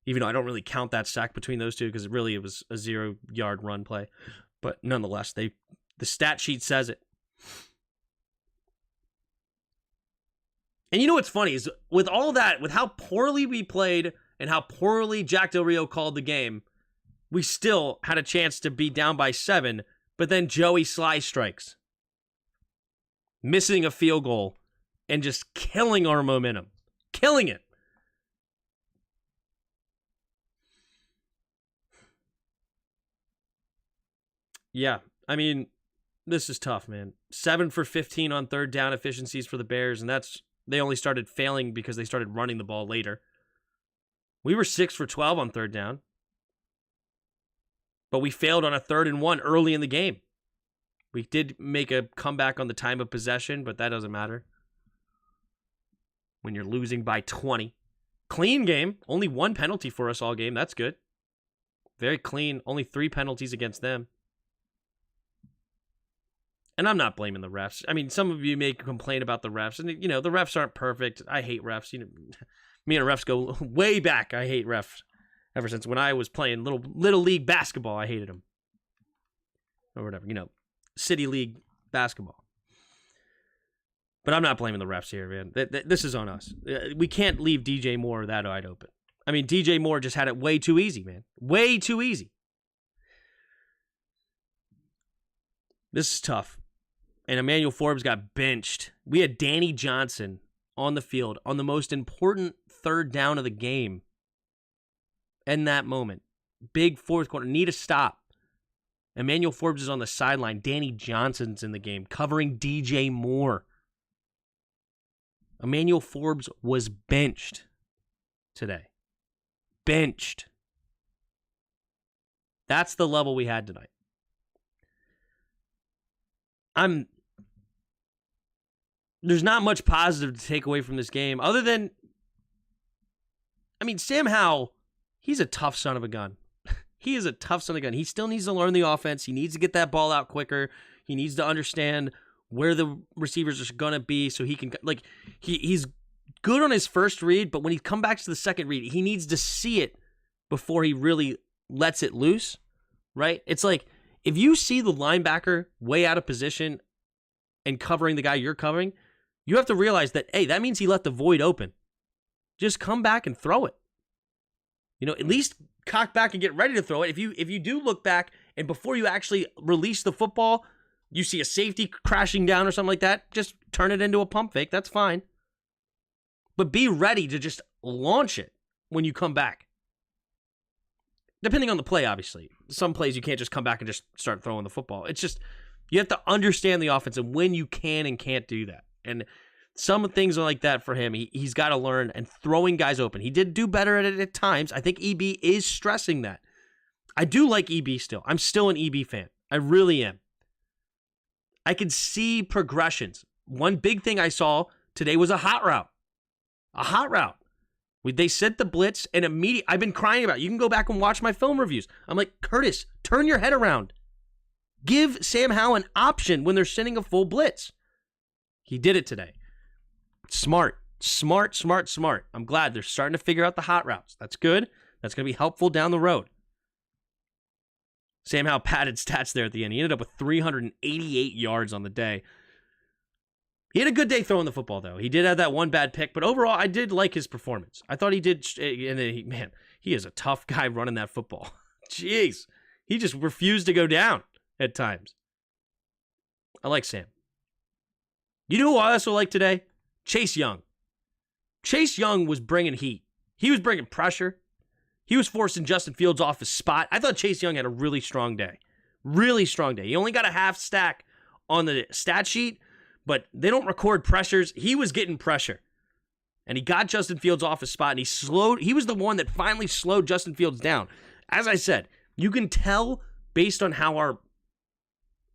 Even though I don't really count that sack between those two because it was a 0-yard run play. But nonetheless, the stat sheet says it. And you know what's funny is with all that, with how poorly we played and how poorly Jack Del Rio called the game, we still had a chance to be down by 7, but then Joey Sly strikes, missing a field goal and just killing our momentum. Killing it. Yeah, I mean, this is tough, man. 7 for 15 on third down efficiencies for the Bears, and they only started failing because they started running the ball later. We were 6 for 12 on third down, but we failed on a 3rd and 1 early in the game. We did make a comeback on the time of possession, but that doesn't matter when you're losing by 20. Clean game, only 1 penalty for us all game. That's good. Very clean, only 3 penalties against them. And I'm not blaming the refs. I mean, some of you may complain about the refs, and the refs aren't perfect. I hate refs. Me and refs go way back. I hate refs. Ever since when I was playing little league basketball, I hated them. Or whatever, city league basketball. But I'm not blaming the refs here, man. This is on us. We can't leave DJ Moore that wide open. I mean, DJ Moore just had it way too easy, man. Way too easy. This is tough. And Emmanuel Forbes got benched. We had Danny Johnson on the field on the most important 3rd down of the game. In that moment. Big 4th quarter. Need a stop. Emmanuel Forbes is on the sideline. Danny Johnson's in the game, covering DJ Moore. Emmanuel Forbes was benched today. Benched. That's the level we had tonight. There's not much positive to take away from this game other than, Sam Howell, he's a tough son of a gun. He is a tough son of a gun. He still needs to learn the offense. He needs to get that ball out quicker. He needs to understand where the receivers are going to be so he can, he's good on his first read, but when he comes back to the second read, he needs to see it before he really lets it loose, right? It's like, if you see the linebacker way out of position and covering the guy you're covering, you have to realize that, hey, that means he left the void open. Just come back and throw it. At least cock back and get ready to throw it. If you do look back and before you actually release the football, you see a safety crashing down or something like that, just turn it into a pump fake. That's fine. But be ready to just launch it when you come back. Depending on the play, obviously. Some plays you can't just come back and just start throwing the football. It's just, you have to understand the offense and when you can and can't do that. And some things are like that for him. He's got to learn and throwing guys open. He did do better at it at times. I think EB is stressing that. I do like EB still. I'm still an EB fan. I really am. I can see progressions. One big thing I saw today was a hot route. A hot route. They sent the blitz and immediately, I've been crying about it. You can go back and watch my film reviews. I'm like, Curtis, turn your head around. Give Sam Howell an option when they're sending a full blitz. He did it today. Smart. I'm glad they're starting to figure out the hot routes. That's good. That's going to be helpful down the road. Sam Howell padded stats there at the end. He ended up with 388 yards on the day. He had a good day throwing the football, though. He did have that one bad pick, but overall, I did like his performance. I thought he did, and he is a tough guy running that football. Jeez. He just refused to go down at times. I like Sam. You know who I also like today? Chase Young. Chase Young was bringing heat. He was bringing pressure. He was forcing Justin Fields off his spot. I thought Chase Young had a really strong day. Really strong day. He only got a half stack on the stat sheet, but they don't record pressures. He was getting pressure. And he got Justin Fields off his spot, and he was the one that finally slowed Justin Fields down. As I said, You can tell based on how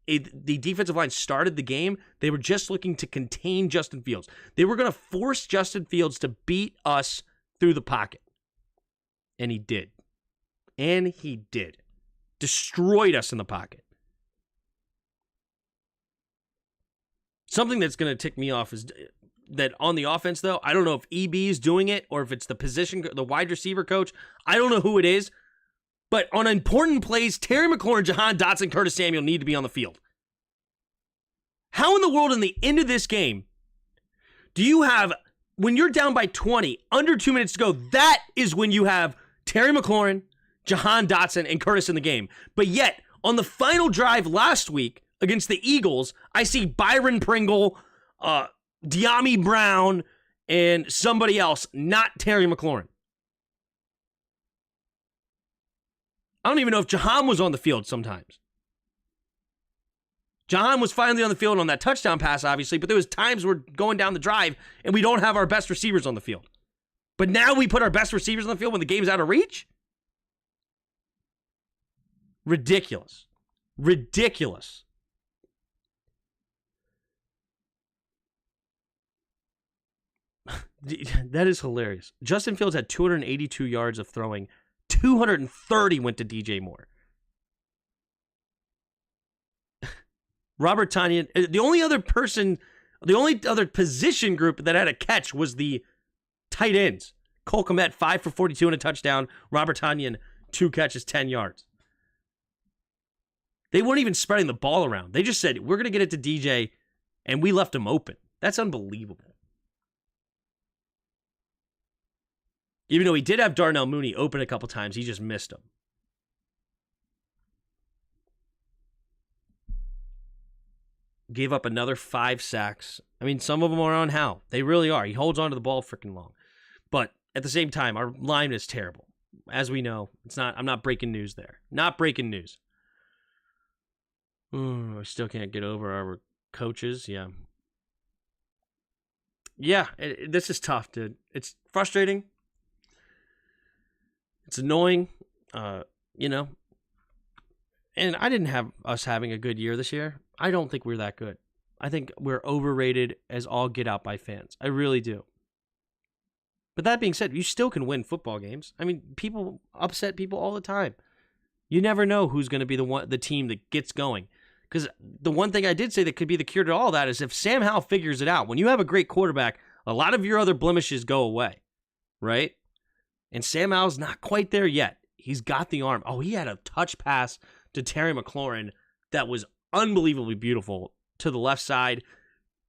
the defensive line started the game, they were just looking to contain Justin Fields. They were going to force Justin Fields to beat us through the pocket. And he did. Destroyed us in the pocket. Something that's going to tick me off is that on the offense, though, I don't know if EB is doing it or if it's the wide receiver coach. I don't know who it is. But on important plays, Terry McLaurin, Jahan Dotson, Curtis Samuel need to be on the field. How in the world in the end of this game do you have, when you're down by 20, under 2 minutes to go, that is when you have Terry McLaurin, Jahan Dotson, and Curtis in the game. But yet, on the final drive last week against the Eagles, I see Byron Pringle, De'Ami Brown, and somebody else, not Terry McLaurin. I don't even know if Jahan was on the field sometimes. Jahan was finally on the field on that touchdown pass, obviously, but there was times we're going down the drive and we don't have our best receivers on the field. But now we put our best receivers on the field when the game's out of reach? Ridiculous. Ridiculous. That is hilarious. Justin Fields had 282 yards of throwing. 230 went to DJ Moore. Robert Tonyan, the only other position group that had a catch was the tight ends. Cole Kmet, 5 for 42 and a touchdown. Robert Tonyan, 2 catches, 10 yards. They weren't even spreading the ball around. They just said, we're going to get it to DJ, and we left him open. That's unbelievable. Even though he did have Darnell Mooney open a couple times, he just missed him. Gave up another 5 sacks. I mean, some of them are on Hal. They really are. He holds on to the ball freaking long. But at the same time, our line is terrible. As we know, I'm not breaking news there. Not breaking news. I still can't get over our coaches. Yeah. Yeah, this is tough, dude. It's frustrating. It's annoying, And I didn't have us having a good year this year. I don't think we're that good. I think we're overrated as all get out by fans. I really do. But that being said, you still can win football games. I mean, people upset people all the time. You never know who's going to be the team that gets going. Because the one thing I did say that could be the cure to all that is if Sam Howell figures it out. When you have a great quarterback, a lot of your other blemishes go away, right? And Sam Howell's not quite there yet. He's got the arm. Oh, he had a touch pass to Terry McLaurin that was unbelievably beautiful to the left side,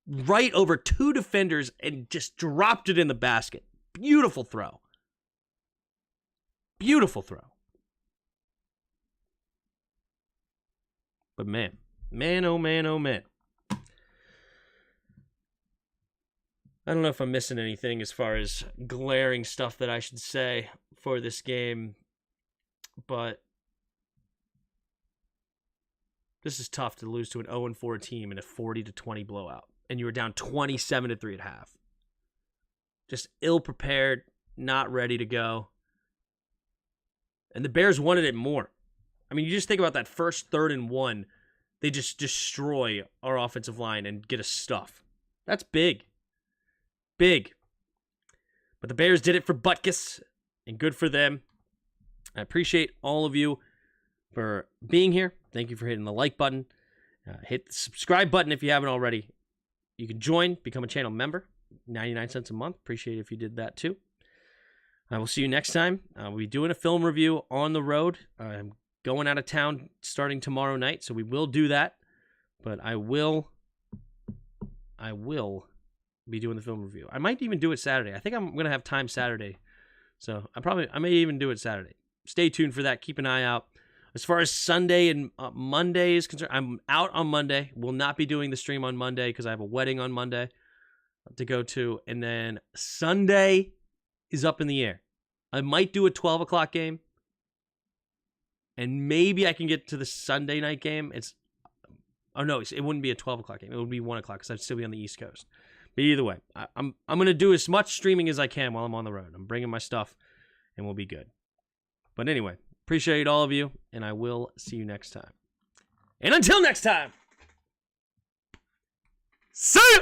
right over 2 defenders and just dropped it in the basket. Beautiful throw. Beautiful throw. But man, oh man. I don't know if I'm missing anything as far as glaring stuff that I should say for this game, but this is tough to lose to an 0-4 team in a 40-20 blowout, and you were down 27-3 at half. Just ill-prepared, not ready to go. And the Bears wanted it more. I mean, you just think about that first 3rd and 1, they just destroy our offensive line and get us stuff. That's big. Big. But the Bears did it for Butkus, and good for them. I appreciate all of you for being here. Thank you for hitting the like button. Hit the subscribe button if you haven't already. You can join, become a channel member. 99 cents a month. Appreciate it if you did that too. I will see you next time. We'll be doing a film review on the road. I'm going out of town starting tomorrow night, so we will do that. But I will be doing the film review. I might even do it Saturday. I think I'm going to have time Saturday. So I may even do it Saturday. Stay tuned for that. Keep an eye out. As far as Sunday and Monday is concerned, I'm out on Monday. Will not be doing the stream on Monday because I have a wedding on Monday to go to. And then Sunday is up in the air. I might do a 12 o'clock game. And maybe I can get to the Sunday night game. It wouldn't be a 12 o'clock game. It would be 1 o'clock because I'd still be on the East Coast. But either way, I'm going to do as much streaming as I can while I'm on the road. I'm bringing my stuff, and we'll be good. But anyway, Appreciate all of you, and I will see you next time. And until next time, see ya!